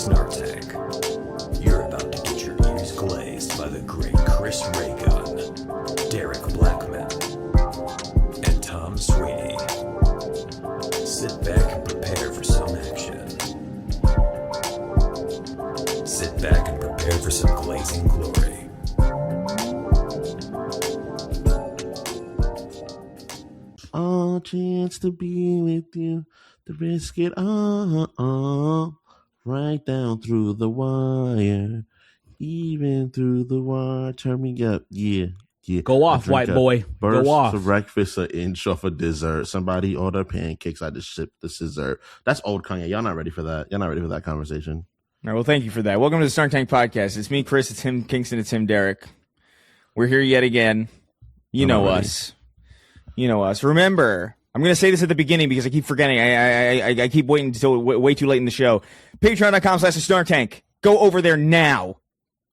Snark Tank. You're about to get your ears glazed by the great Chris Raygun, Derek Blackman, and Tom Sweeney. Sit back and prepare for some action. Sit back and prepare for some glazing glory. All chance to be with you, to risk it all, right down through the wire, even through the wire. Turn me up, yeah. Go off, white boy. Burst Go off. for breakfast, an inch off for dessert. Somebody order pancakes. I just shipped the scissor. That's old Kanye. Y'all not ready for that. Y'all not ready for that conversation. All right, well, thank you for that. Welcome to the Snark Tank Podcast. It's me, Chris. It's him, Kingston. It's him, Derek. We're here yet again. You know us. You know us. Remember, I'm going to say this at the beginning because I keep forgetting. I keep waiting until way too late in the show. Patreon.com/Snark Tank. Go over there now.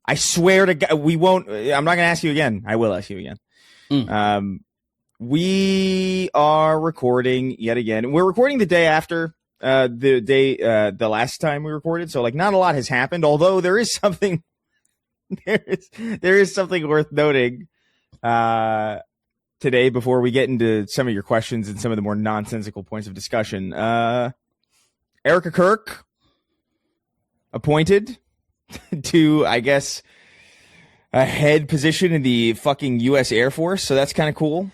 I swear to God, we won't. I'm not going to ask you again. I will ask you again. We are recording yet again. We're recording the day after the last time we recorded. So, like, not a lot has happened, although there is something, there is something worth noting, today before we get into some of your questions and some of the more nonsensical points of discussion. Erica Kirk appointed to, I guess, a head position in the fucking U.S. Air Force. So that's kind of cool.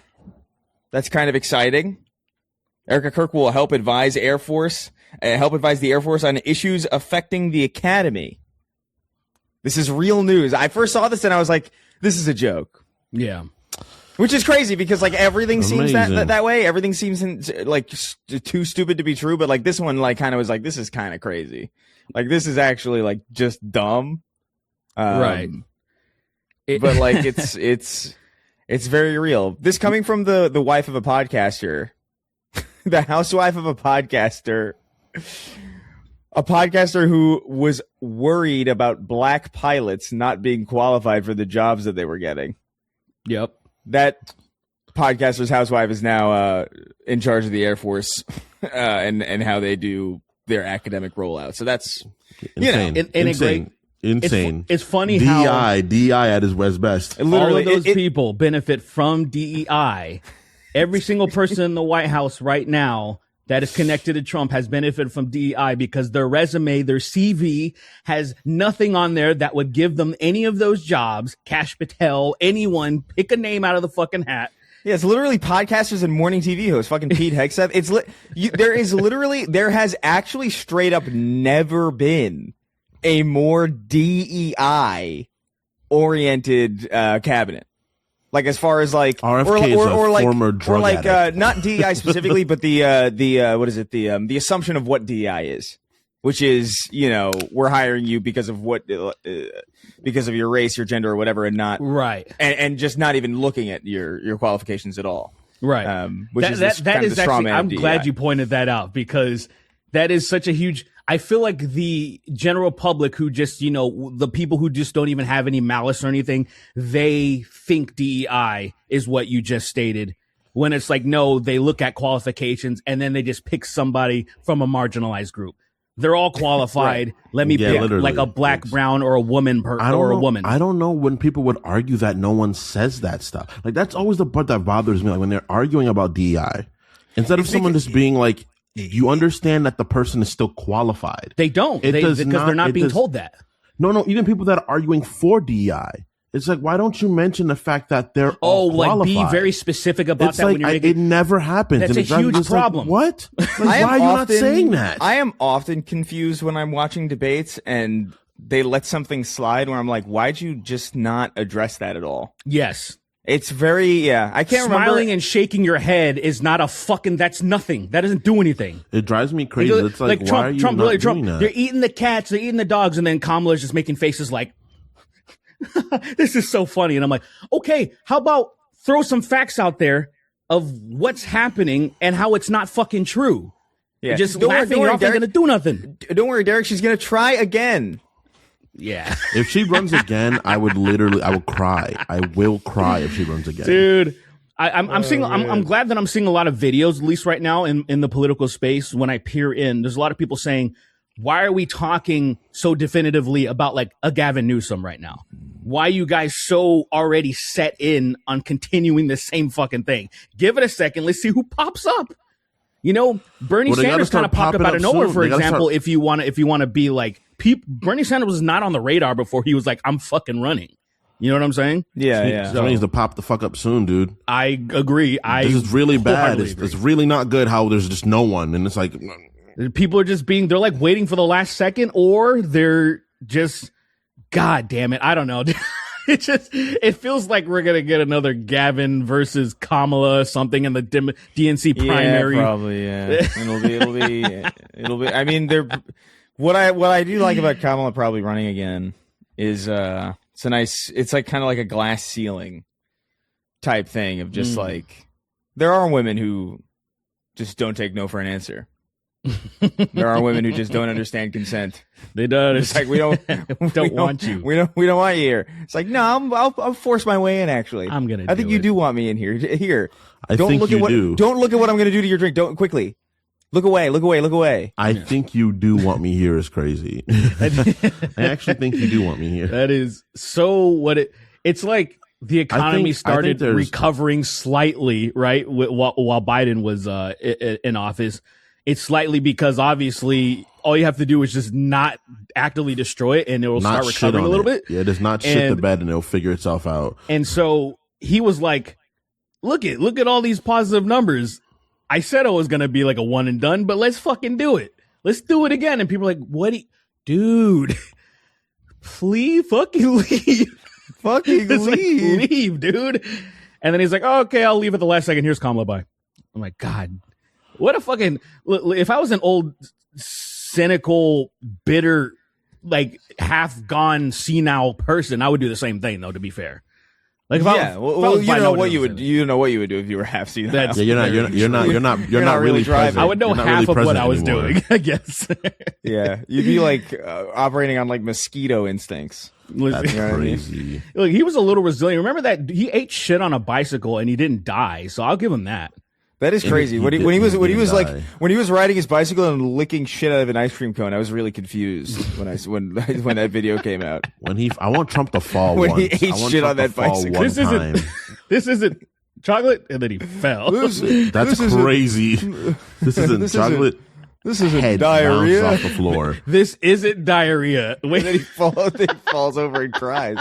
That's kind of exciting. Erica Kirk will help advise the Air Force on issues affecting the Academy. This is real news. I first saw this and I was like, this is a joke. Yeah. Which is crazy because, like, everything seems that way. Everything seems like too stupid to be true. But, like, this one, like, kind of was like, this is kind of crazy. Like, this is actually, like, just dumb. Right. But, like, it's very real. This coming from the wife of a podcaster, the housewife of a podcaster who was worried about black pilots not being qualified for the jobs that they were getting. Yep. That podcaster's housewife is now in charge of the Air Force and how they do their academic rollout. So that's insane. Insane. It's funny DEI at his best. Literally, all of those people benefit from DEI. Every single person in the White House right now that is connected to Trump has benefited from DEI because their resume, their CV has nothing on there that would give them any of those jobs. Kash Patel, anyone, pick a name out of the fucking hat. Yeah, it's literally podcasters and morning TV hosts. Fucking Pete Hegseth. There has actually straight up never been a more DEI oriented cabinet. Like, as far as, like, RFK or like, former drug or like addict. not DEI specifically, but the what is it, the assumption of what DEI is, which is, you know, we're hiring you because of what because of your race, your gender, or whatever, and not right, and just not even looking at your qualifications at all. Right. Which is actually, I'm glad you pointed that out because that is such a huge. I feel like the general public who just, you know, the people who just don't even have any malice or anything, they think DEI is what you just stated. When it's like, no, they look at qualifications and then they just pick somebody from a marginalized group. They're all qualified. Right. Let me pick like a black, brown, or a woman a woman. I don't know when people would argue that no one says that stuff. Like, that's always the part that bothers me. Like, when they're arguing about DEI, instead of someone just being like, you understand that the person is still qualified. They don't. Because they're not being told that. No. Even people that are arguing for DEI, it's like, why don't you mention the fact that they're all qualified? Like, be very specific about it's that. Like, when you're making, it never happens. That's a huge problem. Like, what? Like, why are you not saying that? I am often confused when I'm watching debates and they let something slide where I'm like, why'd you just not address that at all? Yes. It's very, I can't remember. Smiling and shaking your head is not that's nothing. That doesn't do anything. It drives me crazy. It's like why Trump, are you not doing that? They're eating the cats, they're eating the dogs, and then Kamala's just making faces like, this is so funny. And I'm like, okay, how about throw some facts out there of what's happening and how it's not fucking true. Yeah. Just laughing it off ain't gonna do nothing. Don't worry, Derek, she's gonna try again. Yeah. If she runs again, I will cry. I will cry if she runs again. Dude, I'm glad that I'm seeing a lot of videos, at least right now in the political space. When I peer in, there's a lot of people saying, why are we talking so definitively about like a Gavin Newsom right now? Why are you guys so already set in on continuing the same fucking thing? Give it a second. Let's see who pops up. You know, Bernie Sanders kind of popped up out of nowhere, for example, if you want to be like, Bernie Sanders was not on the radar before he was like, I'm fucking running. You know what I'm saying? Yeah. So needs to pop the fuck up soon, dude. I agree. This is really bad. It's really not good how there's just no one. And it's like, people are just they're like waiting for the last second, or they're just, God damn it. I don't know. It feels like we're going to get another Gavin versus Kamala or something in the DNC primary. Yeah, probably. Yeah. It'll be, I mean, what I do like about Kamala probably running again is, it's like kind of like a glass ceiling type thing of just like, there are women who just don't take no for an answer. There are women who just don't understand consent. They don't. It's like we don't want you. We don't want you here. It's like no, I'll force my way in. Actually, I think you do want me in here. Here, don't look at what I'm going to do to your drink. Don't quickly. Look away. Look away. Look away. I think you do want me here is crazy. I actually think you do want me here. That is so it's like the economy started recovering slightly, right? While Biden was in office. It's slightly because obviously all you have to do is just not actively destroy it and it will start recovering a little bit. Yeah, just not shit the bed and it'll figure itself out. And so he was like, look at all these positive numbers. I said it was going to be like a one and done, but let's fucking do it. Let's do it again. And people are like, dude, please fucking leave. Fucking leave. Like, leave, dude. And then he's like, oh, okay, I'll leave at the last second. Here's Kamala, bye. I'm like, God. What a fucking, if I was an old, cynical, bitter, like half gone senile person, I would do the same thing though, to be fair. Like, you know what you would do if you were half senile. You're not really driving. I would know half of what I was doing, I guess. Yeah. You'd be like operating on like mosquito instincts. That's crazy. I mean? Look, he was a little resilient. Remember that he ate shit on a bicycle and he didn't die. So I'll give him that. That is crazy. When he was riding his bicycle and licking shit out of an ice cream cone, I was really confused when that video came out. I want Trump to fall when he ate shit on that bicycle. This isn't chocolate, and then he fell. That's crazy. This isn't chocolate. This isn't diarrhea. Off the floor. This isn't diarrhea. Wait, and then he falls over and cries.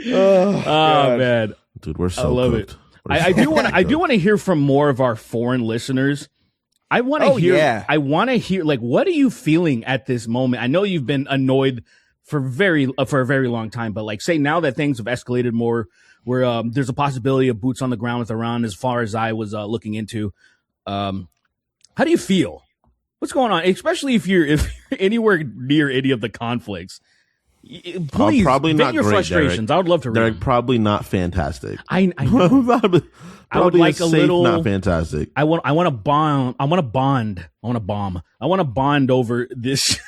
Oh man, dude, we're so I love cooked. it. I do want to hear from more of our foreign listeners. I want to hear. Yeah. I want to hear. Like, what are you feeling at this moment? I know you've been annoyed for a very long time, but like, say now that things have escalated more, where there's a possibility of boots on the ground with Iran, as far as I was looking into. How do you feel? What's going on? Especially if you're anywhere near any of the conflicts. Please, probably not your great, frustrations. Derek. I would love to read. They're them. probably not fantastic. I know. I would like a little. Not fantastic. I want to bond. I want to bond. I want to bomb. I want to bond over this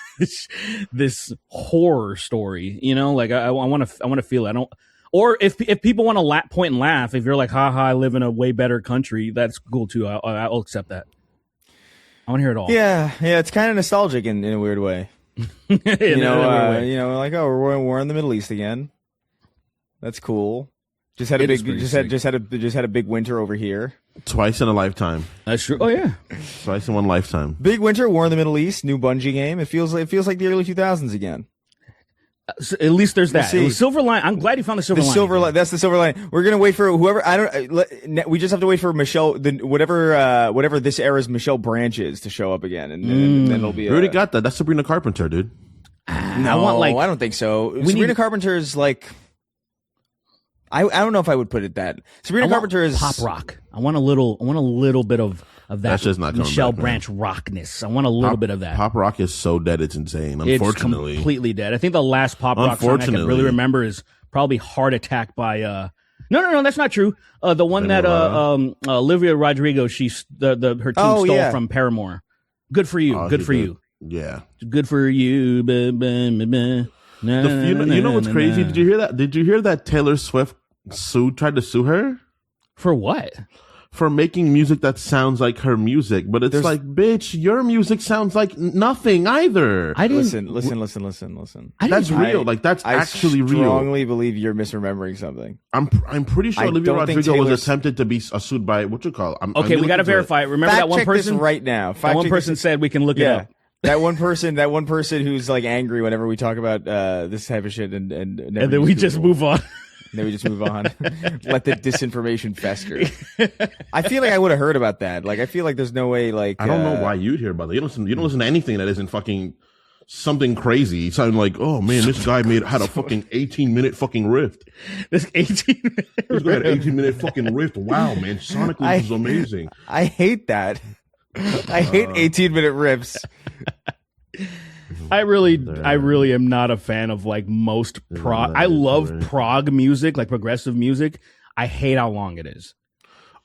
this horror story. You know, like I want to feel it. I don't. Or if people want to point and laugh, if you're like, haha, I live in a way better country, that's cool too. I'll accept that. I want to hear it all. Yeah, it's kind of nostalgic in a weird way. Like, oh, we're in the Middle East again. That's cool. Just had a big winter over here. Twice in a lifetime. That's true. Oh yeah, twice in one lifetime. Big winter, war in the Middle East, new Bungie game. It feels like the early 2000s again. So at least there's that. It was silver line. I'm glad you found the silver line. That's the silver line. We're gonna wait for whoever. We just have to wait for Michelle. Whatever this era's Michelle Branch is to show up again, and then it'll be. We already got that. That's Sabrina Carpenter, dude. No, I don't think so. Sabrina Carpenter is like. I don't know if I would put it that. Sabrina Carpenter is pop rock. I want a little bit of that. That's just not Michelle back, Branch rockness. I want a little bit of that. Pop rock is so dead, it's insane. Unfortunately, it's completely dead. I think the last pop rock song I can really remember is probably "Heart Attack" by. No, that's not true. The one that Olivia Rodrigo her team stole from Paramore. Good for you. Good for you. Yeah. Good for you. You know what's crazy? Did you hear that? Did you hear that Taylor Swift tried to sue her? For what? for making music that sounds like her music, but it's like, bitch, your music sounds like nothing either. I didn't listen. That's real. Like that's actually real. I strongly believe you're misremembering something. I'm pretty sure Olivia Rodrigo was attempted to be sued by we got to verify it. Remember that one person right now. That one person said we can look it up. That one person who's like angry whenever we talk about this type of shit and then we just move on. Then we just move on. Let the disinformation fester. I feel like I would have heard about that. Like I feel like there's no way. Like I don't know why you'd hear about it. You don't listen to anything that isn't fucking something crazy. It sounded like, oh man, this guy had a fucking 18-minute fucking rift. This 18-minute This guy had an 18-minute fucking rift. Wow, man, sonically this is amazing. I hate that. I hate 18-minute riffs. I really am not a fan of like most prog. I love prog music, like progressive music. I hate how long it is.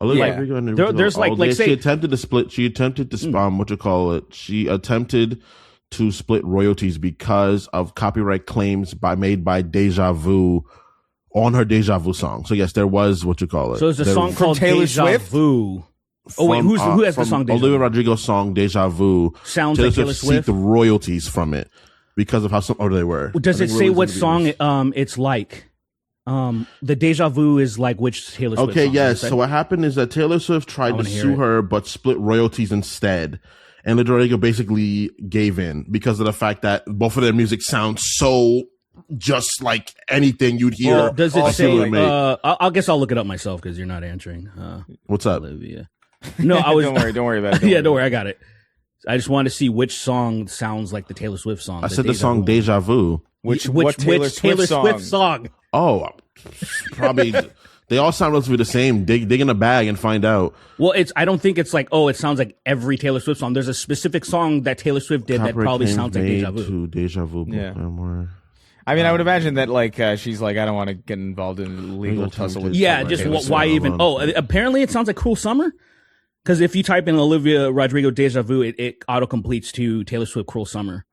There's she attempted to split. She attempted to She attempted to split royalties because of copyright claims made by Deja Vu on her Deja Vu song. So yes, there was So there's a song called Deja Vu. Oh wait, who has the song? Olivia Rodrigo's song "Deja Vu" sounds like Taylor Swift. The royalties from it because of how older they were. Does it say what song it's like? The Deja Vu is like which Taylor Swift? Okay, song, yes. So what happened is that Taylor Swift tried to sue her, but split royalties instead, and Olivia Rodrigo basically gave in because of the fact that both of their music sounds so just like anything you'd hear. Well, does it say? I guess I'll look it up myself because you're not answering. What's up, Olivia? No, I was. Don't worry about it. Don't worry, I got it. I just wanted to see which song sounds like the Taylor Swift song. I said the song "Deja Vu." Which Taylor Swift song? Oh, probably. They all sound relatively the same. Dig in a bag and find out. Well, I don't think it's like, it sounds like every Taylor Swift song. There's a specific song that Taylor Swift did that probably sounds like Deja Vu. To Deja Vu. Yeah. I mean, I would imagine that like she's like, I don't want to get involved in a legal tussle with. Yeah, just why even? Apparently it sounds like Cruel Summer. Because if you type in Olivia Rodrigo Deja Vu, it auto-completes to Taylor Swift Cruel Summer.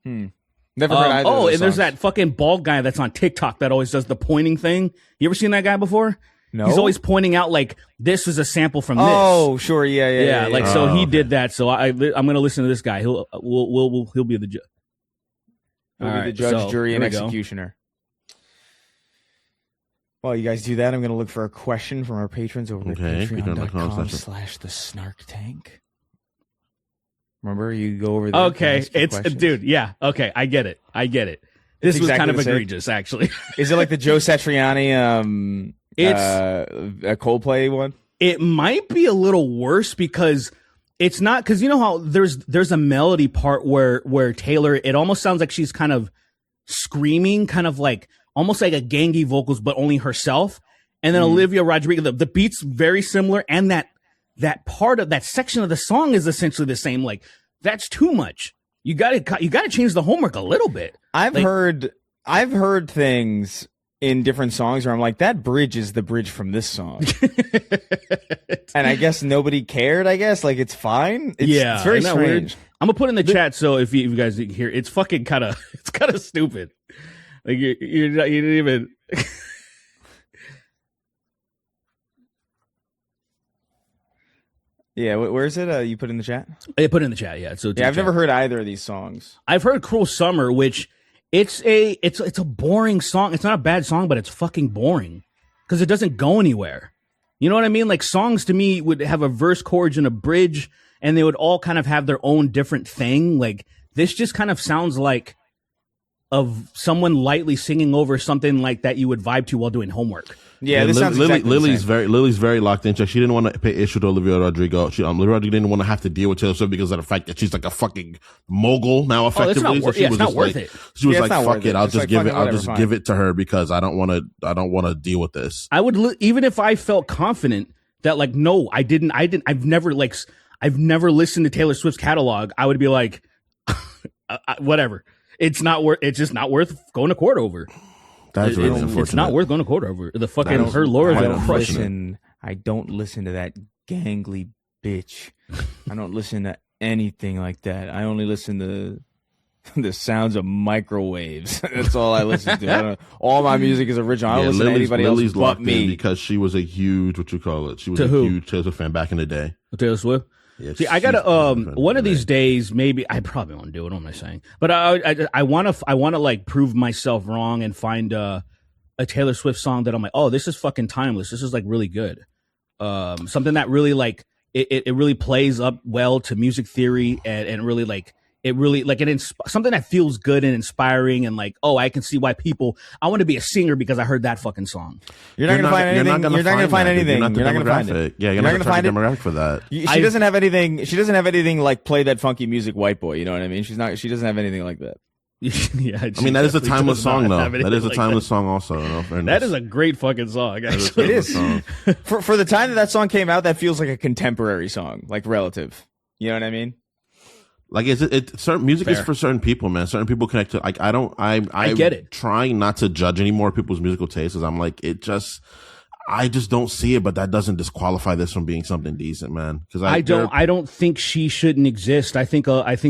Never heard either of those and there's songs. that fucking bald guy that's on TikTok that always does the pointing thing. You ever seen that guy before? No. He's always pointing out like, this is a sample from this. Oh, sure. Yeah. So he did that. So I'm going to listen to this guy. He'll be the judge. He'll be the judge, jury, and executioner. While you guys do that, I'm going to look for a question from our patrons over at patreon.com/the Snark Tank. Remember, you go over there. Okay, dude. Yeah. Okay, I get it. This was kind of egregious, actually. Is it like the Joe Satriani, a Coldplay one? It might be a little worse because it's not, because you know how there's a melody part where Taylor, it almost sounds like she's kind of screaming, kind of like almost like a gangy vocals, but only herself. And then Olivia Rodrigo, the beat's very similar, and that part of that section of the song is essentially the same. Like, that's too much. You gotta change the homework a little bit. I've heard things in different songs where I'm like, that bridge is the bridge from this song. And I guess nobody cared, like it's fine. It's very strange. Weird? I'm gonna put in the chat so if you guys hear, it's fucking kind of stupid. Like you didn't even. Yeah, where is it? You put in the chat? I put in the chat. Yeah, so I've never heard either of these songs. I've heard "Cruel Summer," which it's a boring song. It's not a bad song, but it's fucking boring because it doesn't go anywhere. You know what I mean? Like songs to me would have a verse, chorus, and a bridge, and they would all kind of have their own different thing. Like this just kind of sounds like of someone lightly singing over something like that you would vibe to while doing homework. Yeah, this sounds exactly Lily's very locked in. She didn't want to pay issue to Olivia Rodrigo. Olivia Rodrigo didn't want to have to deal with Taylor Swift because of the fact that she's like a fucking mogul now. Effectively, it's not worth it. She was like, "Fuck it, I'll just give it to her because I don't want to deal with this." I would even if I felt confident that like, no, I didn't. I've never listened to Taylor Swift's catalog. I would be like, whatever. It's just not worth going to court over. That's really unfortunate. It's not worth going to court over. The fucking her lawyers are crushing. I don't listen to that gangly bitch. I don't listen to anything like that. I only listen to The sounds of microwaves. That's all I listen to. I don't know. All my music is original. I don't listen to anybody Lily's else but locked in me. because she was a huge, she was To a who? huge Taylor Swift fan back in the day. Taylor Swift. Yeah, See, I she's gotta a fan one of the these day. days, maybe I probably won't do it. What am I saying? But I want to like prove myself wrong and find a Taylor Swift song that I'm like, oh, this is fucking timeless. This is like really good. Something that really like it really plays up well to music theory and really like it really like something that feels good and inspiring and like, oh, I can see why I want to be a singer because I heard that fucking song. You're not going to find anything. You're not going to find anything. You're not going to find it. Yeah, you're not going to find a demographic for that. She doesn't have anything. She doesn't have anything like play that funky music, white boy. You know what I mean? She doesn't have anything like that. Yeah, I mean, that is a timeless song, though. That That is a timeless song, also. That is a great fucking song. Actually, It is. For the time that song came out, that feels like a contemporary song, like relative. You know what I mean? Like it's certain music is Fair. for certain people, man. Certain people connect to like I get it. Trying not to judge any more people's musical tastes. I'm like I just don't see it, but that doesn't disqualify this from being something decent, man. Because I don't think she shouldn't exist. I think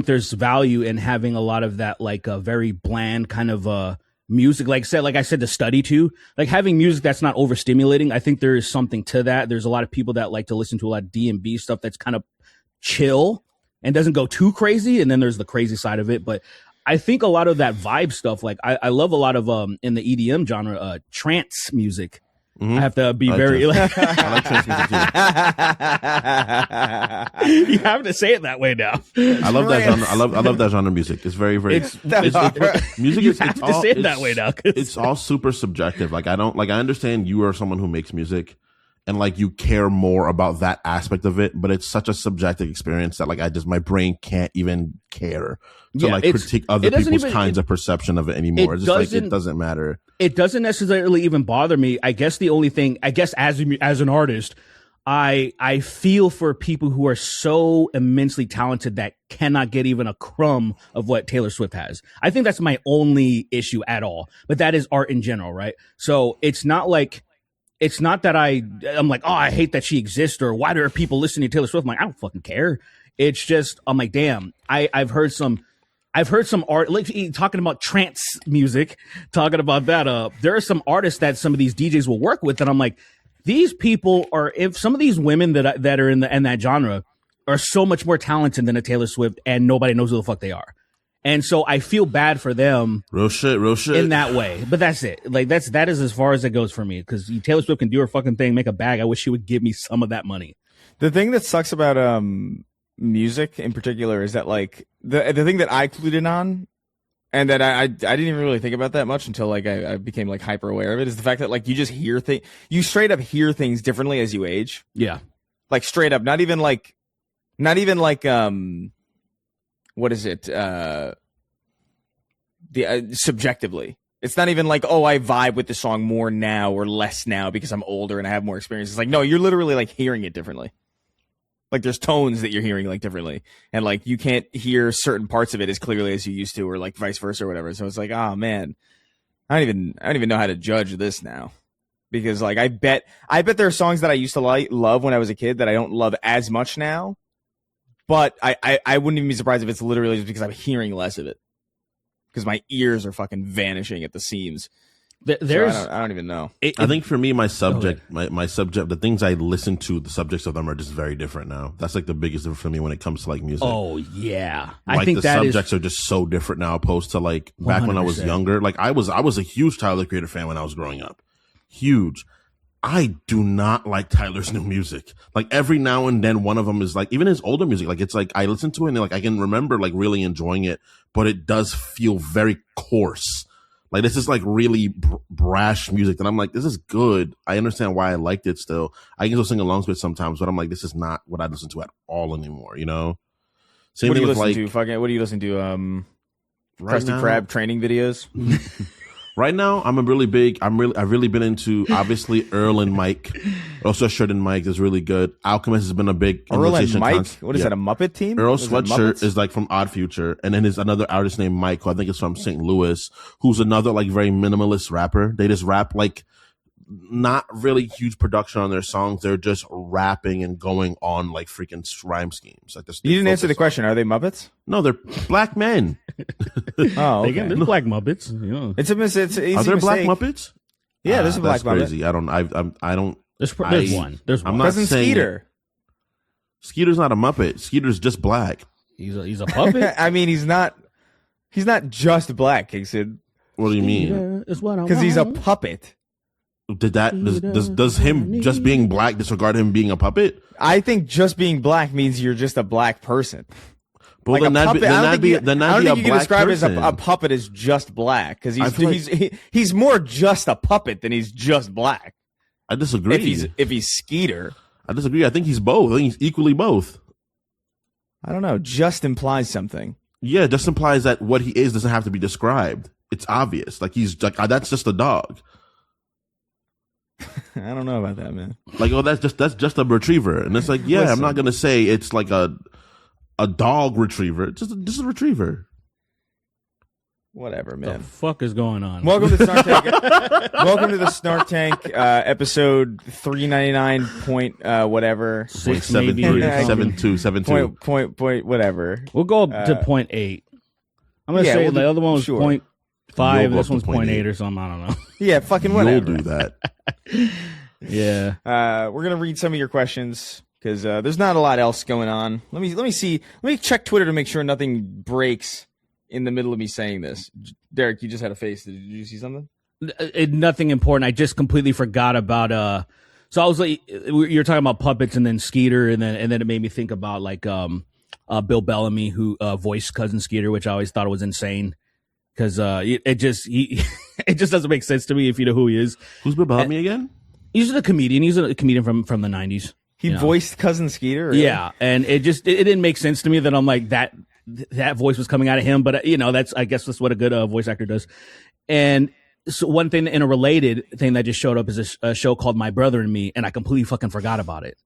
there's value in having a lot of that like a very bland kind of music. Like I said, to study to like having music that's not overstimulating. I think there is something to that. There's a lot of people that like to listen to a lot of D&B stuff that's kind of chill and doesn't go too crazy. And then there's the crazy side of it. But I think a lot of that vibe stuff, like I love a lot of in the EDM genre, trance music. Mhm. I have to be I very. like I like trance music too. You have to say it that way now. I love that genre. I love that genre of music. It's very, very. Music You is have to say it that way now. It's all super subjective. Like I understand you are someone who makes music, and like you care more about that aspect of it, but it's such a subjective experience that like my brain can't even care to like critique other people's kinds of perception of it anymore. It's just like it doesn't matter. It doesn't necessarily even bother me. I guess the only thing, as an artist, I feel for people who are so immensely talented that cannot get even a crumb of what Taylor Swift has. I think that's my only issue at all. But that is art in general, right? So it's not that I'm like, oh, I hate that she exists, or why are people listening to Taylor Swift? I'm like, I don't fucking care. It's just, I'm like, damn, I've heard some art, like talking about trance music, talking about that. There are some artists that some of these DJs will work with, and I'm like, these people are, if some of these women that are in that genre are so much more talented than a Taylor Swift, and nobody knows who the fuck they are. And so I feel bad for them. Real shit. In that way. But that's it. Like that is as far as it goes for me. Because Taylor Swift can do her fucking thing, make a bag. I wish she would give me some of that money. The thing that sucks about music in particular is that like the thing that I clued in on, and that I didn't even really think about that much until like I became like hyper aware of it, is the fact that like you just hear you straight up hear things differently as you age. Yeah. Like straight up, not even like what is it? Subjectively, it's not even like, oh, I vibe with the song more now or less now because I'm older and I have more experience. It's like, no, you're literally like hearing it differently. Like there's tones that you're hearing like differently, and like you can't hear certain parts of it as clearly as you used to, or like vice versa or whatever. So it's like, oh man, I don't even know how to judge this now, because like I bet there are songs that I used to love when I was a kid that I don't love as much now. But I wouldn't even be surprised if it's literally just because I'm hearing less of it, because my ears are fucking vanishing at the seams. There's, so I don't even know. I think for me, my subject, the things I listen to, the subjects of them are just very different now. That's like the biggest difference for me when it comes to like music. Oh yeah, like I think the subjects are just so different now, opposed to like back when I was 100%. younger. Like I was a huge Tyler the Creator fan when I was growing up. Huge. I do not like Tyler's new music. Like every now and then one of them is like, even his older music, like it's like I listen to it and like I can remember like really enjoying it, but it does feel very coarse. Like this is like really brash music that I'm like, this is good. I understand why I liked it still. I can still sing along to it sometimes, but I'm like, this is not what I listen to at all anymore, you know? Same What do thing you with listen like to? What do you listen to? right Krusty now- Krab training videos. Right now, I've really been into obviously Earl and Mike. Also, Shirt and Mike is really good. Alchemist has been a big Earl and invitation Mike. concept. What is Yeah. that? A Muppet team? Earl Was it Sweatshirt Muppets? is like from Odd Future, and then there's another artist named Mike, who I think is from St. Louis, who's another like very minimalist rapper. They just rap like not really huge production on their songs. They're just rapping and going on like freaking rhyme schemes. Like this, You didn't answer the question. Are they Muppets? No, they're black men. Oh, okay. There's black Muppets. Yeah. It's an easy Are there black mistake. Muppets? Yeah, there's a black That's Muppet. crazy. I don't. There's I- one. There's one. I'm not Cousin saying Skeeter. Skeeter's not a Muppet. Skeeter's just black. He's a puppet. I mean, he's not just black, Kingston, What do you mean? because he's a puppet. Does him just being black disregard him being a puppet? I think just being black means you're just a black person. Well, Like then a that'd puppet, be, I then don't that'd think be, you, then I that'd don't be a think you can black describe it as person. a puppet as just black, because I feel he's more just a puppet than he's just black. I disagree. If he's Skeeter, I disagree. I think he's both. I think he's equally both. I don't know. Just implies something. Yeah, it just implies that what he is doesn't have to be described. It's obvious. Like he's like that's just a dog. I don't know about that, man. Like, oh, that's just a retriever, and it's like, yeah, Listen. I'm not gonna say it's like a dog retriever. It's just a retriever. Whatever, What man. the fuck is going on? Welcome to Snark Tank. Welcome to the Snark Tank, episode 399 point whatever. Six, Seven maybe, three, or something. 7.2. Point whatever. We'll go up to 0.8. I'm gonna yeah, say we'll the do- other one was sure. 0.5. You'll go This up to one's 0.8 0.8 or something. I don't know. Yeah, fucking You'll whatever. do that. Yeah. We're gonna read some of your questions because there's not a lot else going on. Let me see. Let me check Twitter to make sure nothing breaks in the middle of me saying this. Derek, you just had a face. Did you see something? Nothing important. I just completely forgot about so I was like, you're talking about puppets and then Skeeter, and then it made me think about like Bill Bellamy, who voiced Cousin Skeeter, which I always thought was insane because it just doesn't make sense to me if you know who he is. Who's Bill Bellamy again? He's a comedian. He's a comedian from the 90s. He Yeah. voiced Cousin Skeeter. Really? Yeah, and it didn't make sense to me that I'm like that voice was coming out of him, but I guess that's what a good voice actor does. And so one thing in a related thing that just showed up is a show called My Brother and Me, and I completely fucking forgot about it.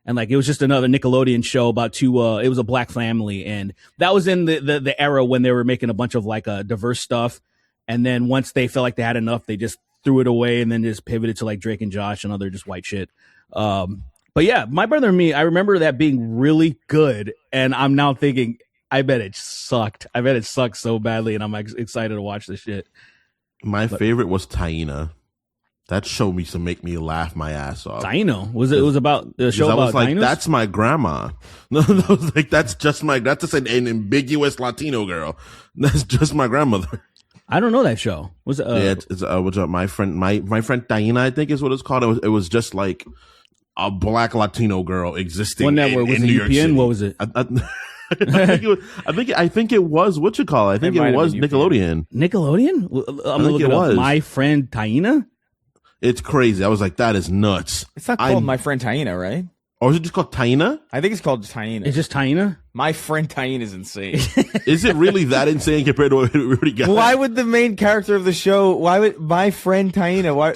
And like it was just another Nickelodeon show about it was a black family, and that was in the era when they were making a bunch of like diverse stuff, and then once they felt like they had enough, they just threw it away and then just pivoted to like Drake and Josh and other just white shit. But yeah, My Brother and Me, I remember that being really good, and I'm now thinking, I bet it sucked. I bet it sucked so badly, and I'm excited to watch this shit. My favorite was Taina. That show used to make me laugh my ass off. Taino, it was about the show I about was like, Tainos? that's my grandma. No, I was like, that's just an ambiguous Latino girl. That's just my grandmother. I don't know that show. Was it? Yeah, it's my friend Taina, I think is what it's called. It was just like a black Latino girl existing. What network was in it? New York UPN? City. What was it? I think it was what you call it. I think It might it have was been UPN. Nickelodeon. Nickelodeon? I'm gonna look it up. My Friend Taina? It's crazy. I was like, that is nuts. It's not called My Friend Taina, right? Or is it just called Taina? I think it's called Taina. It's just Taina? My Friend Taina is insane. Is it really that insane compared to what we already got? Why would the main character of the show? Why would My Friend Taina? Why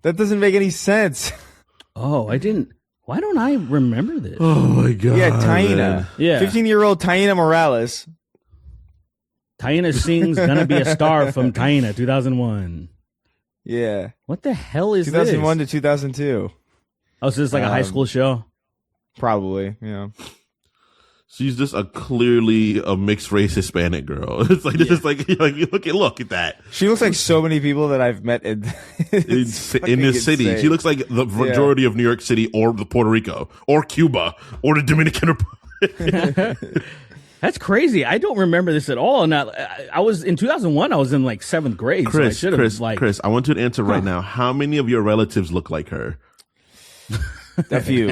that doesn't make any sense. Oh, I didn't. Why don't I remember this? Oh my god! Yeah, Taina. man. Yeah. 15-year-old Taina Morales. Taina sings Gonna Be a Star from Taina, 2001. Yeah. What the hell is 2001 this? to 2002. Oh, so this is like a high school show? Probably, yeah. She's just a clearly a mixed race Hispanic girl. It's like this is like look at that She looks like so many people that I've met in in this city. insane. She looks like the majority of New York City or the Puerto Rico or Cuba or the Dominican Republic. That's crazy. I don't remember this at all. And I was in 2001. I was in like 7th grade. Chris, so I Chris, I want you to answer right now. How many of your relatives look like her? A few.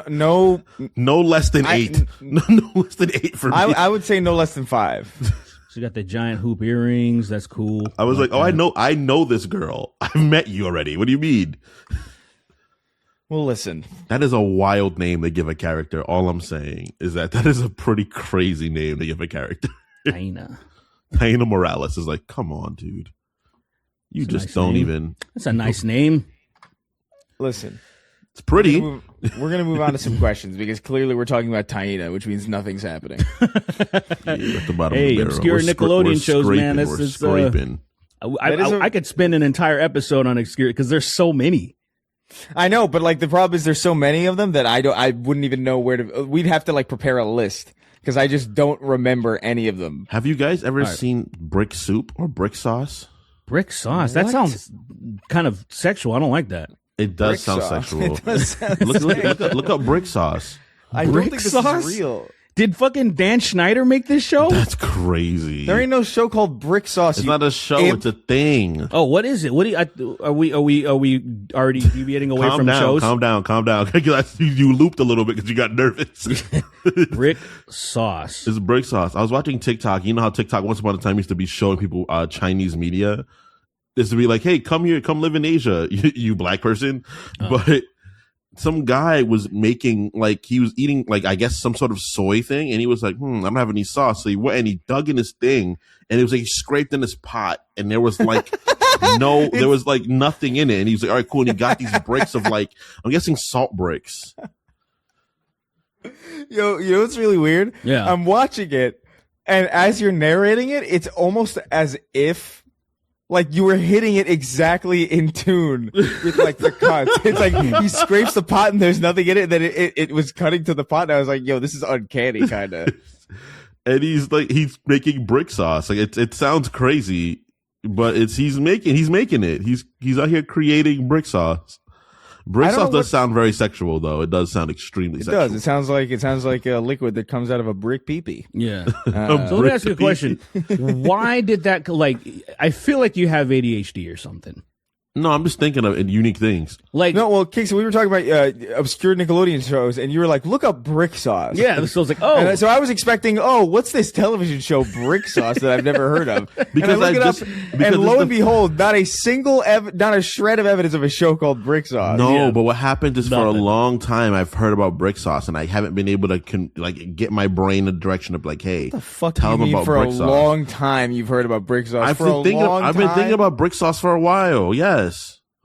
No, No less than 8. No less than 8 for me. I would say no less than 5. She got the giant hoop earrings. That's cool. I was like, oh, I know this girl. I've met you already. What do you mean? Well, listen. That is a wild name to give a character. All I'm saying is that is a pretty crazy name to give a character. Taina. Taina Morales is like, come on, dude. You That's a just nice don't name. even. That's a nice name. Listen. It's pretty. We're going to move on to some questions because clearly we're talking about Taina, which means nothing's happening. Yeah, at the bottom Hey, of the barrel. obscure We're Nickelodeon shows, scraping, man. We're scraping. I could spend an entire episode on obscure because there's so many. I know, but like the problem is there's so many of them that I wouldn't even know where to. We'd have to like prepare a list because I just don't remember any of them. Have you guys ever seen brick soup or brick sauce? Brick sauce. That sounds kind of sexual. I don't like that. It does sound sexual. It does sound look up brick sauce. I don't think this is real. Did fucking Dan Schneider make this show? That's crazy. There ain't no show called Brick Sauce. It's not a show. It's a thing. Oh, what is it? What do you? Are we already deviating away from shows? Calm down. You looped a little bit because you got nervous. Brick sauce. It's brick sauce. I was watching TikTok. You know how TikTok once upon a time used to be showing people Chinese media. It's to be like, hey, come here, come live in Asia, you black person. But some guy was making, like, he was eating, like, I guess some sort of soy thing, and he was like, I'm not having any sauce. So he went and he dug in his thing, and it was like he scraped in his pot, and there was like there was like nothing in it. And he was like, all right, cool. And he got these bricks of, like, I'm guessing salt bricks. You know what's really weird? Yeah. I'm watching it, and as you're narrating it, it's almost as if like you were hitting it exactly in tune with like the cuts. It's like he scrapes the pot and there's nothing in it. And then it was cutting to the pot. And I was like, yo, this is uncanny kind of. And he's making brick sauce. Like it sounds crazy, but he's making it. He's out here creating brick sauce. Brick sauce does sound very sexual, though. It does sound extremely sexual. It does. It sounds like a liquid that comes out of a brick pee-pee. Yeah. So let me ask you a question. Why did that, like, I feel like you have ADHD or something. No, I'm just thinking of unique things. Like, no, well, Kingston, we were talking about obscure Nickelodeon shows, and you were like, look up Brick Sauce. Yeah, so I was like, oh. And so I was expecting, what's this television show, Brick Sauce, that I've never heard of? Because and I look it up, and lo and behold, not a shred of evidence of a show called Brick Sauce. No, but what happened is for a long time, I've heard about Brick Sauce, and I haven't been able to get my brain in the direction of like, hey, what the fuck tell them about for Brick a Sauce. Long time you've heard about Brick Sauce. I've been thinking about Brick Sauce for a while. Yes.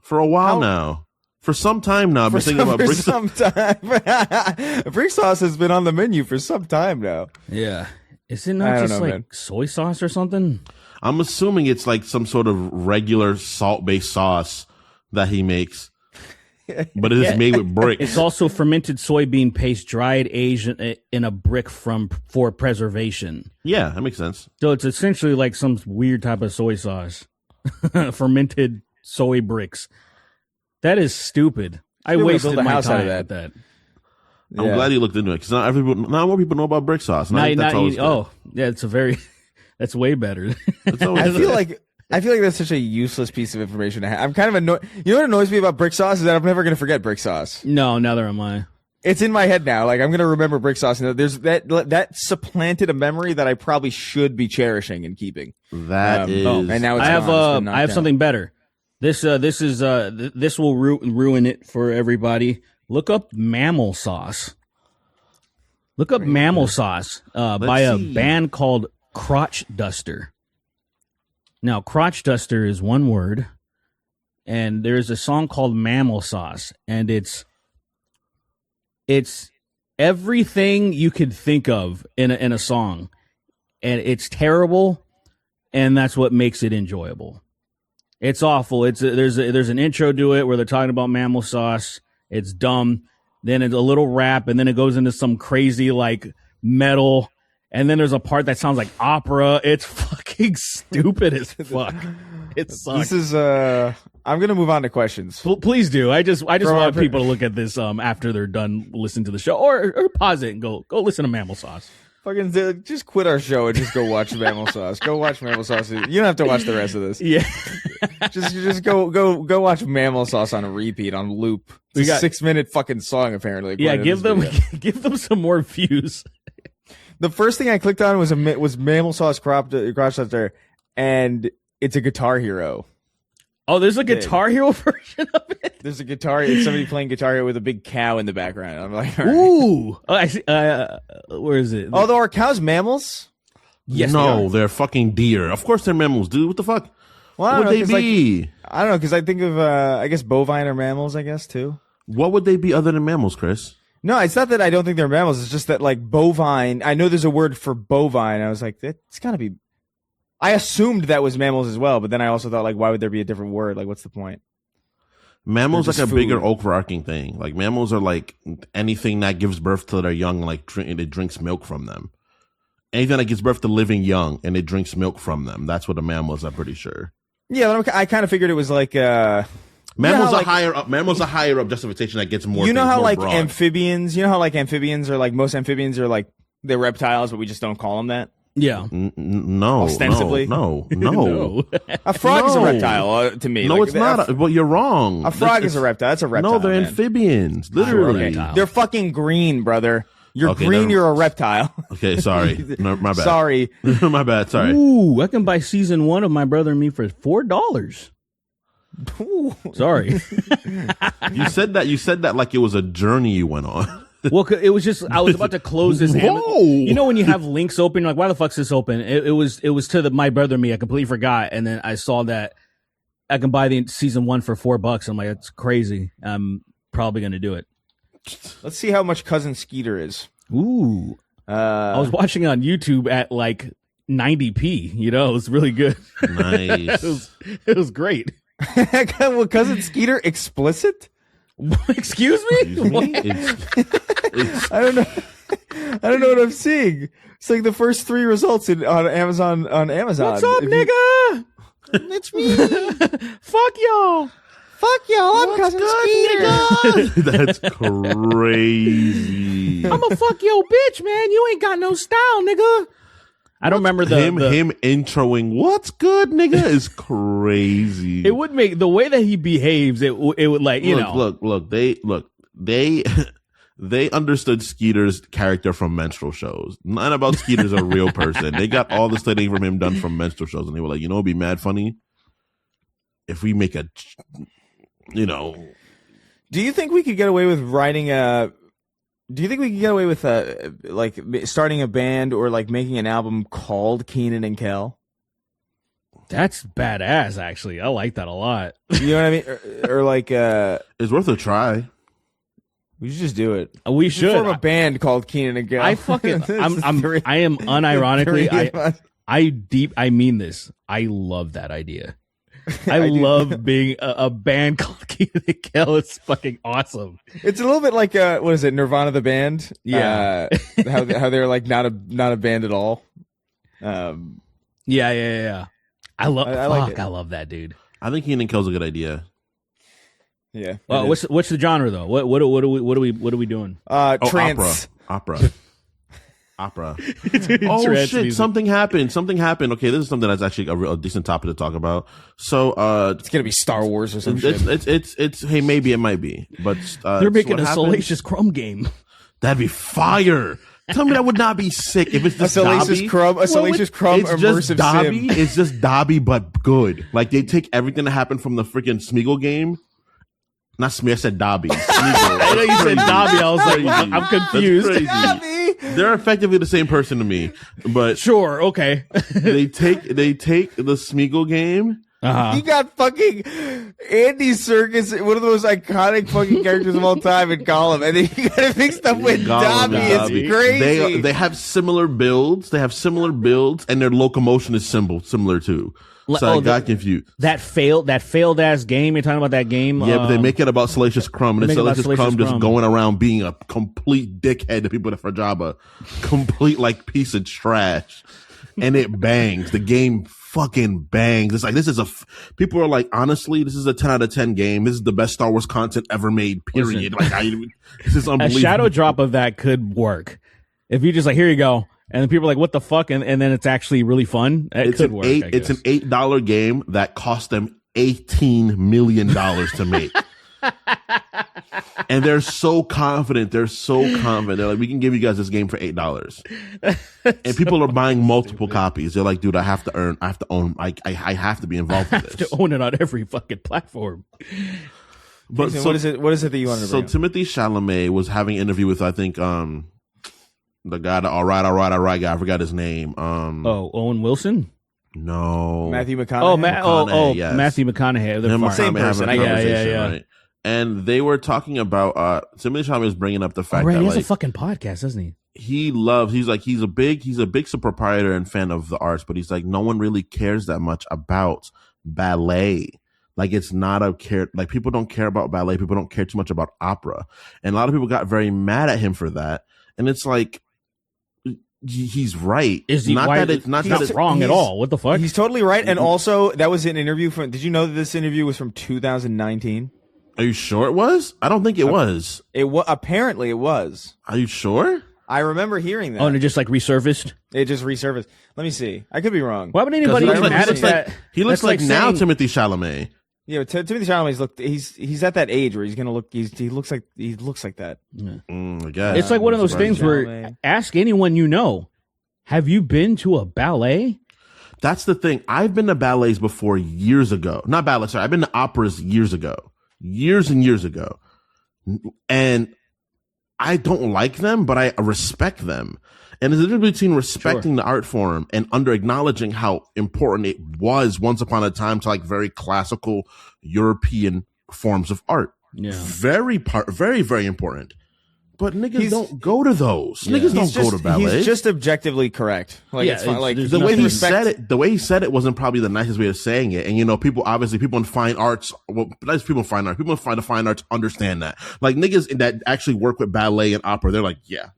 For a while now. For some time now. I've been thinking about Brick Sauce. Brick Sauce has been on the menu for some time now. Yeah. Is it not just like soy sauce or something? I'm assuming it's like some sort of regular salt-based sauce that he makes. But it is made with bricks. It's also fermented soybean paste, dried, aged in a brick for preservation. Yeah, that makes sense. So it's essentially like some weird type of soy sauce. Fermented soy bricks. That is stupid. I wasted my time with that. I'm glad you looked into it because not more people know about brick sauce. That's way better. I feel like that's such a useless piece of information to have. I'm kind of annoyed. You know what annoys me about brick sauce is that I'm never going to forget brick sauce. No, neither am I. It's in my head now. Like I'm going to remember brick sauce. And there's that supplanted a memory that I probably should be cherishing and keeping. That is. And now it's I have something better. This will ruin it for everybody. Look up mammal sauce. Look up mammal sauce by a band called Crotch Duster. Now, Crotch Duster is one word, and there's a song called Mammal Sauce, and it's everything you could think of in a song, and it's terrible, and that's what makes it enjoyable. It's awful. There's an intro to it where they're talking about mammal sauce. It's dumb. Then it's a little rap, and then it goes into some crazy like metal, and then there's a part that sounds like opera. It's fucking stupid as fuck. It sucks. This is I'm gonna move on to questions. Please do. I just want people to look at this after they're done listening to the show, or pause it and go listen to Mammal Sauce. Fucking just quit our show and just go watch Mammal Sauce. Go watch Mammal Sauce. You don't have to watch the rest of this. Yeah. just go watch Mammal Sauce on a repeat on loop. It's a 6-minute fucking song apparently. Yeah, give them some more views. The first thing I clicked on was Mammal Sauce Crotch Duster, and it's a Guitar Hero. Oh, there's a Guitar Hero version of it? There's a guitar. It's somebody playing Guitar Hero with a big cow in the background. I'm like, all right. Ooh. Oh, I see. Where is it? Although are cows mammals? Yes. No, they're fucking deer. Of course they're mammals, dude. What the fuck? Well, what would they be? Like, I don't know, because I think of, I guess bovine are mammals, I guess, too. What would they be other than mammals, Chris? No, it's not that I don't think they're mammals. It's just that, like, bovine, I know there's a word for bovine. I was like, it's got to be, I assumed that was mammals as well, but then I also thought, like, why would there be a different word? Like, what's the point? Mammals like a food. bigger overarching thing. Like mammals are like anything that gives birth to their young, like it drinks milk from them. Anything that gives birth to living young and it drinks milk from them. That's what a mammal is. I'm pretty sure. Yeah, I kind of figured it was like mammals are higher up. Mammals are higher up justification that gets more. You know how like broad. amphibians. You know how like amphibians are like most amphibians are like they're reptiles, but we just don't call them that. Yeah. No. Ostensibly. No. A frog is a reptile to me. No, like, it's not. Well, you're wrong. A frog is a reptile. That's a reptile. No, they're man. amphibians. Literally. Reptile. They're fucking green, brother. You're green. You're a reptile. Okay, sorry. No, my bad. Sorry. My bad. Sorry. Ooh, I can buy season 1 of My Brother and Me for $4. Sorry. You said that like it was a journey you went on. Well, it was just I was about to close this. Whoa. You know when you have links open, you're like, why the fuck's this open? It was to the My Brother and Me. I completely forgot, and then I saw that I can buy the season 1 for $4. I'm like, that's crazy. I'm probably gonna do it. Let's see how much Cousin Skeeter is. Ooh, I was watching it on YouTube at like 90p. You know, it was really good. Nice. it was great. Well, Cousin Skeeter explicit? Excuse me? It's I don't know. I don't know what I'm seeing. It's like the first 3 results on Amazon. On Amazon. What's up, nigga? It's me. Fuck y'all. Fuck y'all. I'm Cousin Skeeter. That's crazy. I'm a fuck yo bitch, man. You ain't got no style, nigga. I don't remember him introing "What's good, nigga" is crazy. It would make the way that he behaves. It would like look. They understood Skeeter's character from menstrual shows. Not about Skeeter's a real person. They got all the studying from him done from menstrual shows, and they were like, it'd be mad funny if we make a, Do you think we could get away with writing a? Do you think we could get away with like starting a band or like making an album called Keenan and Kel? That's badass. Actually, I like that a lot. You know what I mean? Or like, it's worth a try. We should just do it. We should form a band called Keenan and Kel. I am unironically. I mean this. I love that idea. I love being a band called Keenan and Kel. It's fucking awesome. It's a little bit like what is it, Nirvana the band? Yeah, how they're like not a band at all. Yeah. I love. I like it. I love that, dude. I think Keenan and Kel's a good idea. Yeah. What's the genre though? What are we doing? Trance. Opera. Oh Trance shit! music. Something happened. Okay, this is something that's actually a decent topic to talk about. So, it's gonna be Star Wars or some shit. It's hey, maybe it might be, but they're making a Salacious Crumb game. That'd be fire. Tell me that would not be sick if it's just Salacious Crumb it's just immersive Dobby. sim. It's just Dobby, but good. Like they take everything that happened from the freaking Smeagol game. Not Smeagol, I said Dobby. I know you said Dobby. I was like, I'm confused. That's crazy. They're effectively the same person to me, but Sure, okay. they take the Smeagol game. You got fucking Andy Serkis, one of the most iconic fucking characters of all time, in Gollum, and then you got to mix stuff with Dobby. It's crazy. They have similar builds. And their locomotion is similar too. So I got confused. That failed ass game. You're talking about that game? Yeah, but they make it about Salacious Crumb, and it's Salacious Crumb just Crumb. going around being a complete dickhead to people at Jabba, complete like piece of trash, and it bangs. The game fucking bangs. It's like people are like, honestly, this is a 10 out of 10 game. This is the best Star Wars content ever made. Period. This is unbelievable. A shadow drop of that could work if you just like, here you go. And then people are like, what the fuck? And then it's actually really fun. It could work. It's an $8 game that cost them $18 million to make. And they're so confident. They're like, we can give you guys this game for $8. And people are buying multiple copies. They're like, dude, I have to own, I have to be involved with this. To own it on every fucking platform. But so, what is it that you wanted to bring up? Timothy Chalamet was having an interview with, I think, the guy, the all right guy. I forgot his name. Owen Wilson? No. Matthew McConaughey. Yes. Matthew McConaughey. Same person. Yeah. Right? And they were talking about Timothy Chalamet was bringing up the fact that he has like, a fucking podcast, doesn't he? he's a big proprietor and fan of the arts, but he's like, no one really cares that much about ballet. Like, it's not like, people don't care about ballet. People don't care too much about opera. And a lot of people got very mad at him for that. And it's like, he's right. Is he not why, that it's not he's that it's wrong at all? What the fuck? He's totally right. And also, that was an interview from. Did you know that this interview was from 2019? Are you sure it was? I don't think it was. Apparently it was. Are you sure? I remember hearing that. Oh, and it just like resurfaced? It just resurfaced. Let me see. I could be wrong. Why would anybody even mad at that? He looks like now Timothée Chalamet. Yeah, but Timothée Chalamet's he's at that age where he's gonna look. He looks like that. Yeah. I guess. It's like one of those things where ask anyone you know. Have you been to a ballet? That's the thing. I've been to ballets before years ago. Not ballets, sorry. I've been to operas years ago. Years and years ago. And I don't like them, but I respect them. And there's a difference between respecting the art form and under acknowledging how important it was once upon a time to like very classical European forms of art. Yeah. Very, very important. But niggas don't go to those. Yeah. Niggas don't go to ballet. He's just objectively correct. Like, it's fine. Like the way he said it, wasn't probably the nicest way of saying it. And you know, people in fine arts, people in fine arts understand that. Like niggas that actually work with ballet and opera, they're like, yeah,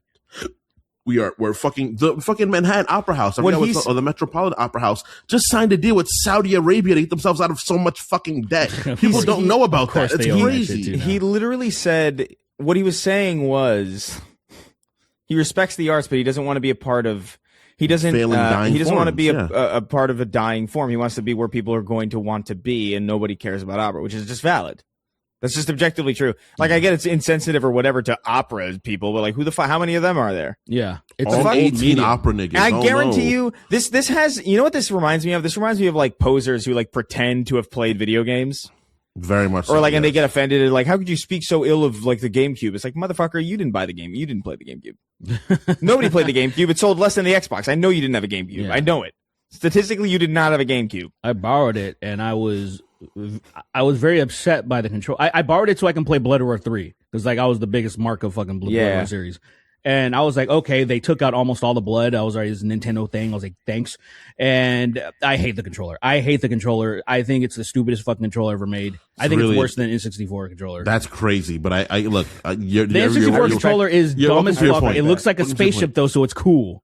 we're fucking the fucking Manhattan Opera House, or the Metropolitan Opera House just signed a deal with Saudi Arabia to get themselves out of so much fucking debt. People don't know about that. It's crazy. He literally said. What he was saying was, he respects the arts, but he doesn't want to be a part of. He doesn't want to be a part of a dying form. He wants to be where people are going to want to be, and nobody cares about opera, which is just valid. That's just objectively true. Like, I get it's insensitive or whatever to opera people, but like, who the fuck? How many of them are there? Yeah, it's all 18 opera niggas. I guarantee you, this has. You know what this reminds me of? This reminds me of like posers who like pretend to have played video games. Very much so, or like, and they get offended and like, how could you speak so ill of like the GameCube? It's like, motherfucker, you didn't buy the game. You didn't play the GameCube. Nobody played the GameCube. It sold less than the Xbox. I know you didn't have a GameCube. Yeah. I know it. Statistically, you did not have a GameCube. I borrowed it and I was very upset by the control. I borrowed it so I can play Blood Roar 3 because like I was the biggest mark of fucking Blood Roar series. And I was like, okay, they took out almost all the blood. I was like, it's a Nintendo thing. I was like, thanks. And I hate the controller. I think it's the stupidest fucking controller ever made. I think it's worse than an N64 controller. That's crazy. But the N64 controller is dumb as fuck. It looks like a spaceship though, so it's cool.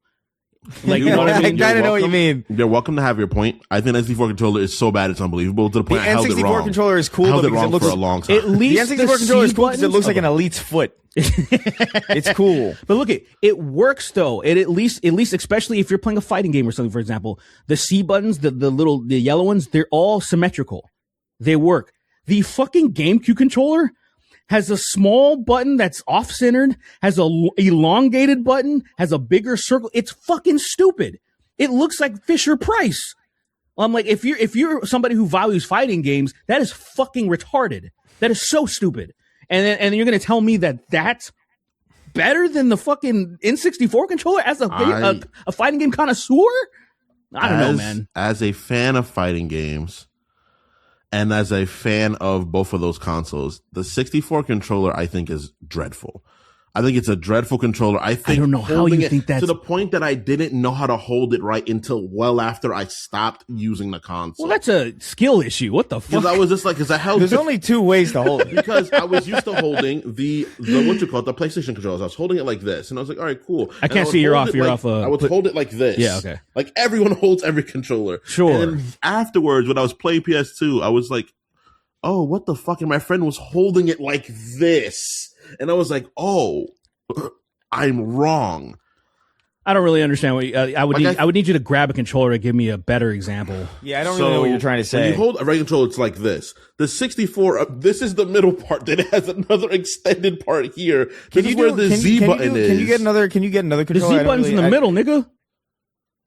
Like, you know what I mean? I kind of know what you mean. You're welcome to have your point. I think the N64 controller is so bad it's unbelievable. To the point the I held it wrong. N64 controller is cool. Held it wrong for a long time. At least the N64 controller is cool because it looks like an elite's foot. It's cool. But look, it works though. At least especially if you're playing a fighting game or something, for example, the C buttons, the yellow ones, they're all symmetrical. They work. The fucking GameCube controller has a small button that's off-centered, has a elongated button, has a bigger circle. It's fucking stupid. It looks like Fisher-Price. I'm like, if you're somebody who values fighting games, that is fucking retarded. That is so stupid. And then you're going to tell me that that's better than the fucking N64 controller as a fighting game connoisseur? I don't know, man. As a fan of fighting games, and as a fan of both of those consoles, the 64 controller I think is dreadful. I think it's a dreadful controller. I don't know how you think that, to the point that I didn't know how to hold it right until well after I stopped using the console. Well, that's a skill issue. What the fuck? Because I was just like, there's only two ways to hold it. Because I was used to holding the PlayStation controllers. I was holding it like this, and I was like, all right, cool. I can't see you're off. I would hold it like this. Yeah, okay. Like everyone holds every controller. Sure. And then afterwards, when I was playing PS2, I was like, oh, what the fuck? And my friend was holding it like this. And I was like, oh, I'm wrong. I don't really understand what I would need you to grab a controller to give me a better example. Yeah, I don't really know what you're trying to say. When you hold a regular controller, it's like this. The 64, this is the middle part. Then it has another extended part here. This is where the Z button is. Can you get another controller? The Z button's in the middle, nigga.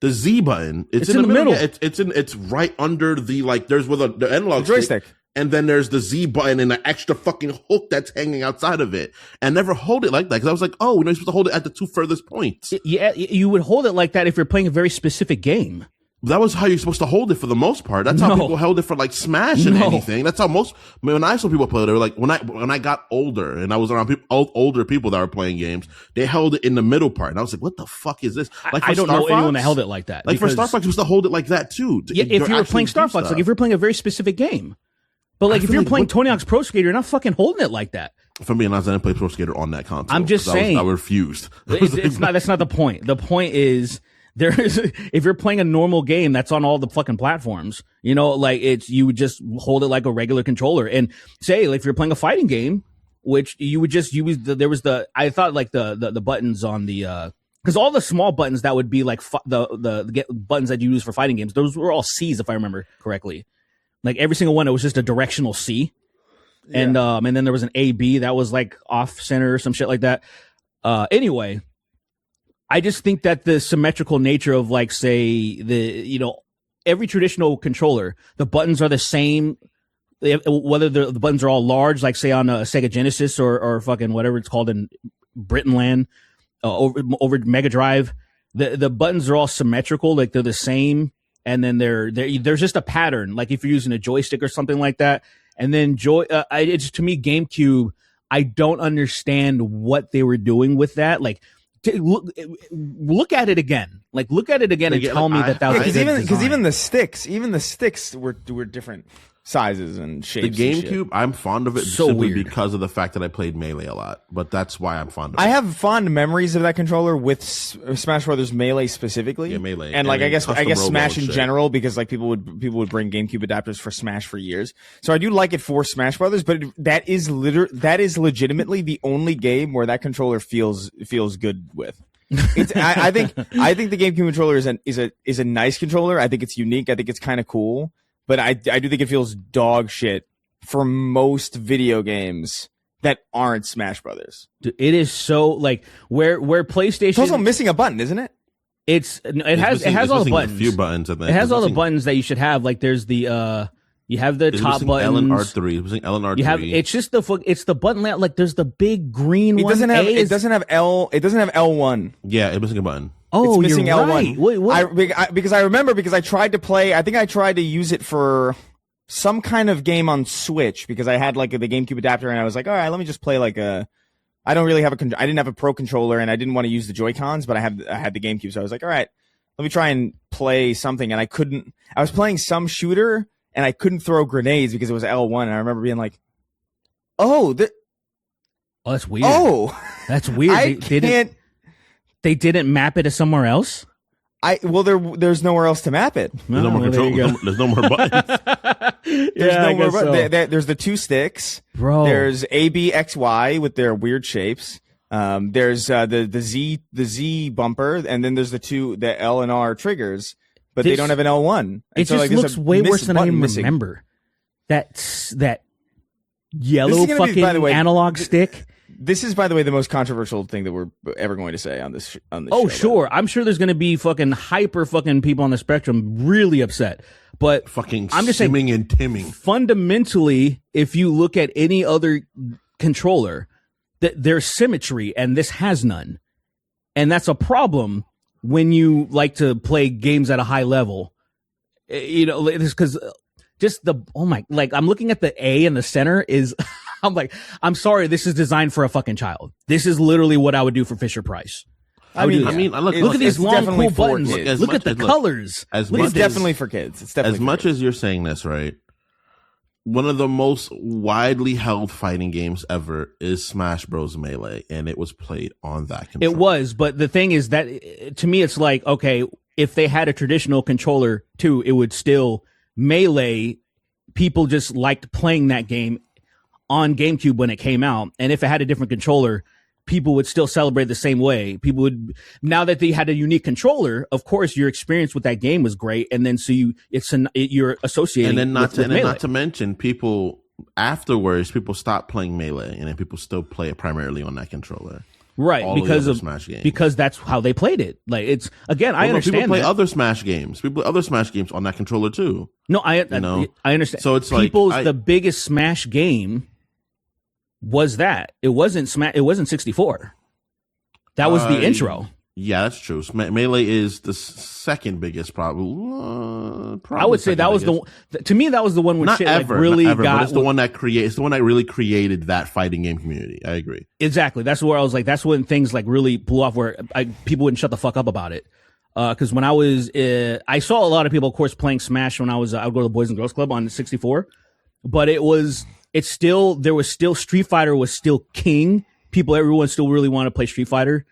The Z button. It's in the middle. Yeah, it's right under the, like, there's where the analog joystick. And then there's the Z button and an extra fucking hook that's hanging outside of it. And never hold it like that. Because I was like, oh, you're supposed to hold it at the two furthest points. Yeah, you would hold it like that if you're playing a very specific game. That was how you're supposed to hold it for the most part. That's how people held it for like Smash and anything. That's how when I saw people play it, they were like, when I got older and I was around older people that were playing games, they held it in the middle part. And I was like, what the fuck is this? Like I don't know anyone that held it like that. Like for Star Fox, you supposed to hold it like that too. Yeah, if you were playing Star Fox, like if you're playing a very specific game. But like if you're playing Tony Hawk's Pro Skater, you're not fucking holding it like that. For me, I didn't play Pro Skater on that console. I'm just saying. I refused. That's not the point. The point is, if you're playing a normal game that's on all the fucking platforms, you know, like you would just hold it like a regular controller. And say, like, if you're playing a fighting game, which you would just use I thought like the buttons on the, cause all the small buttons that would be like the buttons that you use for fighting games, those were all C's if I remember correctly. Like every single one, it was just a directional C. Yeah. And then there was an A-B that was like off center or some shit like that. Anyway, I just think that the symmetrical nature of like, say every traditional controller, the buttons are the same, whether the buttons are all large, like say on a Sega Genesis or fucking whatever it's called in Britain land, over Mega Drive, the buttons are all symmetrical, like they're the same. And then there's just a pattern, like if you're using a joystick or something like that. And then it's to me, GameCube, I don't understand what they were doing with that. Like, look at it again. Like, look at it again and tell me that was because even the sticks were different sizes and shapes. The GameCube, I'm fond of it simply because of the fact that I played Melee a lot. But that's why I'm fond of it. I have fond memories of that controller with Smash Brothers Melee specifically. Yeah, Melee. And like I guess Smash in general, because like people would bring GameCube adapters for Smash for years. So I do like it for Smash Brothers, but that is legitimately the only game where that controller feels good with. I think the GameCube controller is a nice controller. I think it's unique. I think it's kind of cool. But I do think it feels dog shit for most video games that aren't Smash Brothers. Dude, it is so like where PlayStation. It's also missing a button, isn't it? It has all the buttons. A few buttons. It has all the buttons that you should have. Like there's the you have the top buttons. L and R3. It's missing L and R3. You have it's just the button layout. Like there's the big green one. It doesn't have L1. Yeah, it's missing a button. Oh, it's missing you're L1. Right. Wait, what? Because I remember I tried to play. I think I tried to use it for some kind of game on Switch because I had like the GameCube adapter and I was like, all right, let me just play like I didn't have a Pro controller and I didn't want to use the Joy-Cons, but I had the GameCube, so I was like, all right, let me try and play something, and I couldn't. I was playing some shooter and I couldn't throw grenades because it was L1, and I remember being like, oh, that's weird. Oh, that's weird. They didn't map it to somewhere else? There's nowhere else to map it. There's no more control. There's no more buttons. There's the two sticks. Bro. There's A, B, X, Y with their weird shapes. There's the Z bumper, and then there's the L and R triggers, but they don't have an L1. It just looks way worse than I even remember. That yellow fucking analog stick. This is, by the way, the most controversial thing that we're ever going to say on this Oh, show, sure. I'm sure there's going to be fucking hyper fucking people on the spectrum really upset. But fucking I'm just saying, and timming. Fundamentally, if you look at any other controller, there's symmetry, and this has none. And that's a problem when you like to play games at a high level. You know, it's because just I'm looking at the A in the center is... I'm like, I'm sorry, this is designed for a fucking child. This is literally what I would do for Fisher Price. Look at these long, cool buttons. Look at the colors. It's definitely for kids. It's definitely as much as you're saying this, right? One of the most widely held fighting games ever is Smash Bros. Melee, and it was played on that controller. It was, but the thing is that to me, it's like, okay, if they had a traditional controller too, it would still Melee. People just liked playing that game on GameCube when it came out, and if it had a different controller, people would still celebrate the same way. People would, now that they had a unique controller, of course, your experience with that game was great, and then so you're associating. And then not to mention, people afterwards, people stopped playing Melee, and then people still play it primarily on that controller. Right, because of Smash games. Because that's how they played it. Like it's again, I understand. People play other Smash games. People play other Smash games on that controller too. No, I understand. So it's the biggest Smash game was that. It wasn't Smash. It wasn't 64. That was the intro. Yeah, that's true. Melee is the second biggest, probably. I would say that was to me that was the one when not shit ever, like really not ever, got. But it's the one that it's the one that really created that fighting game community. I agree. Exactly. That's where I was like, that's when things like really blew off, where people wouldn't shut the fuck up about it. Because when I was, I saw a lot of people, of course, playing Smash when I would go to the Boys and Girls Club on 64, but there was still Street Fighter was still king. Everyone still really wanted to play Street Fighter.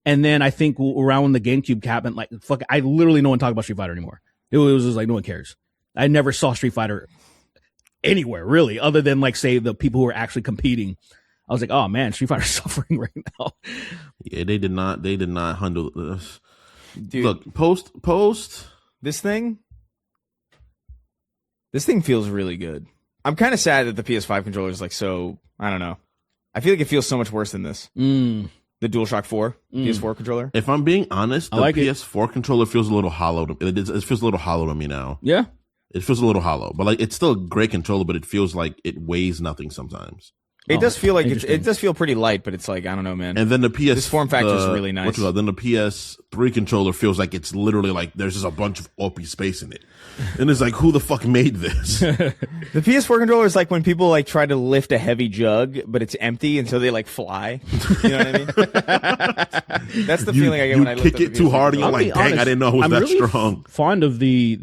And then I think around when the GameCube happened, like, fuck, I literally no one talk about Street Fighter anymore. It was just like, no one cares. I never saw Street Fighter anywhere, really, other than like, say, the people who were actually competing. I was like, oh man, Street Fighter's suffering right now. Yeah, they did not handle this. Dude, look, post this thing feels really good. I'm kind of sad that the PS5 controller is like, so I don't know. I feel like it feels so much worse than this. The DualShock 4 PS4 controller. If I'm being honest, the like PS4 controller feels a little hollow. It feels a little hollow to me now. Yeah, it feels a little hollow, but like it's still a great controller. But it feels like it weighs nothing sometimes. It does feel like it does feel pretty light, but it's like, I don't know, man. And then this form factor is really nice. Then the PS3 controller feels like it's literally like there's just a bunch of OP space in it, and it's like, who the fuck made this? The PS4 controller is like when people like try to lift a heavy jug, but it's empty, and so they like fly. You know what I mean? That's the feeling I get when I lift kick it too hard, and you're like, dang, I didn't know it was that really strong. Fond of the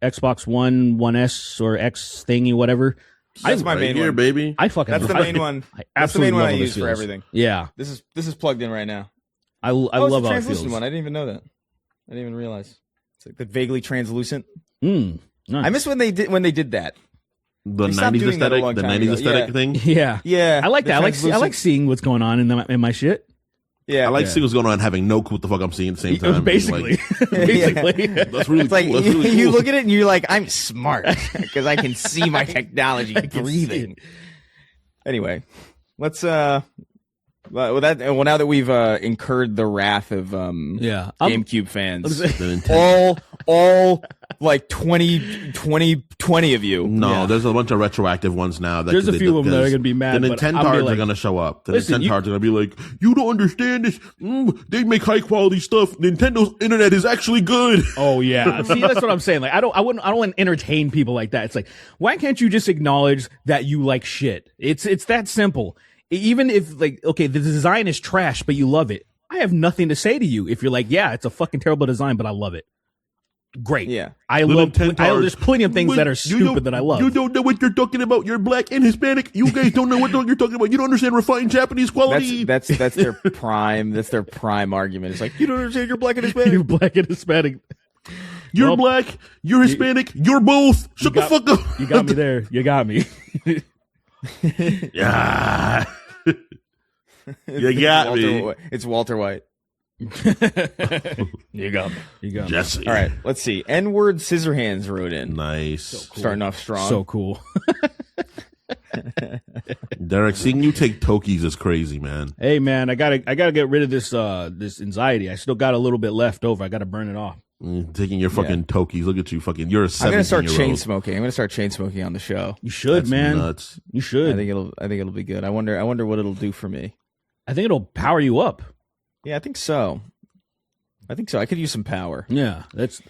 Xbox One S or X thingy, whatever. That's my main here, one, baby. I fucking. That's the main one. That's the main one I use for everything. Yeah, this is plugged in right now. I love the how it feels. translucent one. I didn't even know that. I didn't even realize it's like the vaguely translucent. Nice. I miss when they did that. The 90s aesthetic, thing. Yeah, yeah. I like that. I like seeing what's going on in my shit. Yeah, I like seeing what's going on and having no clue what the fuck I'm seeing at the same time. Basically, basically. That's really it's like cool. That's really you cool. look at it and you're like, I'm smart because I can see my technology breathing. Anyway, let's now that we've incurred the wrath of GameCube fans, all like 20 of you. No, there's a bunch of retroactive ones now. There's a few of them that are gonna be mad. The Nintendards are gonna show up. The Nintendards are gonna be like, you don't understand this. They make high quality stuff. Nintendo's internet is actually good. Oh yeah, see, that's what I'm saying. Like, I don't want to entertain people like that. It's like, why can't you just acknowledge that you like shit? It's that simple. Even if, like, okay, the design is trash, but you love it, I have nothing to say to you if you're like, yeah, it's a fucking terrible design, but I love it. Great. Yeah. There's plenty of things that are stupid that I love. You don't know what you're talking about. You're black and Hispanic. You guys don't know what you're talking about. You don't understand refined Japanese quality. That's their prime. That's their prime argument. It's like, you don't understand. You're black and Hispanic. You're black and Hispanic. You're black. You're Hispanic. You're both. Shut the fuck up. You got me there. You got me. Yeah. You got me. It's Walter White. You got me. You got me. Jesse. All right, let's see. N-word Scissorhands wrote in. Nice. So cool. Starting off strong. So cool. Derek, seeing you take Tokies is crazy, man. Hey man, I gotta get rid of this anxiety. I still got a little bit left over. I gotta burn it off. Taking your fucking Tokies. Look at you, fucking. You're a 17-year-old. I'm gonna start chain smoking. I'm gonna start chain smoking on the show. You should, That's man. Nuts. You should. I think it'll be good. I wonder what it'll do for me. I think it'll power you up. Yeah, I think so. I could use some power. Yeah,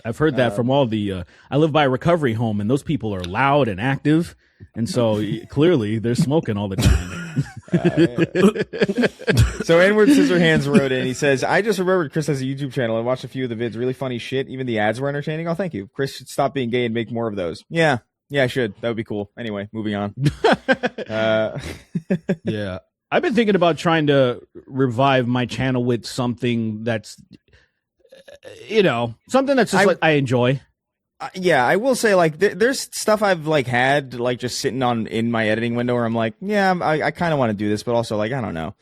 I've heard that from all the. I live by a recovery home, and those people are loud and active, and so clearly they're smoking all the time. So N-word Scissorhands wrote in. He says, "I just remembered Chris has a YouTube channel and watched a few of the vids. Really funny shit. Even the ads were entertaining. Oh, thank you. Chris should stop being gay and make more of those. Yeah, I should. That would be cool. Anyway, moving on. Yeah, I've been thinking about trying to revive my channel with something that's, something that's just like I enjoy. Yeah, I will say, like, there's stuff I've like had like just sitting on in my editing window where I'm like, yeah, I kind of want to do this, but also like, I don't know.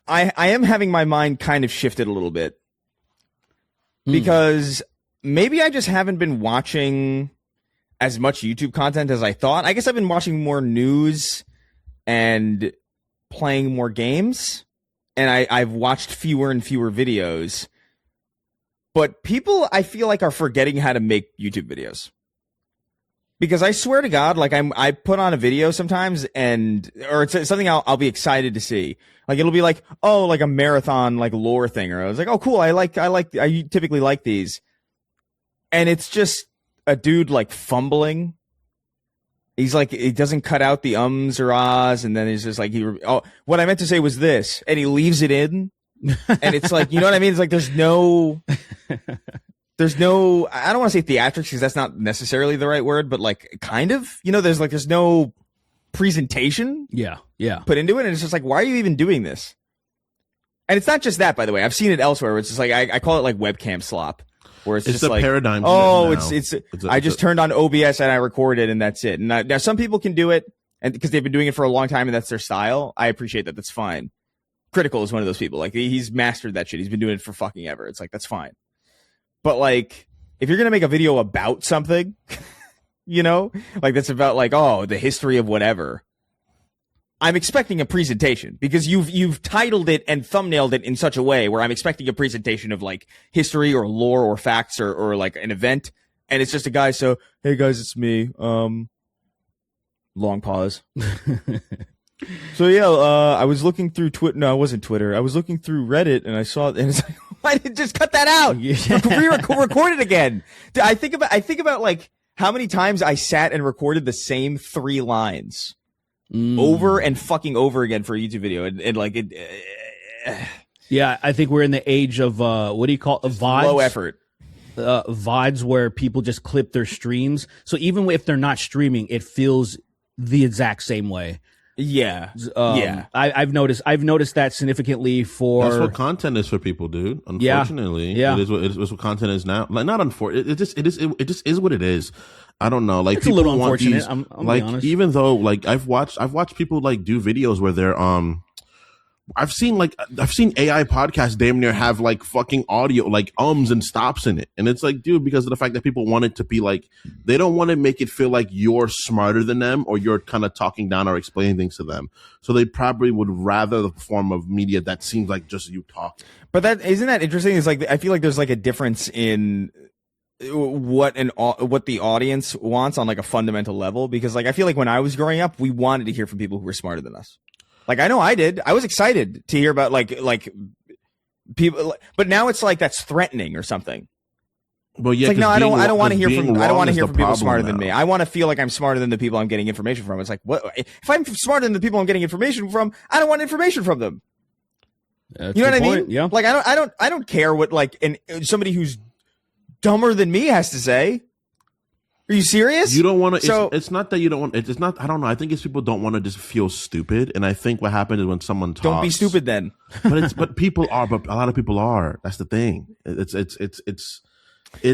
I am having my mind kind of shifted a little bit because maybe I just haven't been watching as much YouTube content as I thought. I guess I've been watching more news and playing more games, and I've watched fewer and fewer videos. But people, I feel like, are forgetting how to make YouTube videos. Because I swear to God, like I put on a video sometimes or it's something I'll be excited to see. Like it'll be like, oh, like a marathon, like lore thing. Or I was like, oh, cool. I typically like these. And it's just a dude like fumbling. He's like, he doesn't cut out the ums or ahs. And then he's just like, what I meant to say was this. And he leaves it in. And it's like, you know what I mean? It's like, there's no, I don't want to say theatrics because that's not necessarily the right word, but like kind of, there's no presentation. Yeah. Put into it. And it's just like, why are you even doing this? And it's not just that, by the way. I've seen it elsewhere where it's just like, I call it like webcam slop. Where it's just a like, paradigm. Oh, I just turned on OBS and I recorded and that's it. And now some people can do it and because they've been doing it for a long time and that's their style. I appreciate that. That's fine. Critical is one of those people. Like he's mastered that shit. He's been doing it for fucking ever. It's like, that's fine. But like, if you're going to make a video about something, like that's about like, oh, the history of whatever, I'm expecting a presentation because you've titled it and thumbnailed it in such a way where I'm expecting a presentation of like history or lore or facts or like an event. And it's just a guy. So, hey guys, it's me. Long pause. So yeah, I was looking through Twitter. No, it wasn't Twitter. I was looking through Reddit and I saw and it's like, why didn't just cut that out? Record it again. I think about like how many times I sat and recorded the same 3 lines over and fucking over again for a YouTube video, and like it. Yeah, I think we're in the age of what do you call it? VODs? Low effort. VODs where people just clip their streams. So even if they're not streaming, it feels the exact same way. Yeah. I've noticed that significantly for. That's what content is for people, dude. Unfortunately, yeah. It is what content is now. Like not unfortunate. It just is what it is. I don't know. Like it's people a little want unfortunate. these, I'm like be honest. Even though like I've watched people like do videos where they're I've seen AI podcasts damn near have like fucking audio like ums and stops in it. And it's like, dude, because of the fact that people want it to be like, they don't want to make it feel like you're smarter than them or you're kind of talking down or explaining things to them. So they probably would rather the form of media that seems like just you talk. But isn't that interesting? It's like, I feel like there's like a difference in what the audience wants on like a fundamental level. Because like, I feel like when I was growing up, we wanted to hear from people who were smarter than us. Like, I know I did. I was excited to hear about like people, but now it's like that's threatening or something. Well, yeah, it's like, no, I don't want to hear from people smarter than me. now. I want to feel like I'm smarter than the people I'm getting information from. It's like, what if I'm smarter than the people I'm getting information from? I don't want information from them. That's you know what I mean? Yeah. Like, I don't care what like somebody who's dumber than me has to say. Are you serious? You don't want to. So, it's not that you don't want. It's not. I don't know. I think it's people don't want to just feel stupid. And I think what happens is when someone talks. Don't be stupid then. But people are. But a lot of people are. That's the thing. It's.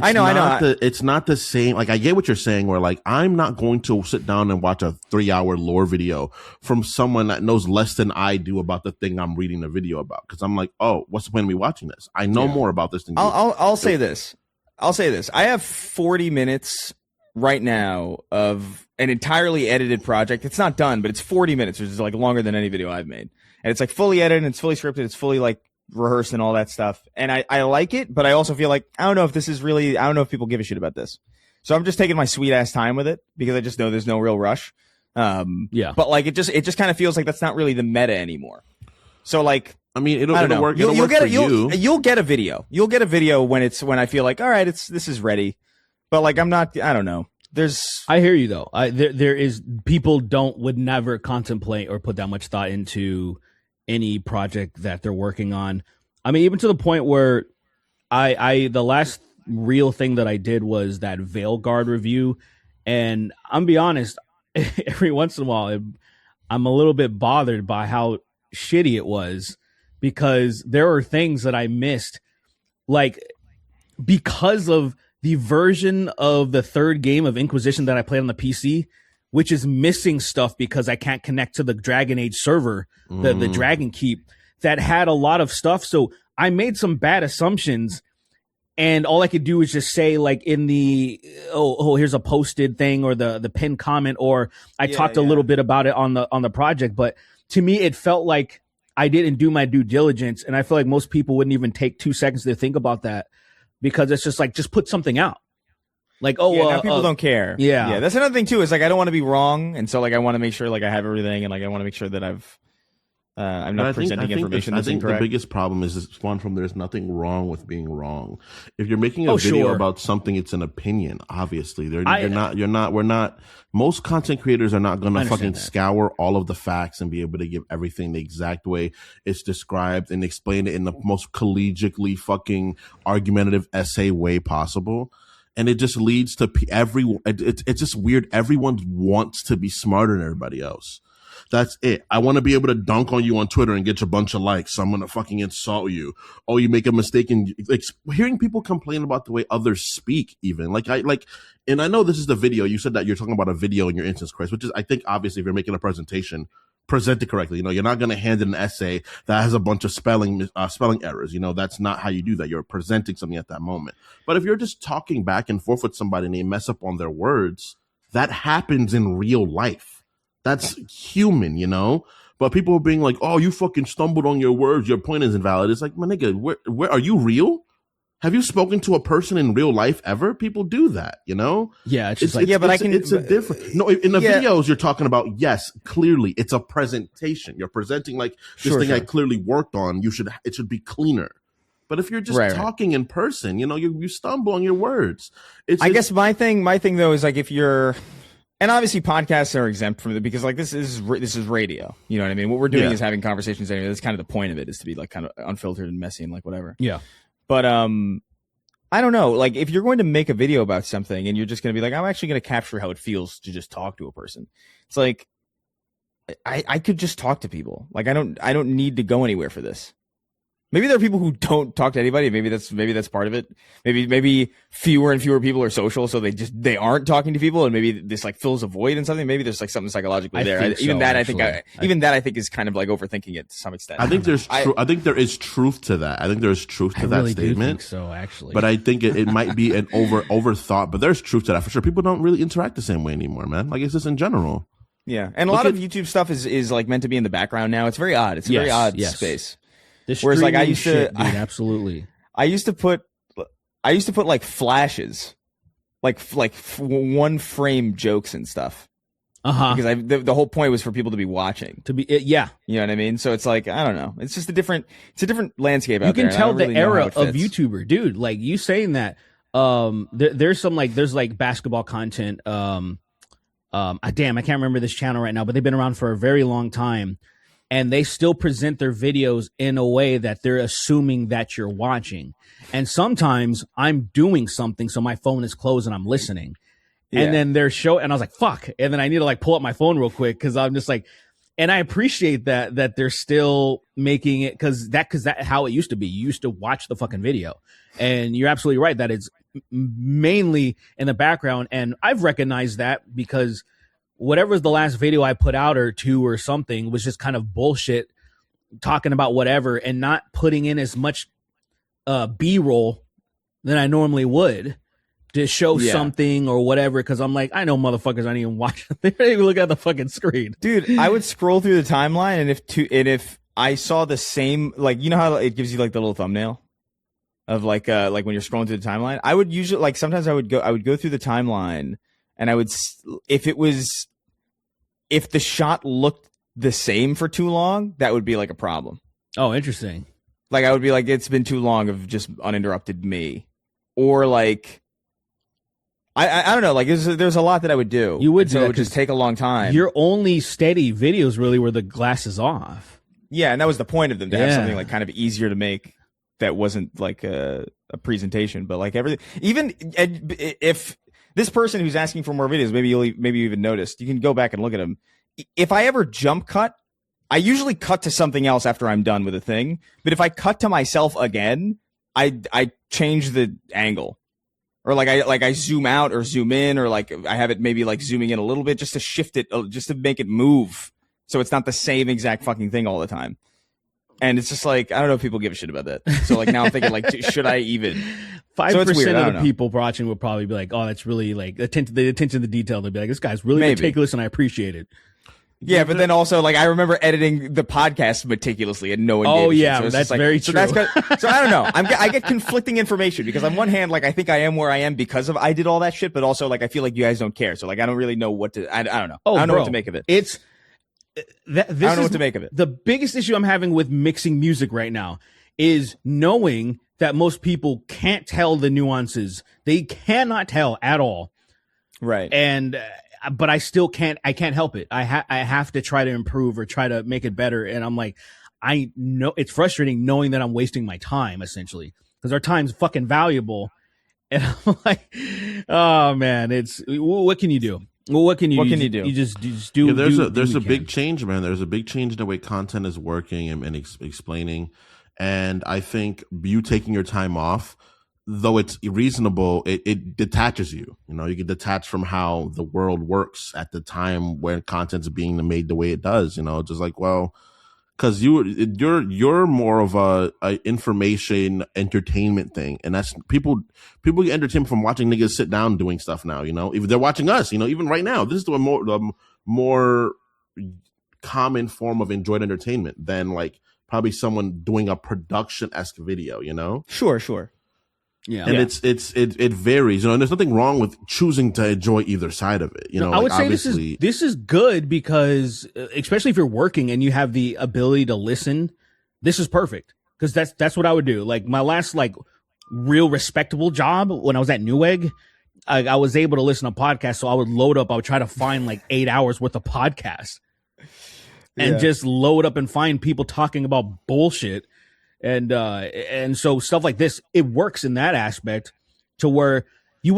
I know. It's not the same. Like I get what you're saying. Where like I'm not going to sit down and watch a 3-hour lore video from someone that knows less than I do about the thing I'm reading the video about. Because I'm like, oh, what's the point of me watching this? I know more about this than you. I'll say this. I have 40 minutes right now of an entirely edited project. It's not done, but it's 40 minutes, which is like longer than any video I've made. And it's like fully edited, and it's fully scripted, it's fully like rehearsed and all that stuff. And I like it, but I also feel like I don't know if people give a shit about this. So I'm just taking my sweet ass time with it because I just know there's no real rush. Yeah. But like it just kind of feels like that's not really the meta anymore. So like, I mean, it'll work. You'll get a video. You'll get a video when I feel like, all right, this is ready. But like, I don't know. I hear you though. There is people would never contemplate or put that much thought into any project that they're working on. I mean, even to the point where the last real thing that I did was that Veil Guard review. And I'm be honest, every once in a while, I'm a little bit bothered by how shitty it was because there are things that I missed, like because of the version of the third game of Inquisition that I played on the PC, which is missing stuff because I can't connect to the Dragon Age server, the Dragon Keep, that had a lot of stuff. So I made some bad assumptions, and all I could do is just say, like, in the here's a posted thing or the pinned comment, or I talked a little bit about it on the project. But to me, it felt like I didn't do my due diligence, and I feel like most people wouldn't even take 2 seconds to think about that. Because it's just like, just put something out. Like, oh, yeah, now people don't care. Yeah. That's another thing too. Is like I don't want to be wrong, and so like I want to make sure like I have everything, and like I want to make sure that I'm not presenting information that's incorrect. The biggest problem is one from there's nothing wrong with being wrong. If you're making a video about something, it's an opinion. Obviously, most content creators are not going to fucking scour all of the facts and be able to give everything the exact way it's described and explain it in the most collegiately fucking argumentative essay way possible. And it just leads to it's just weird. Everyone wants to be smarter than everybody else. That's it. I want to be able to dunk on you on Twitter and get you a bunch of likes. So I'm going to fucking insult you. Oh, you make a mistake. And like hearing people complain about the way others speak, even and I know this is the video. You said that you're talking about a video in your instance, Chris, which is, I think, obviously, if you're making a presentation, present it correctly. You're not going to hand in an essay that has a bunch of spelling errors. That's not how you do that. You're presenting something at that moment. But if you're just talking back and forth with somebody and they mess up on their words, that happens in real life. That's human, But people are being like, "Oh, you fucking stumbled on your words. Your point is invalid." It's like, my nigga, where are you real? Have you spoken to a person in real life ever? People do that, Yeah, it's a different. No, in the videos you're talking about, yes, clearly it's a presentation. You're presenting like this thing I clearly worked on. It should be cleaner. But if you're just talking in person, you stumble on your words. I guess my thing though is like if you're. And obviously podcasts are exempt from it because like this is radio. You know what I mean? What we're doing is having conversations anyway. That's kind of the point of it, is to be like kind of unfiltered and messy and like whatever. Yeah. But I don't know. Like if you're going to make a video about something and you're just going to be like, I'm actually going to capture how it feels to just talk to a person. It's like I could just talk to people. Like I don't need to go anywhere for this. Maybe there are people who don't talk to anybody. Maybe that's part of it. Maybe fewer and fewer people are social, so they aren't talking to people, and maybe this like fills a void in something. Maybe there's like something psychologically there. I think is kind of like overthinking it to some extent. I think I think there is truth to that. I think there is truth to that really statement. Do think so actually, but I think it might be an overthought. But there's truth to that for sure. People don't really interact the same way anymore, man. Like it's just in general. Yeah, and a lot of YouTube stuff is like meant to be in the background now. It's very odd. It's a very odd space. Whereas like I used to, dude, absolutely. I used to put like flashes, like one frame jokes and stuff. Because the whole point was for people to be watching. You know what I mean? So it's like, I don't know. It's just a different landscape out there. You can tell the era of YouTuber, dude. Like you saying that, there's like basketball content. Damn, I can't remember this channel right now, but they've been around for a very long time. And they still present their videos in a way that they're assuming that you're watching. And sometimes I'm doing something, so my phone is closed and I'm listening. Yeah. And then and I was like, fuck. And then I need to like pull up my phone real quick because I'm just like, and I appreciate that they're still making it because that's how it used to be. You used to watch the fucking video. And you're absolutely right that it's mainly in the background. And I've recognized that because whatever the last video I put out or two or something was just kind of bullshit, talking about whatever and not putting in as much B-roll than I normally would to show something or whatever. Because I'm like, I know motherfuckers aren't even watching. They don't even look at the fucking screen, dude. I would scroll through the timeline, and if I saw the same, like, you know how it gives you like the little thumbnail of like when you're scrolling through the timeline. I would usually like sometimes I would go through the timeline, and I would if the shot looked the same for too long, that would be like a problem. Oh, interesting. Like I would be like, it's been too long of just uninterrupted me, or like I don't know. Like there's a lot that I would do. You would, so it would just take a long time. Your only steady videos really were the glasses off. Yeah, and that was the point of them, to have something like kind of easier to make that wasn't like a presentation, but like everything. Even if this person who's asking for more videos, maybe you even noticed, you can go back and look at them. If I ever jump cut, I usually cut to something else after I'm done with a thing. But if I cut to myself again, I change the angle, or like I zoom out or zoom in, or like I have it maybe like zooming in a little bit just to shift it, just to make it move, so it's not the same exact fucking thing all the time. And it's just like, I don't know if people give a shit about that. So like now I'm thinking like, should I even? 5% of the people watching will probably be like, oh, that's really like the attention to detail. They'll be like, this guy's really meticulous and I appreciate it. Yeah, but then also, like, I remember editing the podcast meticulously and no one. Oh gave a shit. yeah, So it's that's just like, very so true. So I don't know. I get conflicting information because on one hand, like, I think I am where I am because of I did all that shit, but also like I feel like you guys don't care. So like I don't really know what to. I don't know. Oh, I don't know bro, what to make of it. It's this I don't know is what to make of it. The biggest issue I'm having with mixing music right now is knowing that most people can't tell the nuances. They cannot tell at all. Right. And but I still can't. I can't help it. I have to try to improve or try to make it better. And I'm like, I know it's frustrating knowing that I'm wasting my time essentially because our time's fucking valuable. And I'm like, oh man, it's what can you do? Well, what can you? What can you do? You just do. Yeah, there's do a what you big can. change, man. There's a big change in the way content is working and explaining. And I think you taking your time off, though it's reasonable, it detaches you. You know, you get detached from how the world works at the time when content's being made the way it does. You know, just like, well, because you're more of a information entertainment thing, and that's people get entertainment from watching niggas sit down doing stuff now. You know, if they're watching us, you know, even right now, this is the more common form of enjoyed entertainment than like probably someone doing a production-esque video. You know, Sure. Yeah, and it varies. You know, and there's nothing wrong with choosing to enjoy either side of it. You know, I would like, say obviously, this is good because especially if you're working and you have the ability to listen, this is perfect because that's what I would do. Like my last like real respectable job when I was at Newegg, I was able to listen to podcasts. So I would load up. I would try to find like 8 hours worth of podcasts and just load up and find people talking about bullshit. And so stuff like this, it works in that aspect to where it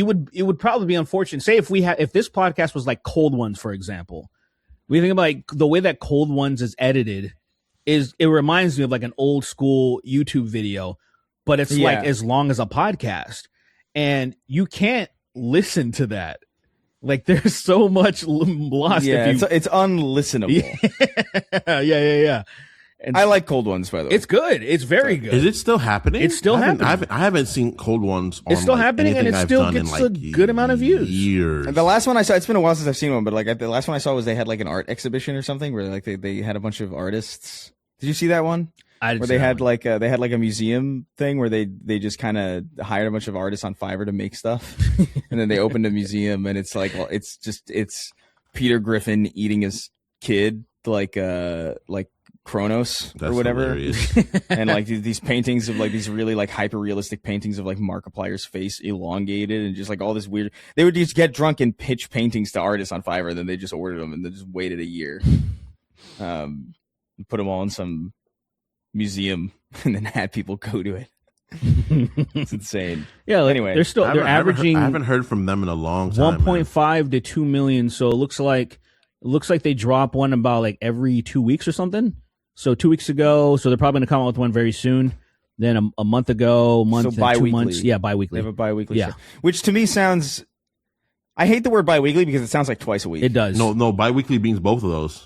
would probably be unfortunate. Say if this podcast was like Cold Ones, for example, we think about like the way that Cold Ones is edited it reminds me of like an old school YouTube video, but it's like as long as a podcast and you can't listen to that. Like there's so much lost. Yeah, it's unlistenable. Yeah. And I like Cold Ones, by the way. it's good. It's very good. is it still happening? It's still happening. I haven't seen Cold Ones. It's still happening, and anything it I've still done in, gets a good amount of views. Years. The last one I saw, it's been a while since I've seen one, but like the last one I saw was they had like an art exhibition or something where like they had a bunch of artists. Did you see that one? I didn't Where see they that had one. like they had like a museum thing where they just kind of hired a bunch of artists on Fiverr to make stuff, and then they opened a museum, and it's like it's Peter Griffin eating his kid like Kronos That's or whatever. hilarious. And like these paintings of like these really like hyper realistic paintings of like Markiplier's face elongated and just like all this weird. They would just get drunk and pitch paintings to artists on Fiverr, and then they just ordered them and they just waited a year, and put them all in some museum, and then had people go to it. It's insane. Yeah. Like, Anyway, they're averaging I haven't heard from them in a long time. 1.5 to 2 million. So it looks like they drop one about like every 2 weeks or something. So 2 weeks ago, so they're probably going to come out with one very soon. Then a month ago, So and 2 bi-weekly. months. Yeah, They bi-weekly. have a bi-weekly Yeah. show, which to me sounds. I hate the word bi-weekly because it sounds like twice a week. It does. No, bi-weekly means both of those.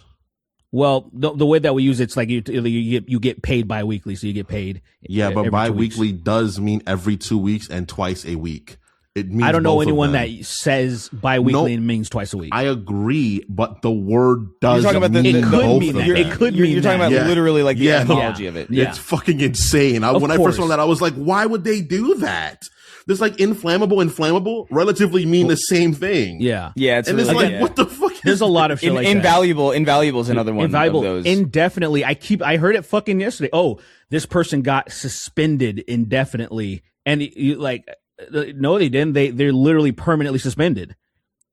Well, the way that we use it's like you get paid bi-weekly, so you get paid. Yeah, but every 2 weeks. bi-weekly does mean every 2 weeks and twice a week. It means I don't know both of anyone them. that says bi-weekly No. and means twice a week. I agree, but the word does You're talking about mean It could both mean of that. them. It could You're mean talking that. about Yeah. literally like the Yeah. etymology of it. Yeah. It's fucking insane. Of When I course. first saw that, I was like, why would they do that? This like inflammable relatively mean the same thing. Yeah. Yeah, it's And it's really, like, what the fuck is There's a lot of shit like that. Invaluable is another one Invaluable. of those. Indefinitely. I heard it fucking yesterday. Oh, this person got suspended indefinitely. And no, they didn't. They're literally permanently suspended.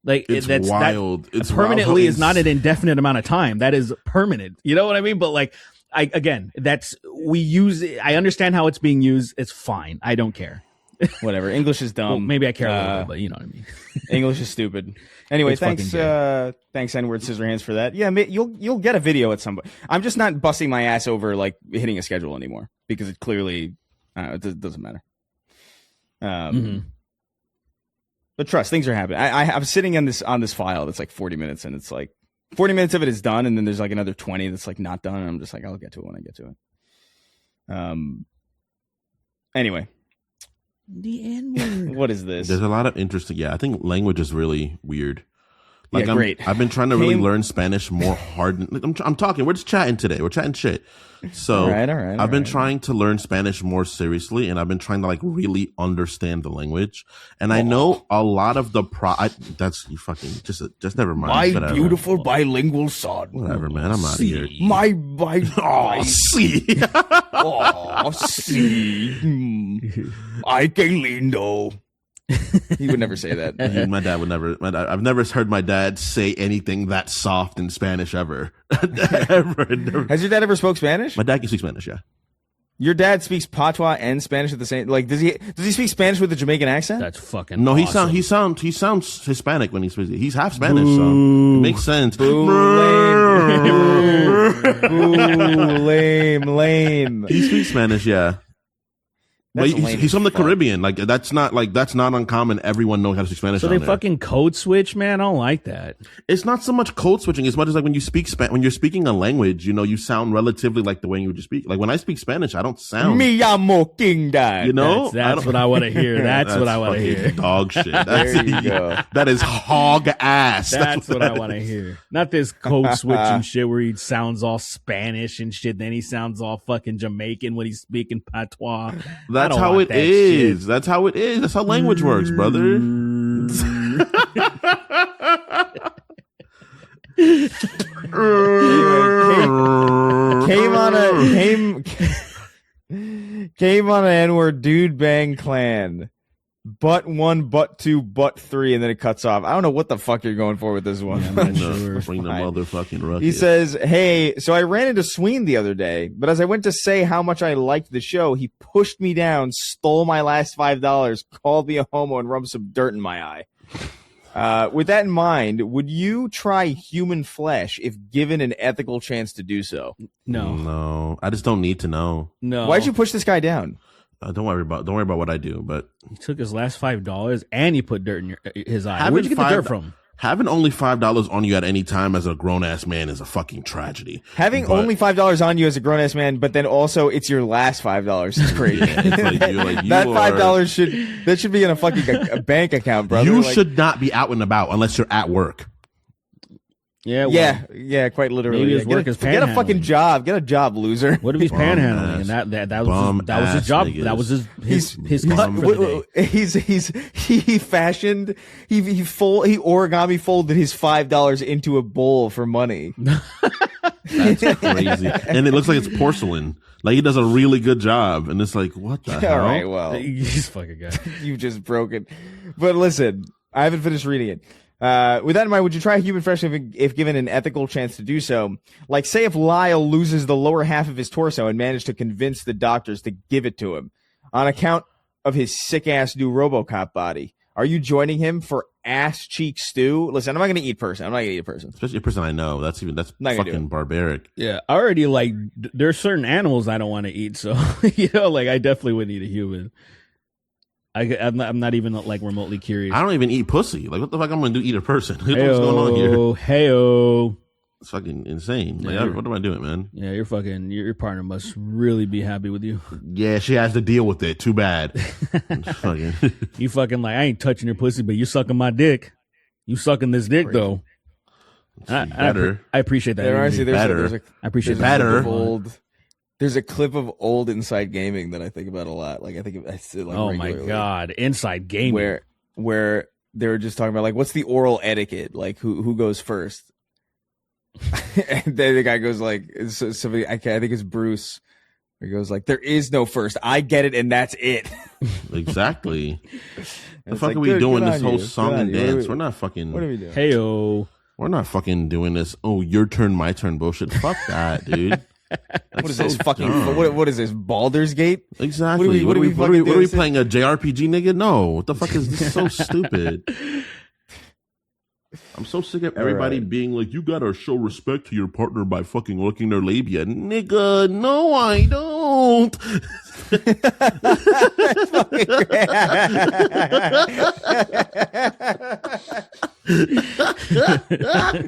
Like It's that's wild. That, It's permanently wild. is not an indefinite amount of time. That is permanent. You know what I mean? But like, we use it. I understand how it's being used. It's fine. I don't care. Whatever. English is dumb. Well, maybe I care a little bit, but you know what I mean. English is stupid. Anyway, It's thanks, fucking thanks, N-word Scissorhands for that. Yeah, you'll get a video at some point. I'm just not busting my ass over like hitting a schedule anymore because it clearly it doesn't matter. But trust, things are happening. I'm sitting on this file that's like 40 minutes, and it's like 40 minutes of it is done, and then there's like another 20 that's like not done, and I'm just like, I'll get to it when I get to it. Anyway. The N-word. What is this? There's a lot of interesting. Yeah, I think language is really weird. Like Yeah, great. I've been trying to really Came- learn Spanish more hard. Like, I'm talking. We're just chatting today. We're chatting shit. So All right, I've been trying to learn Spanish more seriously, and I've been trying to like really understand the language. And I know a lot of the that's you fucking just never mind. Whatever. beautiful bilingual son. Whatever, man. I'm out of here. My Oh, see. oh, sí. Ay, qué lindo. He would never say that. My dad would never. I've never heard my dad say anything that soft in Spanish ever. Never. Has your dad ever spoke Spanish? My dad can speak Spanish, yeah. Your dad speaks patois and Spanish at the same. Like, does he speak Spanish with a Jamaican accent? That's fucking. No, awesome. he sounds Hispanic when he speaks. He's half Spanish, so it makes sense. Lame. He speaks Spanish, yeah. But That's lame he's from the as fuck. Caribbean. Like that's not uncommon. Everyone knows how to speak Spanish. So down they there. fucking code switch, man. I don't like that. It's not so much code switching as much as like when you speak when you're speaking a language, you know, you sound relatively like the way you would just speak. Like when I speak Spanish, I don't sound. Me llamo King Dad. You know, That's what I want to hear. That's what I want to fucking hear. Dog shit. That's, There you go. That is hog ass. That's what I that want to is. hear. Not this code switching shit where he sounds all Spanish and shit. Then he sounds all fucking Jamaican when he's speaking patois. I That's don't how want it that is. shit. That's how it is. That's how language works, brother. Came on an N-word dude bang clan. Butt 1, butt 2, butt 3, and then it cuts off. I don't know what the fuck you're going for with this one. Bring the Fine. motherfucking ruckus. He says, hey, so I ran into Sween the other day, but as I went to say how much I liked the show, he pushed me down, stole my last $5, called me a homo, and rubbed some dirt in my eye. With that in mind, would you try human flesh if given an ethical chance to do so? No, I just don't need to know. No. Why'd you push this guy down? Don't worry about what I do. But He took his last $5 and you put dirt in his eye. Having Where'd you get the dirt $5 from? having only $5 on you at any time as a grown ass man is a fucking tragedy. Having But- only $5 on you as a grown ass man, but then also it's your last $5 is crazy. Yeah, it's like you're like, you that are- $5 should be in a fucking a bank account, brother. You Like, should not be out and about unless you're at work. Yeah. Well, yeah, quite literally. Maybe his Yeah. work is Get a panhandling. fucking job. Get a job, loser. What if he's Bum panhandling? ass. And that was Bum that was his ass job. niggas. That was his cut bum- for the day. He fashioned he origami folded his $5 into a bowl for money. That's crazy. And it looks like it's porcelain. Like he does a really good job. And it's like, what the hell? All right, well, He's fucking guy. you just broke it. But listen, I haven't finished reading it. With that in mind, would you try human flesh if given an ethical chance to do so? Like, say if Lyle loses the lower half of his torso and managed to convince the doctors to give it to him on account of his sick-ass new RoboCop body. Are you joining him for ass cheek stew? Listen, I'm not going to eat person. I'm not going to eat a person. Especially a person I know. That's Not gonna do fucking it. barbaric. Yeah, I already like. There's certain animals I don't want to eat, so like I definitely would eat a human. I'm not even like remotely curious. I don't even eat pussy. Like, what the fuck I'm going to do? Eat a person? What's going on here? Heyo. It's fucking insane. Like, Yeah. what am I doing, man? Yeah, your partner must really be happy with you. Yeah, she has to deal with it. Too bad. Fucking- You fucking like, I ain't touching your pussy, but you sucking my dick. You sucking this dick though. better. I appreciate that. There are, energy. see, Better. there's a I appreciate there's a that. clip of old. There's a clip of old Inside Gaming that I think about a lot. Like I think I see it like Oh my regularly. god, inside gaming. where they were just talking about like what's the oral etiquette, like who goes first. And then the guy goes like somebody I think it's Bruce. He goes like there is no first. I get it and that's it. Exactly. The It's fuck like, are we good doing on this whole you. song Good on and you. dance? We're not fucking. What are we doing? Heyo. We're not fucking doing this. Oh, your turn, my turn bullshit. Fuck that, dude. What is this fucking? What is this? Baldur's Gate? Exactly. What are we what are we doing? playing? A JRPG, nigga? No. What the fuck is this? So stupid. I'm so sick of everybody right. being like, you gotta show respect to your partner by fucking licking their labia. Nigga, no, I don't.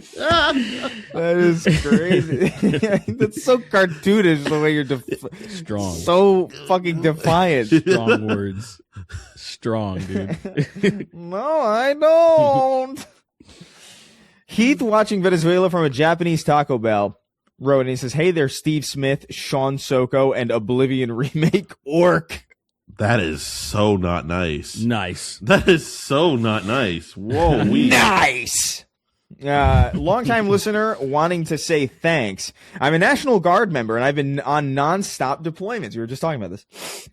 That is crazy. That's so cartoonish the way you're Strong. so fucking defiant. Strong words. Strong, dude. No, I don't. Heath watching Venezuela from a Japanese Taco Bell wrote, and he says, "Hey there, Steve Smith, Sean Soko, and Oblivion remake Orc." That is so not nice. Nice. That is so not nice. Whoa, Nice. Longtime listener wanting to say thanks. I'm a National Guard member and I've been on nonstop deployments. We were just talking about this.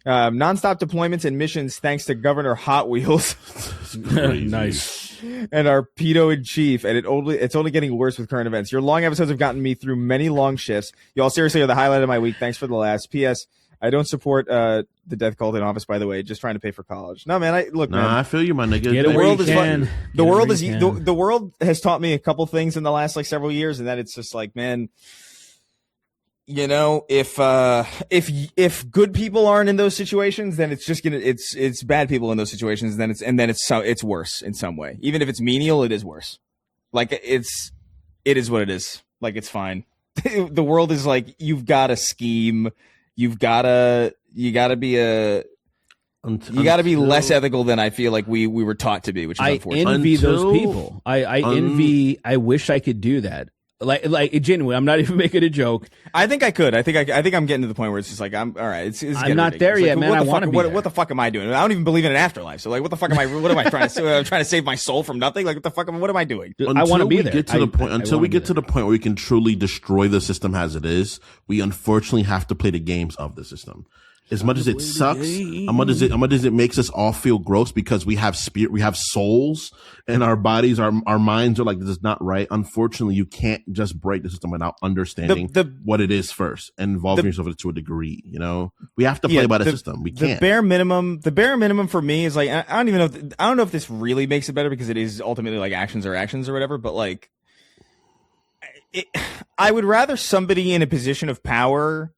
Nonstop deployments and missions thanks to Governor Hot Wheels. Nice. And our pedo in chief. And it's only getting worse with current events. Your long episodes have gotten me through many long shifts. Y'all seriously are the highlight of my week. Thanks for the laughs. P.S. I don't support the death cult in office, by the way. Just trying to pay for college. No, man. Man. I feel you, my nigga. Get it The where world you is can. fun. The world has taught me a couple things in the last like several years, and that it's just like, man, you know, if good people aren't in those situations, then it's just it's bad people in those situations, then it's worse in some way. Even if it's menial, it is worse. Like it is what it is. Like it's fine. The world is like, you've got to scheme. You gotta be less ethical than I feel like we were taught to be, which is unfortunate. I envy those people. I wish I could do that. Like genuinely, I'm not even making a joke. I think I could. I think I'm getting to the point where it's just like, I'm all right. It's I'm not there yet, man. I want to be. What the fuck am I doing? I don't even believe in an afterlife. So like, what the fuck am I? What am I trying to? I'm trying to save my soul from nothing. Like, what the fuck? What am I doing? I want to be there. Until we get to the point where we can truly destroy the system as it is, we unfortunately have to play the games of the system. As much as it sucks, as much as it makes us all feel gross because we have spirit, we have souls, and our bodies, our minds are like, this is not right. Unfortunately, you can't just break the system without understanding what it is first and involving yourself to a degree. You know, we have to play by the system. We can't. The bare minimum for me is like, I don't know if this really makes it better because it is ultimately like actions or whatever. But like, I would rather somebody in a position of power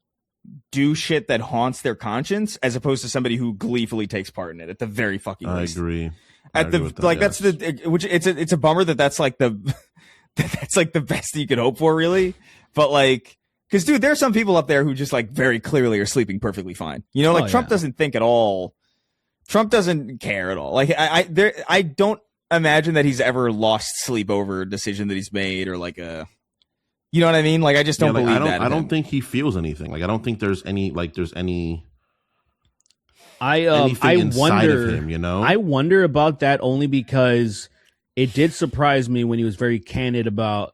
do shit that haunts their conscience as opposed to somebody who gleefully takes part in it at the very fucking least. I agree. It's a bummer that's like that's like the best that you could hope for, really. But like, because dude, there's some people up there who just like very clearly are sleeping perfectly fine. You know, like Trump doesn't think at all. Trump doesn't care at all. Like I don't imagine that he's ever lost sleep over a decision that he's made or like a. You know what I mean? Like, I just don't believe that. I don't think he feels anything. Like, I don't think there's any. I wonder. Of him, you know? I wonder about that only because it did surprise me when he was very candid about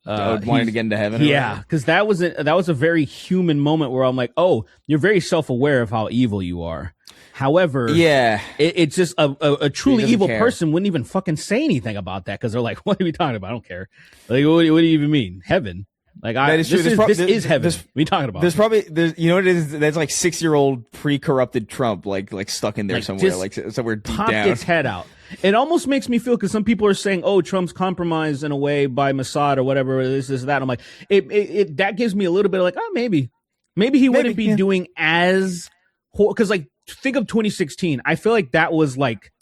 wanting to get into heaven. Yeah, because that was a very human moment where I'm like, oh, you're very self-aware of how evil you are. However, it's just a truly evil person wouldn't even fucking say anything about that because they're like, what are we talking about? I don't care. Like, what do you even mean? Heaven? Like, this is heaven. What are you talking about? You know what it is? That's like 6-year-old pre-corrupted Trump, like stuck in there somewhere, like somewhere deep popped down. Its head out. It almost makes me feel, because some people are saying, oh, Trump's compromised in a way by Mossad or whatever, this, that. I'm like, it that gives me a little bit of like, oh, maybe he wouldn't be doing as, because like, think of 2016. I feel like that was like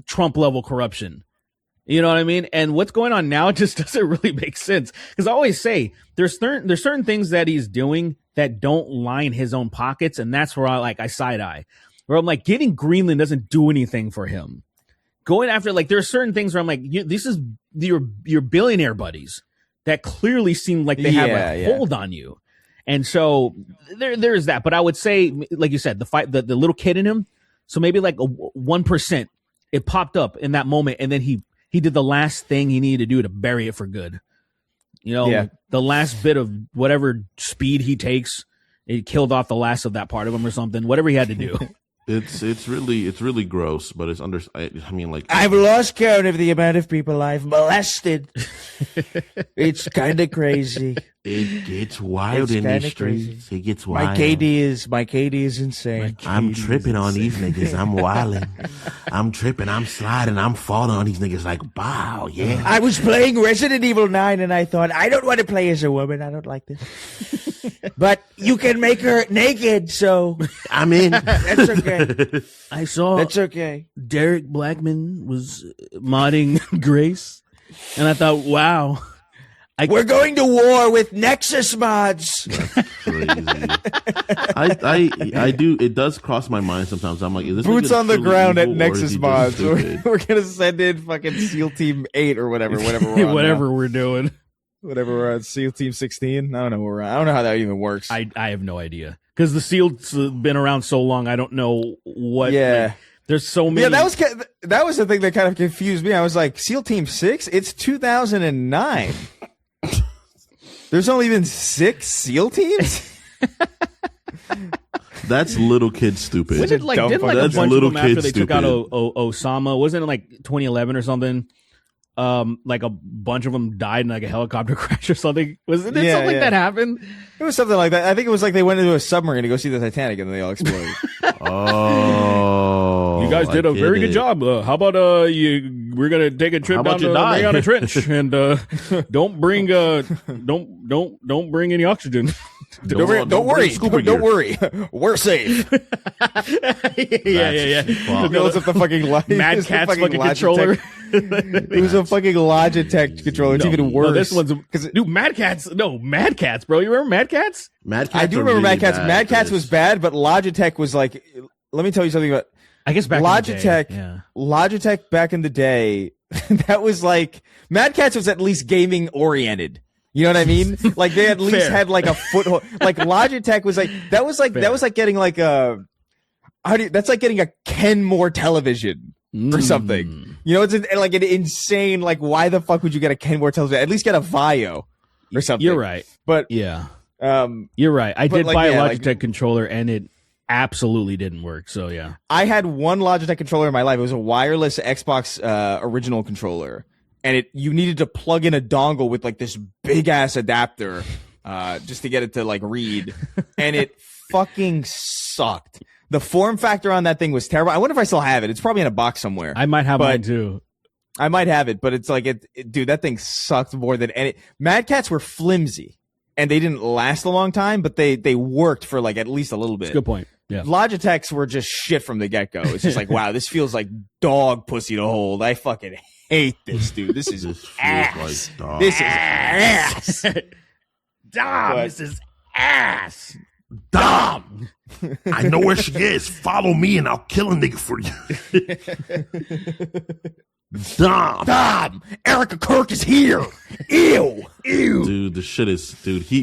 Trump level corruption. You know what I mean? And what's going on now just doesn't really make sense. Because I always say there's certain things that he's doing that don't line his own pockets, and that's where I side eye. Where I'm like, getting Greenland doesn't do anything for him. Going after, like, there are certain things where I'm like, this is your billionaire buddies that clearly seem like they have a hold on you. And so there's that. But I would say, like you said, the little kid in him, so maybe like 1%, it popped up in that moment, and then he did the last thing he needed to do to bury it for good. You know, the last bit of whatever speed he takes, it killed off the last of that part of him or something, whatever he had to do. It's really gross, but it's I mean, like, I've lost count of the amount of people I've molested. It's kind of crazy. It gets wild in these streets. It gets wild. My KD is insane. I'm tripping on these niggas. I'm wilding. I'm tripping. I'm sliding. I'm falling on these niggas like, wow, yeah. I was playing Resident Evil 9 and I thought, I don't want to play as a woman. I don't like this. But you can make her naked, so I'm in. That's okay. I saw that's okay. Derek Blackman was modding Grace, and I thought, wow, We're going to war with Nexus mods. Crazy. I do. It does cross my mind sometimes. I'm like, is this Boots nigga on the truly ground at evil, or is Nexus he just Mods. stupid? We're gonna send in fucking SEAL Team 8 or whatever we're on Whatever now. we're doing. Whatever we're on, SEAL Team 16. I don't know where we're at. I don't know how that even works. I have no idea because the SEAL's been around so long. I don't know what. Yeah. There's so many. Yeah, that was the thing that kind of confused me. I was like, SEAL Team 6? It's 2009. There's only been 6 SEAL teams? That's little kid stupid. When did, like, Dumb didn't like fuck. a That's bunch of little them after kid they took out stupid. Osama? Wasn't it like 2011 or something? Like a bunch of them died in like a helicopter crash or something. Wasn't it Yeah, something like yeah. that happened? It was something like that. I think it was like they went into a submarine to go see the Titanic and then they all exploded. Oh, You guys did I a get very good it. job. How about we're gonna take a trip How down about to you die? Mariana Trench and don't bring don't bring any oxygen. Don't worry. scuba Don't gear. worry. We're safe. yeah. Fuck. Builds up the fucking Mad Cat's fucking controller. It was a fucking Logitech controller. It's even worse. No, this one's because dude. Mad Cats, bro. You remember Mad Cats? Mad Cats I do are remember really Mad Cats. bad, Mad Cats Chris. was bad, but Logitech was like. Let me tell you something about I guess back Logitech. In the day, yeah. Logitech back in the day, that was like Mad Cats was at least gaming oriented. You know what I mean? Like they at least Fair. had like a foothold. Like Logitech was like that was like getting like a. That's like getting a Kenmore television or something. You know, it's like an insane. Like, why the fuck would you get a Kenmore television? At least get a Vio or something. You're right. But Yeah, um, you're right. I But, did like, buy a yeah, Logitech like- controller, and it absolutely didn't work. So yeah, I had one Logitech controller in my life. It was a wireless Xbox original controller, and you needed to plug in a dongle with like this big ass adapter just to get it to like read, and it fucking sucked. The form factor on that thing was terrible. I wonder if I still have it. It's probably in a box somewhere. I might have But- mine too. I might have it, but it's like dude, that thing sucked more than any. Mad Cats were flimsy, and they didn't last a long time, but they worked for like at least a little bit. Good point. Yeah. Logitechs were just shit from the get go. It's just like, wow, this feels like dog pussy to hold. I fucking hate this, dude. This is This feels ass. like dog. This is ass. Dom, What? this is ass. Dom. I know where she is. Follow me, and I'll kill a nigga for you. Dom. Erica Kirk is here. Ew. Dude, the shit is,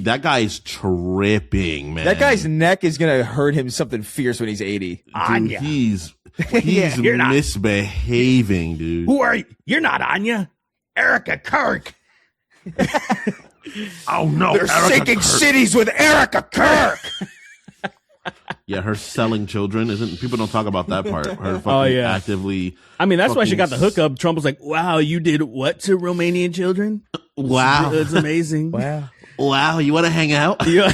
that guy is tripping, man. That guy's neck is gonna hurt him something fierce when he's 80. dude, Anya. he's you're not- misbehaving, dude. Who are you? You're not Anya. Erica Kirk. Oh no, They're sinking cities with Erica Kirk. Yeah, her selling children isn't. People don't talk about that part. Her fucking yeah. actively. I mean, that's why she fucking got the hookup. Trump was like, "Wow, you did what to Romanian children? Wow, It's amazing." wow. You want to hang out? Yeah.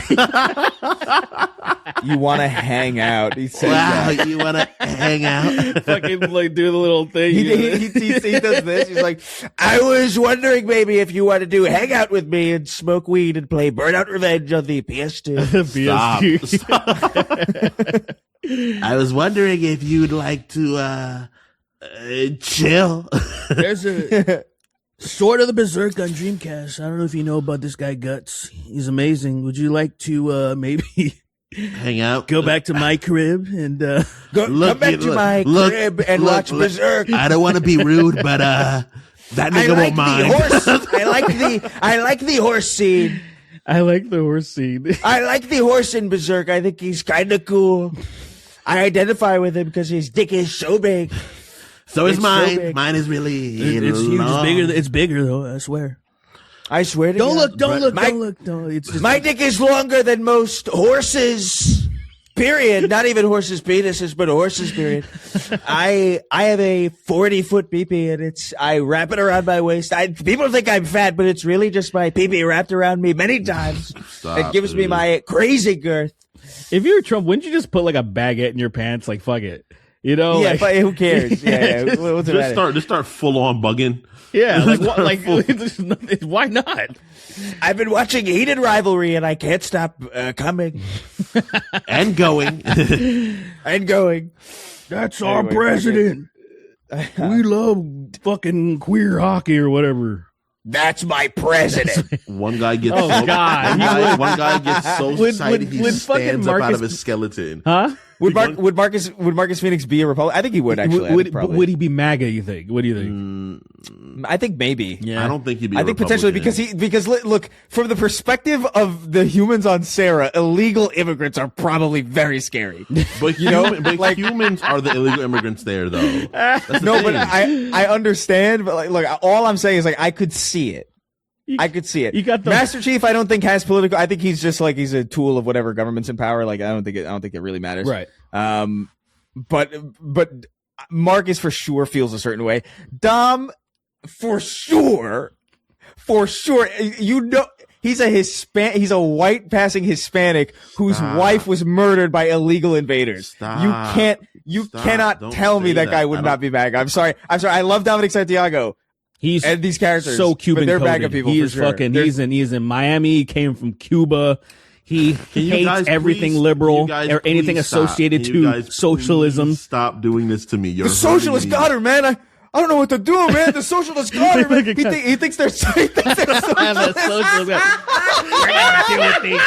You want to hang out? He said Wow, that. you want to hang out? Fucking like do the little thing. He does this. He's like, I was wondering maybe if you want to do hang out with me and smoke weed and play Burnout Revenge on the PS2. Stop. I was wondering if you'd like to chill. There's a Sword of the Berserk on Dreamcast. I don't know if you know about this guy Guts. He's amazing. Would you like to maybe Hang out. go back to my crib and Come back to my crib and watch Berserk. I don't want to be rude, but that I nigga like won't the mind. horse. I like the horse scene. I like the horse scene. I like the horse in Berserk. I think he's kind of cool. I identify with him because his dick is so big. So is It's so mine. big. Mine is really It's huge. long. It's bigger though. I swear. I swear to Don't God. look. Don't look. My- Don't look. Don't. It's just My dick is longer than most horses. Period. Not even horses' penises, but horses. Period. I have a 40-foot pee-pee, and I wrap it around my waist. People think I'm fat, but it's really just my pee-pee wrapped around me many times. Stop, It gives me dude. my crazy girth. if you were Trump, wouldn't you just put like a baguette in your pants? Like fuck it. You know? Yeah, like, but who cares? Yeah. What's the matter? Just start full on bugging. yeah. Like what? Start Like full- there's nothing- why not? I've been watching Heated Rivalry, and I can't stop coming and going. and going. That's Anyway, our president. We love fucking queer hockey or whatever. That's my president. One guy gets Oh, so, God. one guy gets so Would- excited would he fucking stands up out Marcus- of his skeleton. Huh? Would Marcus Phoenix be a Republican? I think he would actually. Would he be MAGA? You think? What do you think? I think maybe. Yeah. I don't think he'd be. I think potentially because look, from the perspective of the humans on Sarah, illegal immigrants are probably very scary. but humans are the illegal immigrants there, though. That's the No, but thing. I understand. But like, look, all I'm saying is like I could see it. I could see it. You got the Master Chief. I don't think has political. I think he's just like he's a tool of whatever government's in power. Like I don't think it really matters. right. But Marcus for sure feels a certain way. Dom for sure. You know, he's a white passing Hispanic whose Stop. wife was murdered by illegal invaders. Stop. You Stop. cannot Don't tell me say that that. guy would I not don't- be MAGA. I'm sorry. I love Dominic Santiago He's and these characters. so Cuban but they're coded. MAGA people. He for is sure. fucking. They're- He's in Miami. He came from Cuba. He you hates guys everything please- liberal you guys or anything please stop. associated Can you to guys socialism. please stop doing this to me. You're The socialists hurting me. got her, man. I don't know what to do, man. The socialists got her, man. Look He, at he thinks they're socialists. We're gonna deal with the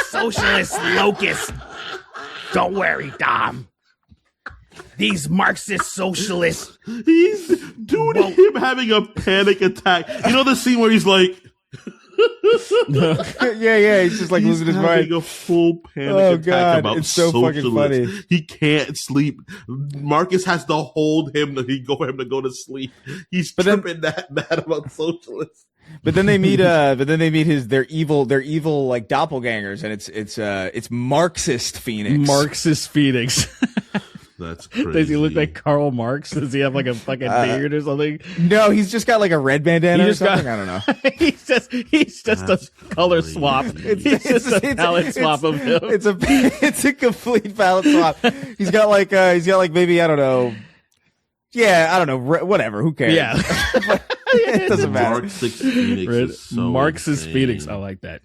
socialist locusts. Don't worry, Dom. These Marxist socialists. Him having a panic attack. You know the scene where he's like, yeah. He's just like he's losing his having mind. a full panic Oh, attack God, about it's so fucking socialists. funny. He can't sleep. Marcus has to hold him for him to go to sleep. He's tripping that bad about socialists. But then they meet their evil like doppelgangers, and it's Marxist Phoenix. Marxist Phoenix. That's crazy. Does he look like Karl Marx? Does he have like a fucking beard or something? No, he's just got like a red bandana or something. I don't know. he's just That's a color crazy. swap. He's just a palette swap of him. It's a complete palette swap. He's got like maybe I don't know. Yeah, I don't know. Whatever. Who cares? Yeah. It doesn't matter. Marxist Phoenix is so Marxist insane. Phoenix. I like that.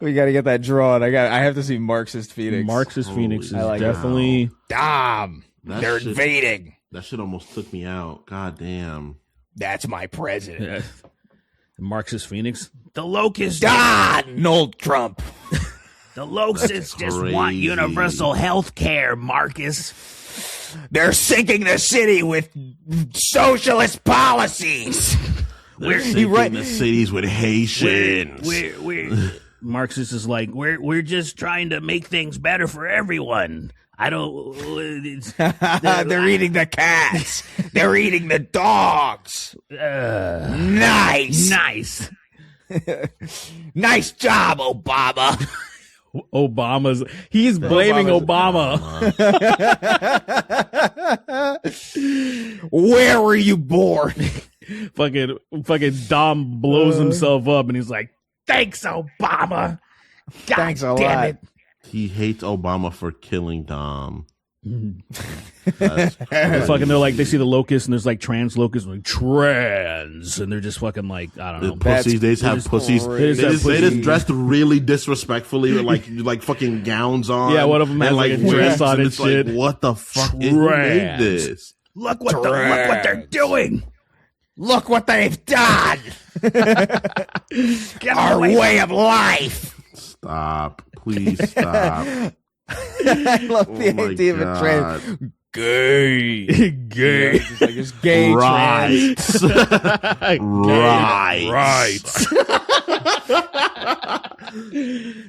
We got to get that drawn. I have to see Marxist Phoenix. Marxist Holy Phoenix is like definitely. Dom, That they're shit- invading. That shit almost took me out. God damn. That's my president. Yeah. Marxist Phoenix. The locusts. Donald Trump. The locusts just want crazy. universal health care, Marcus. They're sinking the city with socialist policies. They're sinking the cities with Haitians. We're Marxist is like we're just trying to make things better for everyone. I don't. They're eating the cats. They're eating the dogs. Nice. Nice. Nice job, Obama. He's blaming Obama. Where were you born? fucking Dom blows himself up and he's like, "Thanks, Obama." God Thanks a damn lot. it. He hates Obama for killing Dom. They're like they see the locusts and there's like trans locusts like trans and they're just fucking like I don't The know. pussies, they just have pussies. crazy. They just dressed really disrespectfully with like fucking gowns on. Yeah, one of them has, and, like, a dress wigs, on and it's like, shit. what the fuck? Who made this? Look what they're doing. Look what they've done. Get Our away. way of life. Stop. Please stop. I love the Oh my idea of a God. trans. Gay. Gay. Just like this gay trans. Right.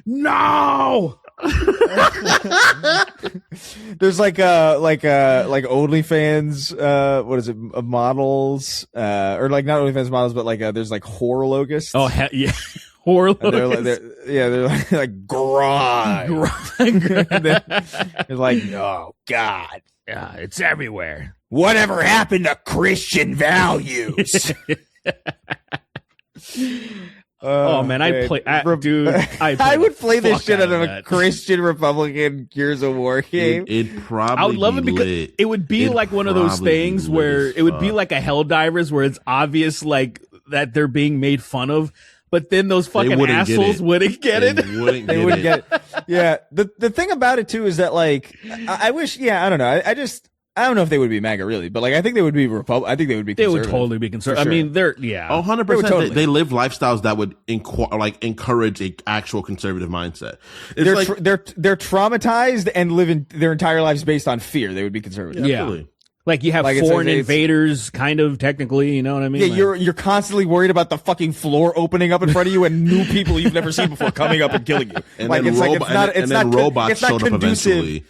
No. There's like OnlyFans what is it models or like not OnlyFans models but like there's like whore locusts. Oh yeah. Horror And they're like grind. They're like oh god. Yeah, it's everywhere. Whatever happened to Christian values? Oh man, I'd play, dude. I would play the fuck shit out of a that. Christian Republican Gears of War game. It'd probably I would love it be because lit. it would be It'd like one of those probably be things lit where as it would be fuck. like a Helldivers where it's obvious like that they're being made fun of, but then those fucking wouldn't get assholes it. wouldn't get They it. wouldn't They get would it. get it. Yeah. The thing about it too is that like I wish. Yeah, I don't know. I just I don't know if they would be MAGA really, but like I think they would be I think they would be. They would conservative. totally be conservative. For I sure. mean, they're yeah. Oh, 100%. Totally. They live lifestyles that would encourage a actual conservative mindset. It's They're traumatized and live their entire lives based on fear. They would be conservative. Yeah. absolutely. Like you have Like, it's foreign like- invaders, kind of technically. You know what I mean? Yeah, Like- you're constantly worried about the fucking floor opening up in front of you and new people you've never seen before coming up and killing you. And like then it's like it's not robots it's not showed up conducive. eventually.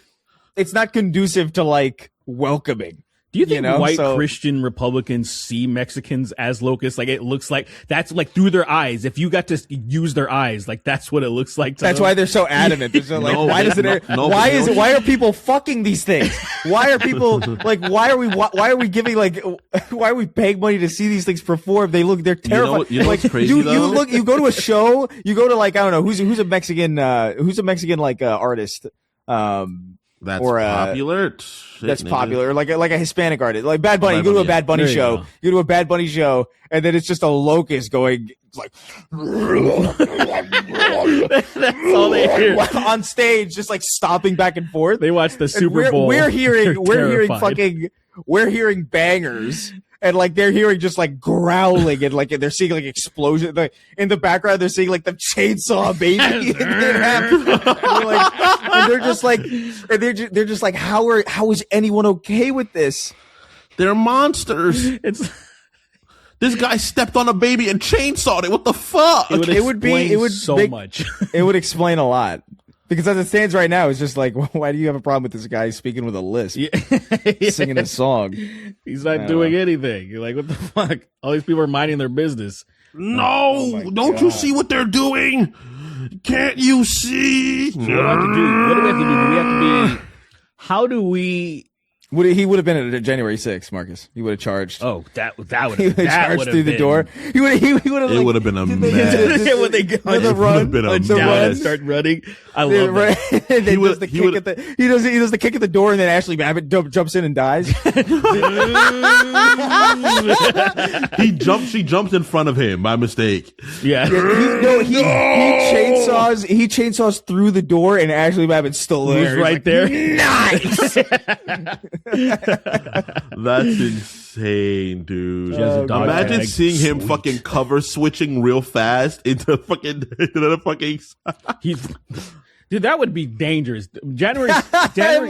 It's not conducive to like welcoming. Do you think white So- Christian Republicans see Mexicans as locusts? Like it looks like that's like through their eyes. If you got to use their eyes, like that's what it looks like. To That's them. why they're so adamant. They're so like, No, why does it? no, why but is no. it? Why are people fucking these things? Why are people like? Why are we giving like? Why are we paying money to see these things perform? They're terrifying. You know like what's crazy, you though? look, you go to a show, you go to like I don't know who's a Mexican like artist. That's Or, popular. Shit, That's nigga. popular, like a Hispanic artist, like Bad Bunny. You go to a Bunny, Bad Bunny There you show. go. You go to a Bad Bunny show, and then it's just a locust going like That's all they hear. on stage, just like stomping back and forth. They watch the And Super Bowl. We're hearing They're we're hearing bangers. And like they're hearing just like growling and like they're seeing like explosion in the background. They're seeing like the chainsaw baby. And they're just like, and they're just like, how is anyone okay with this? They're monsters. It's This guy stepped on a baby and chainsawed it. What the fuck? It would so make- much. It would explain a lot. Because as it stands right now, it's just like, why do you have a problem with this guy speaking with a lisp, singing a song? He's not doing anything. You're like, what the fuck? All these people are minding their business. No, don't you see what they're doing? Can't you see? What do we have to do? What do we have to do? Do we have to be? How do we? He would have been at January 6th, Marcus. He would have charged. Oh, that would He would have charged through the door. He would have. It would have been a mess. When they go the It would run, have been a the down run. and start running. I love Yeah, that. right. And then He would- does the he kick would- at the he does the kick at the door, and then Ashley Babbitt jumps in and dies. She jumped in front of him by mistake. Yeah. He chainsaws through the door, and Ashley Babbitt's still there. Who's He's right like, there? Nice. That's insane, dude. She has a dog Imagine tag. seeing him Sweet. fucking cover switching real fast into the fucking. He's, dude, that would be dangerous. January,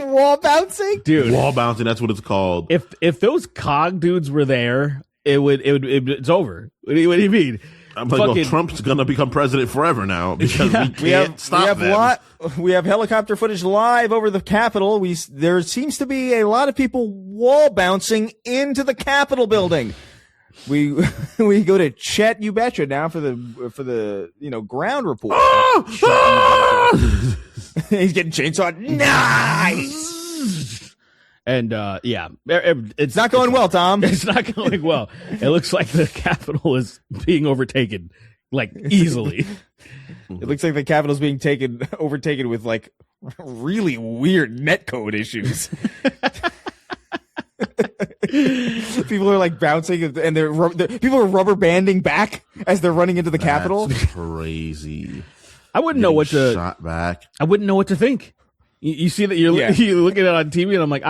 Wall bouncing. dude. Wall bouncing. That's what it's called. If those cog dudes were there, it's over. What do you mean? I'm like, well, fucking- Trump's gonna become president forever now because we can't stop them. We have helicopter footage live over the Capitol. There seems to be a lot of people wall bouncing into the Capitol building. We go to Chet You Betcha now for the ground report. He's getting chainsawed. Nice. And yeah, It's not going well, Tom. It's not going well. It looks like the Capitol is being overtaken, like easily. It looks like the Capitol's being overtaken with like really weird netcode issues. People are like bouncing, and people are rubber banding back as they're running into the Capitol. That's crazy. I wouldn't know what to. Shot back. I wouldn't know what to think. You see that you're looking at it on TV, and I'm like,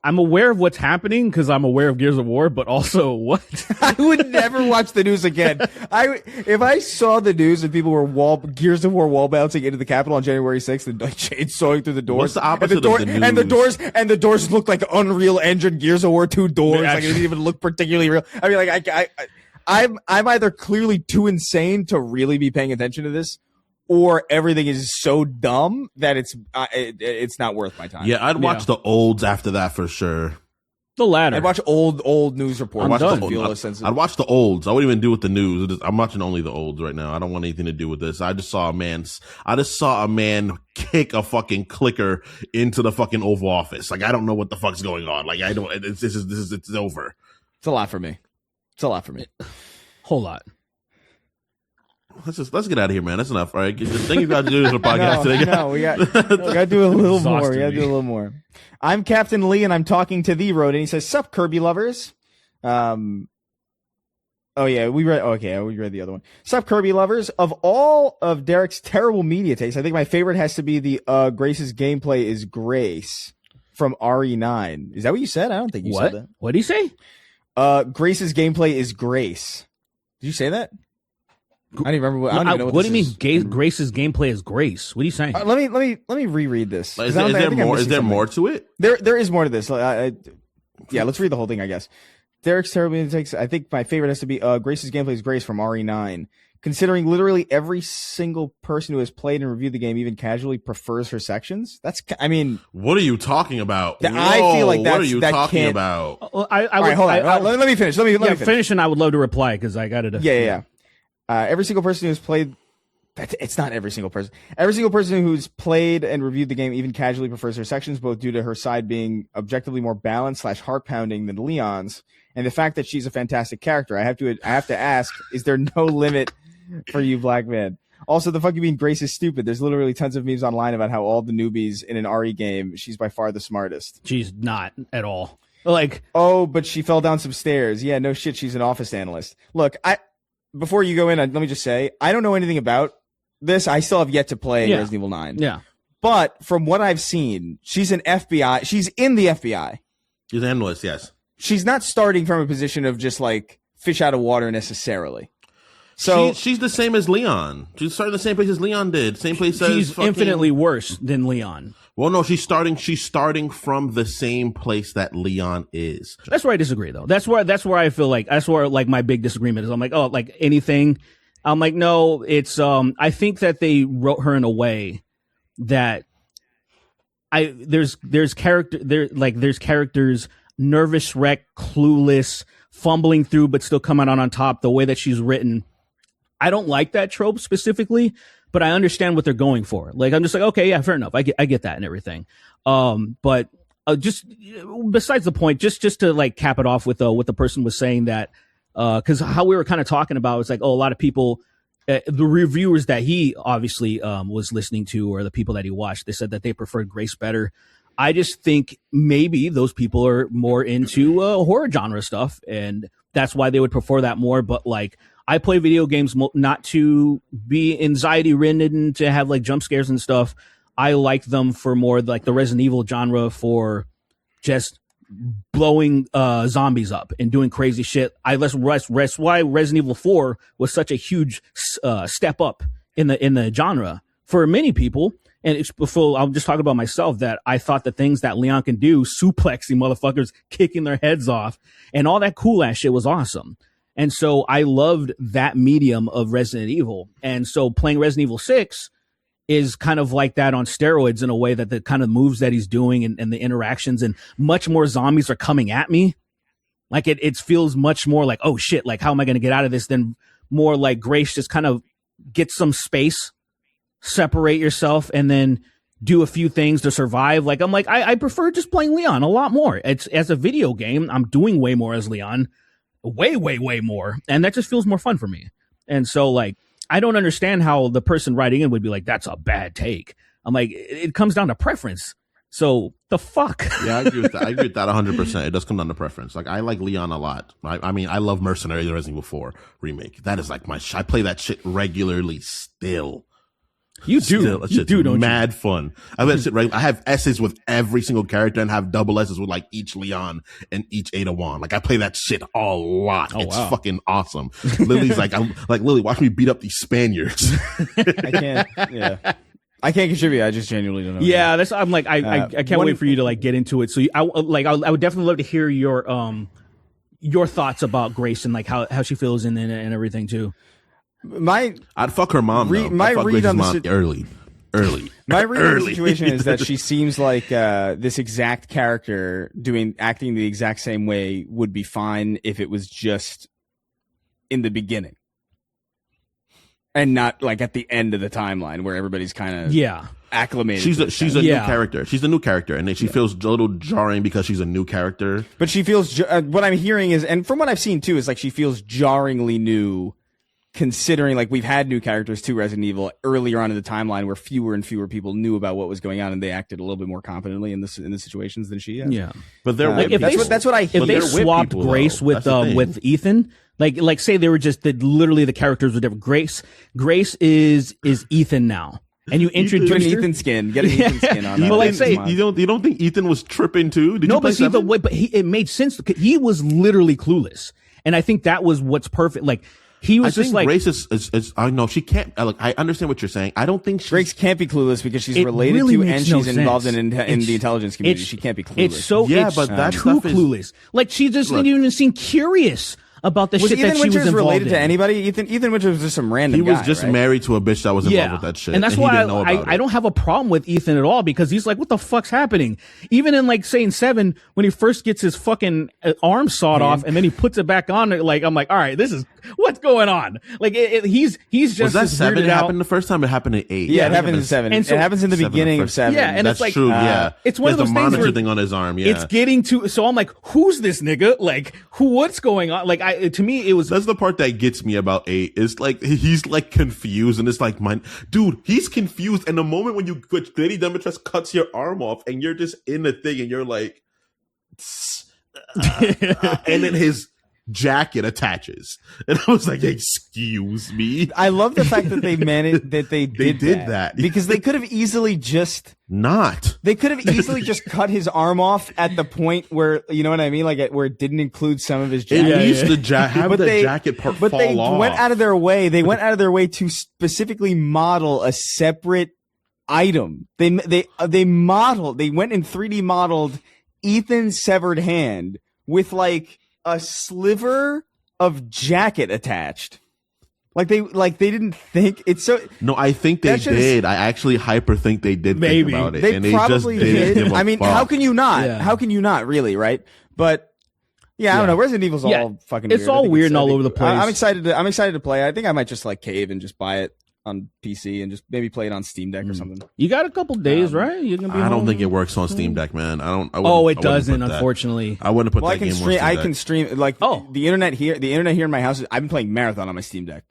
I'm aware of what's happening because I'm aware of Gears of War, but also what? I would never watch the news again. If I saw the news and people were Gears of War wall bouncing into the Capitol on January 6th and like chainsawing through the doors. What's the opposite and of the news? And the doors looked like Unreal Engine Gears of War 2 doors. Like they didn't even look particularly real. I mean, like I'm either clearly too insane to really be paying attention to this, or everything is so dumb that it's not worth my time. Yeah, I'd watch the olds after that for sure. The latter. I'd watch old news reports. I'd watch, I'd I'd watch the olds. I wouldn't even do with the news. I'm watching only the olds right now. I don't want anything to do with this. I just saw a man kick a fucking clicker into the fucking Oval Office. Like I don't know what the fuck's going on. Like I don't. It's over. It's a lot for me. Whole lot. Let's get out of here, man. That's enough. All right, the thing you got to do is a podcast today. No, we got to do a little more. Exhausted We got to me. do a little more. I'm Captain Lee, and I'm talking to the road, and he says, "Sup, Kirby lovers." Oh yeah, we read the other one. Sup, Kirby lovers. Of all of Derek's terrible media taste, I think my favorite has to be the Grace's gameplay is Grace. from RE9. Is that what you said? I don't think you said that. What did he say? Grace's gameplay is Grace. Did you say that? I don't even remember what. I don't even know what do you this mean? Grace's gameplay is Grace. What are you saying? Let me reread this. Is there more to it? There is more to this. Yeah, let's read the whole thing, I guess. Derek's terribly takes. I think my favorite has to be Grace's gameplay is Grace from RE9. Considering literally every single person who has played and reviewed the game, even casually, prefers her sections. I mean, what are you talking about? I feel like what are you talking about? Well, all right, hold on. Let me finish. Let me finish, and I would love to reply because I got it. Yeah. Every single person who's played. It's not every single person. Every single person who's played and reviewed the game, even casually, prefers her sections, both due to her side being objectively more balanced / heart pounding than Leon's, and the fact that she's a fantastic character. I have to ask: is there no limit for you, black man? Also, the fuck you mean Grace is stupid? There's literally tons of memes online about how all the newbies in an RE game, she's by far the smartest. She's not at all. Like, oh, but she fell down some stairs. Yeah, no shit. She's an office analyst. Look, before you go in, let me just say I don't know anything about this. I still have yet to play Resident Evil 9. Yeah. But from what I've seen, she's an FBI. She's in the FBI. She's an analyst, yes. She's not starting from a position of just like fish out of water necessarily. So she's the same as Leon. She's starting the same place as Leon did. Same place as she's infinitely worse than Leon. Well, no, she's starting from the same place that Leon is. That's where I disagree, though. That's where I feel like my big disagreement is. I'm like, oh, like anything. I'm like, no, it's I think that they wrote her in a way that there's characters nervous wreck, clueless, fumbling through but still coming out on top. The way that she's written, I don't like that trope specifically, but I understand what they're going for. Like, I'm just like, okay, yeah, fair enough. I get that and everything. But just besides the point, just to like cap it off with what the person was saying that, cause how we were kind of talking about, it's like, oh, a lot of people, the reviewers that he obviously, was listening to, or the people that he watched, they said that they preferred Grace better. I just think maybe those people are more into horror genre stuff, and that's why they would prefer that more. But like, I play video games not to be anxiety ridden, to have like jump scares and stuff. I like them for more like the Resident Evil genre, for just blowing zombies up and doing crazy shit. That's why Resident Evil 4 was such a huge step up in the genre for many people. And it's before I'm just talking about myself, that I thought the things that Leon can do, suplexing motherfuckers, kicking their heads off, and all that cool ass shit was awesome. And so I loved that medium of Resident Evil. And so playing Resident Evil 6 is kind of like that on steroids, in a way that the kind of moves that he's doing and the interactions, and much more zombies are coming at me. Like it feels much more like, oh shit, like how am I going to get out of this, than more like Grace just kind of get some space, separate yourself, and then do a few things to survive. Like, I'm like, I prefer just playing Leon a lot more. It's as a video game, I'm doing way more as Leon, way more. And that just feels more fun for me. And so like, I don't understand how the person writing in would be like, that's a bad take. I'm like, it comes down to preference. So the fuck? Yeah, I agree with that. I agree with that 100%. It does come down to preference. Like, I like Leon a lot. I mean, I love Mercenary, the Resident Evil 4 remake. That is like I play that shit regularly still. You do. You do, don't mad you? Fun. I let shit right. I have S's with every single character, and have double S's with like each Leon and each Ada Wong. Like, I play that shit a lot. Oh, it's wow. fucking awesome. Lily's like, I'm like, Lily, watch me beat up these Spaniards. I can't. Yeah. I can't contribute. I just genuinely don't know. Yeah, that's. I'm like, I can't wait for you to like get into it. So I would definitely love to hear your thoughts about Grace and like how she feels and everything too. I'd fuck her mom. My read on mom early. My read on the situation is that she seems like this exact character acting the exact same way would be fine if it was just in the beginning, and not like at the end of the timeline where everybody's kind of acclimated. She's a new character. She's a new character, and then she feels a little jarring because she's a new character. But she feels what I'm hearing is, and from what I've seen too, is like she feels jarringly new. Considering like we've had new characters to Resident Evil earlier on in the timeline where fewer and fewer people knew about what was going on, and they acted a little bit more competently in the situations than she has. Yeah, but they're like, that's what I hear. If they swapped people, Grace with Ethan, like say they were just literally the characters were different. Grace is Ethan now, and you Put an introduced her. Ethan skin. Get an Ethan skin on that. But like, Ethan, say- you don't think Ethan was tripping too? Did No, you play but see, the 7? way, but it made sense. He was literally clueless. And I think that was what's perfect. Like, he was I just think like, Grace is I know she can't. Look, I understand what you're saying. I don't think she's, Grace can't be clueless because she's It related really to makes and no she's involved sense. in It's- the intelligence community. it's- She can't be clueless. It's so, Yeah, it's but that too stuff is- clueless. Like, she just Look. didn't even seem curious about the was shit Ethan that she Winters was involved related in. to anybody? Ethan Winters was just some random he was guy, just right? married to a bitch that was involved with that shit, and that's he why didn't know about I it. don't have a problem with Ethan at all, because he's like, what the fuck's happening? Even in like saying 7, when he first gets his fucking arm sawed off and then he puts it back on, like, I'm like, all right, this is what's going on. Like, he's just Was that as 7 weirded out. happened the first time? It happened in 8. Yeah, it happens in 7. And so- it happens in the 7 beginning the of first- 7. Yeah, and That's it's like, true. Yeah, it's one of He has those the things monitor where thing on his arm. Yeah, it's getting to, so I'm like, who's this nigga? Like, what's going on? Like, to me, it was, that's the part that gets me about 8. Is like he's like confused, and it's like, dude, he's confused. And the moment when Lady Demetress cuts your arm off, and you're just in the thing, and you're like, and then his jacket attaches, and I was like, excuse me. I love the fact that they managed that they did that. because they could have easily just Not. They could have easily just cut his arm off at the point where, you know what I mean, like where it didn't include some of his At jacket. least have the jacket part but fall they off. went out of their way. They went out of their way to specifically model a separate item. They went in 3D modeled Ethan's severed hand with like a sliver of jacket attached. Like they didn't think it's so. No, I think they That shit is- did. I actually hyper think they did Maybe. think about it. They and probably they just didn't did. give a I mean, fuck. how can you not? Yeah. How can you not really, right? But yeah, I don't know. Resident Evil's Yeah. all fucking It's weird. I all think weird and I all think- over the place. I'm excited to play. I think I might just like cave and just buy it on PC and just maybe play it on Steam Deck or something. you got a couple days, right? You're gonna be I don't home? think it works on Steam Deck, man. I wouldn't- Oh, it I wouldn't doesn't, put that. unfortunately. I wouldn't put Well, that I can game stream. on I Steam can Deck. stream like Oh. the internet here. The internet here in my house. I've been playing Marathon on my Steam Deck.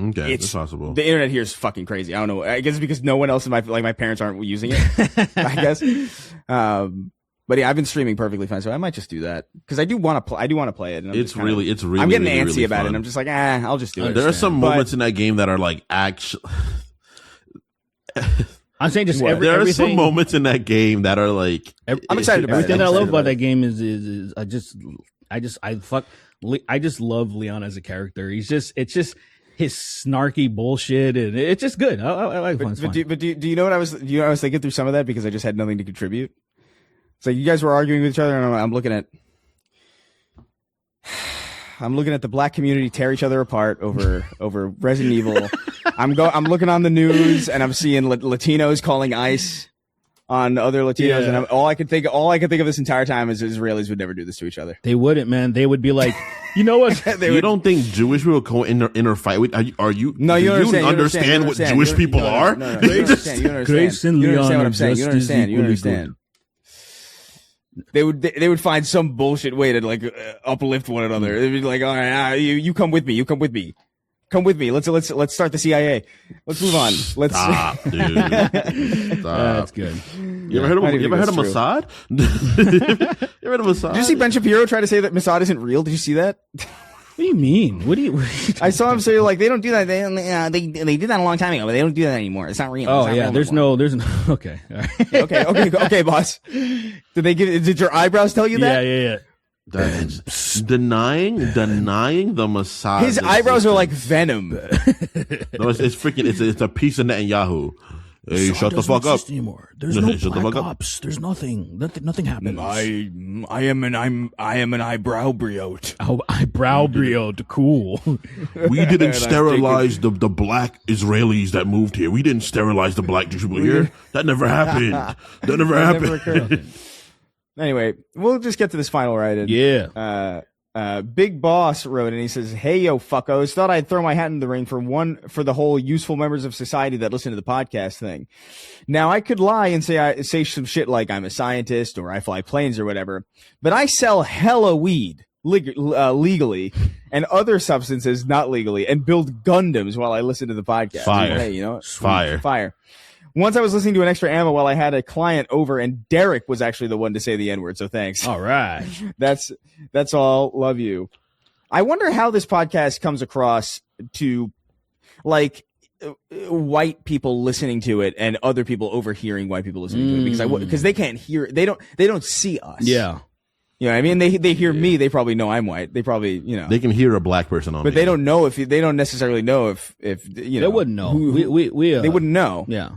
Okay, It's it's possible. The internet here is fucking crazy. I don't know. I guess it's because no one else in my parents aren't using it. I guess. But yeah, I've been streaming perfectly fine, so I might just do that because I do want to. I do want to play it. And I'm It's just kinda- really I'm getting really, antsy really about it. fun. And I'm just like, I'll just do it. There are some But- moments in that game that are like actually. I'm saying just What? every, There are everything. some moments in that game that are like. I'm excited about it. Everything that I I'm love excited about about that game is I just love Leon as a character. It's just his snarky bullshit, and it's just good. I like fun. It's fun. Do you know what I was? Do you know what I was thinking through some of that because I just had nothing to contribute. It's like you guys were arguing with each other, and I'm looking at. I'm looking at the black community tear each other apart over Resident Evil. I'm looking on the news and I'm seeing Latinos calling ICE on other Latinos, and all I could think of this entire time is Israelis would never do this to each other. They wouldn't, man. They would be like, you know what? You don't think Jewish people go in a fight with? Are you? No, do you understand. understand what Jewish people are? No, They you just- understand. You understand. Grace and You Leon understand what are I'm saying. You just as understand. You equally understand. They would find some bullshit way to like uplift one another. They'd be like, all right, you come with me. You come with me. Come with me. Let's start the CIA. Let's move on. Let's Stop, dude. Stop. That's good. You ever heard of I don't think that's Mossad? You ever heard of Mossad? Did you see Ben Shapiro try to say that Mossad isn't real? Did you see that? What do you mean? What do you I saw him say like they don't do that. They did that a long time ago, but they don't do that anymore. It's not real. Oh It's not yeah, real there's anymore. no. Okay, all right. Okay, boss. Did your eyebrows tell you that? Yeah. That's denying the Mossad. His eyebrows are like venom. No, it's freaking. It's a piece of Netanyahu. Hey, shut the fuck up. Anymore. There's Shut no the black fuck up. ops. There's nothing. Nothing happens. I am an eyebrow briote. Oh, eyebrow brioed. Cool. We didn't sterilize the black Israelis that moved here. We didn't sterilize the black Jewish people here. That never happened. That never happened. occurred. Anyway, we'll just get to this final write-in. Yeah. Big Boss wrote and he says, "Hey yo fuckos, thought I'd throw my hat in the ring for the whole useful members of society that listen to the podcast thing. Now I could lie and say some shit like I'm a scientist or I fly planes or whatever, but I sell hella weed legally and other substances not legally and build Gundams while I listen to the podcast. Fire. Hey, you know what? Fire. Once I was listening to an extra ammo while I had a client over, and Derek was actually the one to say the N-word, so thanks. All right. That's all. Love you. I wonder how this podcast comes across to, like, white people listening to it and other people overhearing white people listening to it because they can't hear. They don't see us. Yeah. You know what I mean? They hear me. They probably know I'm white. They probably, They can hear a black person on but they don't know they don't necessarily know if you know. They wouldn't know. They wouldn't know. Yeah.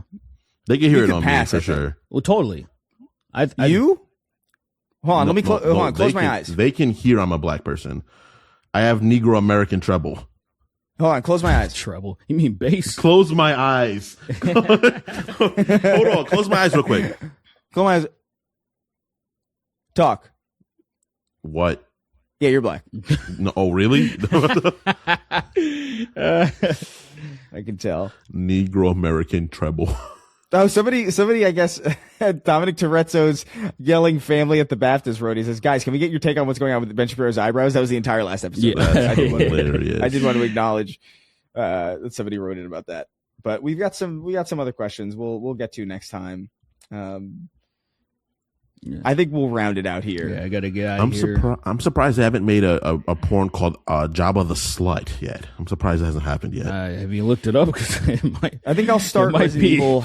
They can hear You it could on pass, me I for think. sure. Well, totally. You? Hold on. Let me No, hold on. Close they my can- eyes. They can hear I'm a black person. I have Negro American treble. Hold on. Close my eyes. Treble. You mean bass? Close my eyes. Hold on. Close my eyes real quick. Close my eyes. Talk. What? Yeah, you're black. No, oh, really? I can tell. Negro American treble. Oh, somebody, I guess, Dominic Toretto's yelling family at the Baptist road. He says, guys, can we get your take on what's going on with Ben Shapiro's eyebrows? That was the entire last episode. Yeah. I did Hilarious. want to acknowledge that somebody wrote in about that. But we got some other questions we'll get to next time. I think we'll round it out here. Yeah, I gotta get out of here. I'm surprised they haven't made a porn called Jabba the Slut yet. I'm surprised it hasn't happened yet. Have you looked it up? Because it might. I think I'll start It might Resident be. Evil.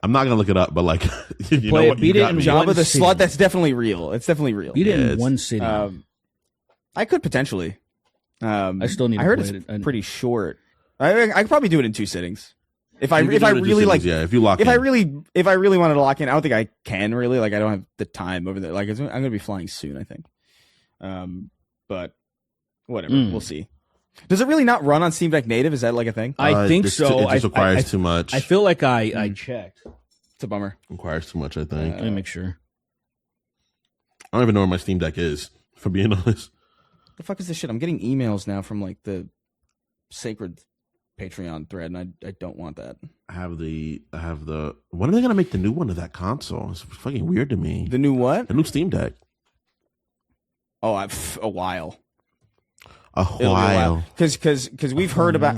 I'm not gonna look it up, but like, you know Play it, what? beat You it got in me. Jabba Jabba the city. Slut, that's definitely real. It's definitely real. Beat it Yeah, in it's- one city. I could potentially. I still need I to heard play it's it. pretty short. I could probably do it in 2 sittings. If I You can do it in really two like, settings, yeah, if you lock if in. I really wanted to lock in, I don't think I can really. Like, I don't have the time over there. Like, I'm going to be flying soon, I think. But whatever, we'll see. Does it really not run on Steam Deck Native? Is that like a thing? I think so. It just requires too much. I feel like I checked. It's a bummer. requires too much, I think. Let me make sure. I don't even know where my Steam Deck is, for being honest. The fuck is this shit? I'm getting emails now from like the sacred Patreon thread, and I don't want that. I have the. When are they gonna make the new one of that console? It's fucking weird to me. The new what? The new Steam Deck. Oh, a while. A while. Because we've heard about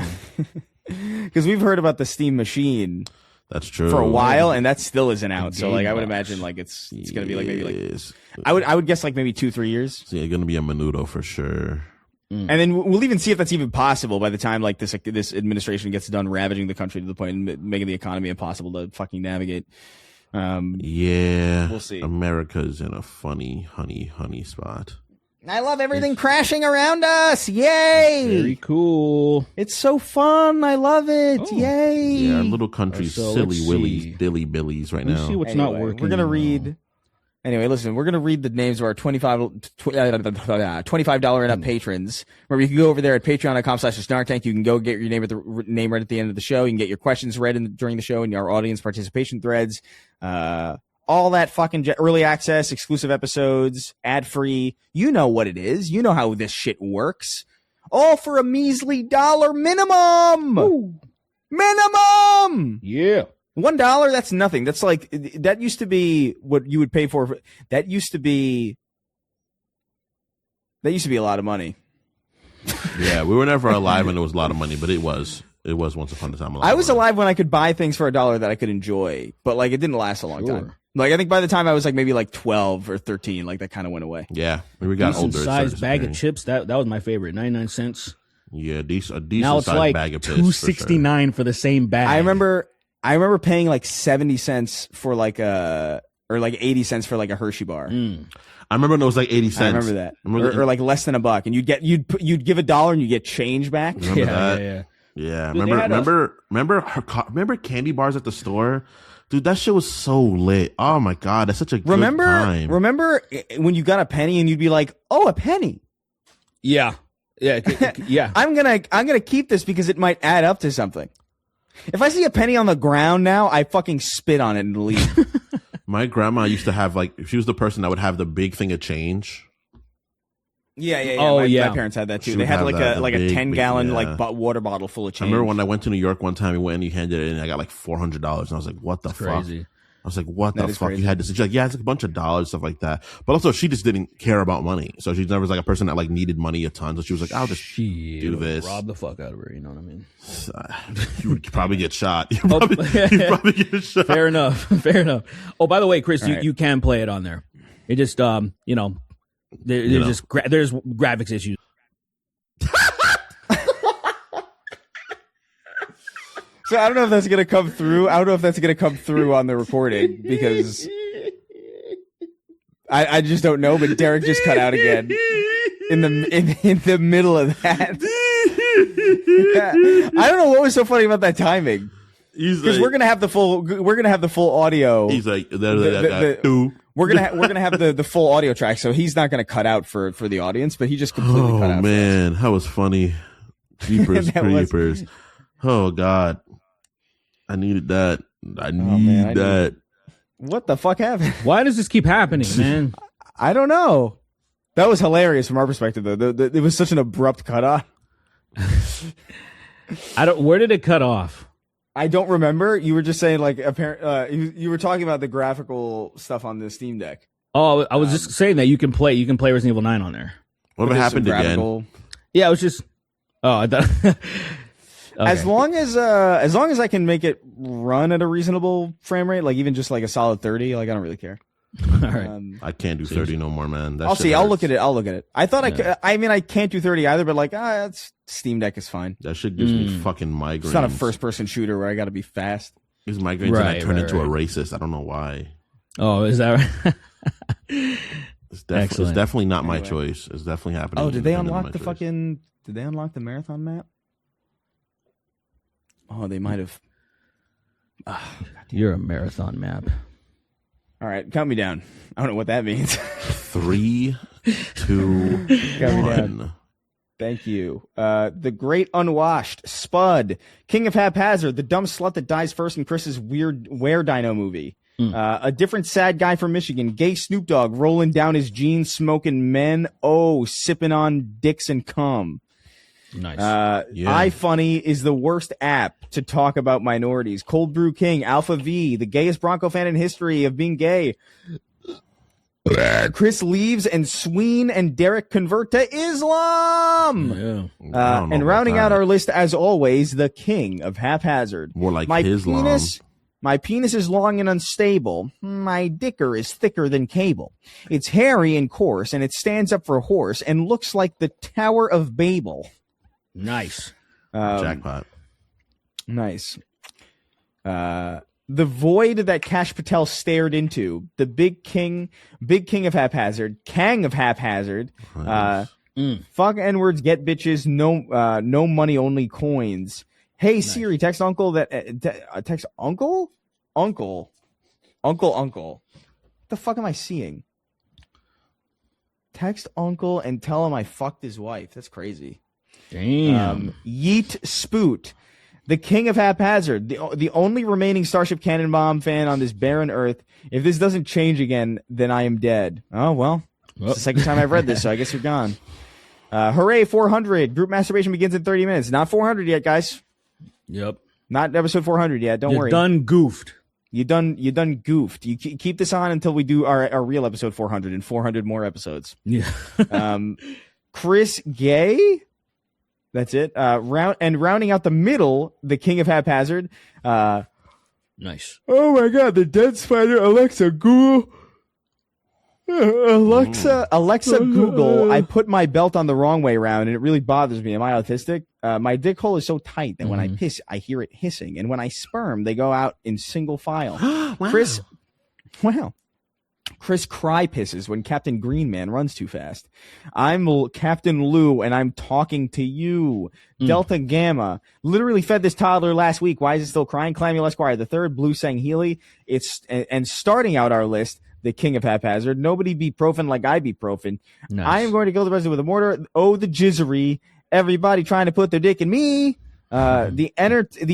the Steam machine That's true. for a while, and that still isn't out. So like, I would imagine like it's gonna be like maybe like Yes. I would guess like maybe 2-3 years, Yeah, gonna be a menudo for sure. and then we'll even see if that's even possible by the time like this administration gets done ravaging the country to the point and making the economy impossible to fucking navigate. Yeah, We'll see. America's in a funny honey spot. I love everything crashing around us. Yay! Very cool. It's so fun. I love it. Oh. Yay! Yeah, our little country's So silly let's willies, see. dilly billies right Let's see now. what's not working. We're gonna read. Anyway, listen, we're gonna read the names of our $25 and up patrons. Where you can go over there at patreon.com/snarktank. You can go get your name right at the end of the show. You can get your questions read during the show in our audience participation threads. All that fucking early access, exclusive episodes, ad free. You know what it is. You know how this shit works. All for a measly $1 minimum. Ooh. Minimum. Yeah. $1, that's nothing. That's like, that used to be what you would pay for. That used to be a lot of money. Yeah, we were never alive when it was a lot of money, but it was once upon a time. A lot I of was money. alive when I could buy things for $1 that I could enjoy, but like it didn't last a long Sure. time. Like I think by the time I was like maybe like 12 or 13, like that kind of went away. Yeah, we got Decent older. it size started bag of disappearing. chips. That was my favorite. 99 cents. Yeah, a decent Now it's sized like bag of piss. For sure. $2.69 for the same bag. I remember paying like 70 cents for like or like 80 cents for like a Hershey bar. Mm. I remember when it was like 80 cents. I remember that. Remember Or like less than $1. And you'd give $1 and you get change back. Remember that? Yeah. Yeah, Dude, they had remember candy bars at the store, dude. That shit was so lit. Oh my god, that's such a good time. Remember when you got a penny and you'd be like, "Oh, a penny! Yeah. Yeah. Yeah. I'm gonna keep this because it might add up to something." If I see a penny on the ground now, I fucking spit on it and leave. My grandma used to have like she was the person that would have the big thing of change. Yeah. Oh, My parents had that too. She They would had have like that, a the big, 10-gallon yeah. like water bottle full of I change. remember when I went to New York one time, he went and he handed it in, and I got like $400, and I was like, "What the fuck?" Crazy. I was like, "What That the is fuck?" crazy. You had this? She's like, "Yeah, it's like a bunch of dollars, stuff like that." But also, she just didn't care about money, so she never was like a person that like needed money a ton. So she was like, "I'll just Shit, do this." rob the fuck out of her. You know what I mean? You would probably get shot. You'd probably get shot. Fair enough. Fair enough. Oh, by the way, Chris, All right. you can play it on there. It just there's there's graphics issues. So I don't know if that's gonna come through. I don't know if that's gonna come through on the recording because I just don't know. But Derek just cut out again in the middle of that. I don't know what was so funny about that timing. Because we're gonna have the full audio. He's like, we're gonna have the full audio track, so he's not gonna cut out for the audience, but he just completely cut out. Oh man, that was funny. Jeepers creepers. Oh God, I needed that. I need that. What the fuck happened? Why does this keep happening, man? I don't know. That was hilarious from our perspective, though. It was such an abrupt cut off. Where did it cut off? I don't remember. You were just saying, like, you were talking about the graphical stuff on the Steam Deck. Oh, I was just saying that you can play Resident Evil 9 on there. What happened again? Yeah, it was just. Oh, I thought. Okay. As long as I can make it run at a reasonable frame rate, like even just like a solid 30, like I don't really care. All right. I can't do 30 no more, man. I'll see. I'll look at it. I thought I could. I mean, I can't do 30 either, but like, it's Steam Deck is fine. That shit gives me fucking migraines. It's not a first-person shooter where I got to be fast. These migraines and I turn into a racist. I don't know why. Oh, is that right? It's definitely not my choice. It's definitely happening. Oh, did they unlock the fucking? Did they unlock the marathon map? Oh, they might have. You're a marathon map. All right, count me down. I don't know what that means. 3, 2, 1. Thank you. The Great Unwashed, Spud, King of Haphazard, the dumb slut that dies first in Chris's weird Were Dino movie. A different sad guy from Michigan, gay Snoop Dogg rolling down his jeans, smoking men. Oh, sipping on dicks and cum. Nice. iFunny is the worst app to talk about minorities. Cold Brew King, Alpha V, the gayest Bronco fan in history of being gay. Chris leaves and Sween and Derek convert to Islam. Yeah. And rounding out our list, as always, the King of Haphazard. More like My penis is long and unstable. My dicker is thicker than cable. It's hairy and coarse, and it stands up for horse and looks like the Tower of Babel. Nice. Jackpot. Nice. The void that Kash Patel stared into, the big king of haphazard, Kang of haphazard, fuck N-words, get bitches, no money, only coins. Hey nice. Siri, text uncle text uncle. The fuck am I seeing? Text uncle and tell him I fucked his wife. That's crazy. Damn. Yeet Spoot, the king of haphazard, the only remaining Starship Cannonbomb fan on this barren earth. If this doesn't change again, then I am dead. Oh, well, it's the second time I've read this, so I guess you're gone. Hooray, 400. Group masturbation begins in 30 minutes. Not 400 yet, guys. Yep. Not episode 400 yet. Don't worry. You done goofed. You done goofed. You keep this on until we do our real episode 400 and 400 more episodes. Yeah. Chris Gay. That's it. Rounding out the middle, the king of haphazard. Nice. Oh my God, the dead spider, Alexa, Google. Alexa, Google. I put my belt on the wrong way around, and it really bothers me. Am I autistic? My dick hole is so tight that when I piss, I hear it hissing, and when I sperm, they go out in single file. Wow. Chris cry pisses when Captain Green Man runs too fast. I'm Captain Lou, and I'm talking to you. Delta Gamma literally fed this toddler last week. Why is it still crying? Clamule Esquire the third, Blue Sang Healy. And starting out our list, the king of haphazard. Nobody be profan like I be profan. Nice. I am going to kill the president with a mortar. Oh, the jizzery. Everybody trying to put their dick in me. The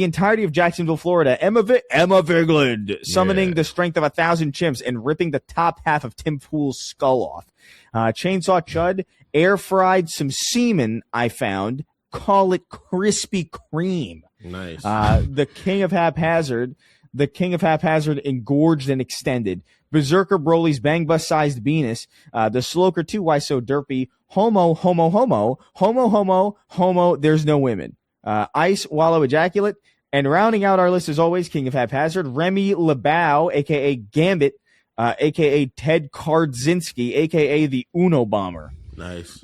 entirety of Jacksonville, Florida. Emma Vigland summoning the strength of 1,000 chimps and ripping the top half of Tim Pool's skull off. Chainsaw Chud air fried some semen. I found. Call it Krispy Kreme. Nice. The king of haphazard. The king of haphazard engorged and extended. Berserker Broly's bang bus sized penis. The Sloker 2. Why so derpy? Homo. There's no women. Ice Wallow Ejaculate, and rounding out our list as always, King of Haphazard, Remy LeBow, aka Gambit, aka Ted Kardzinski, aka the Uno Bomber. Nice.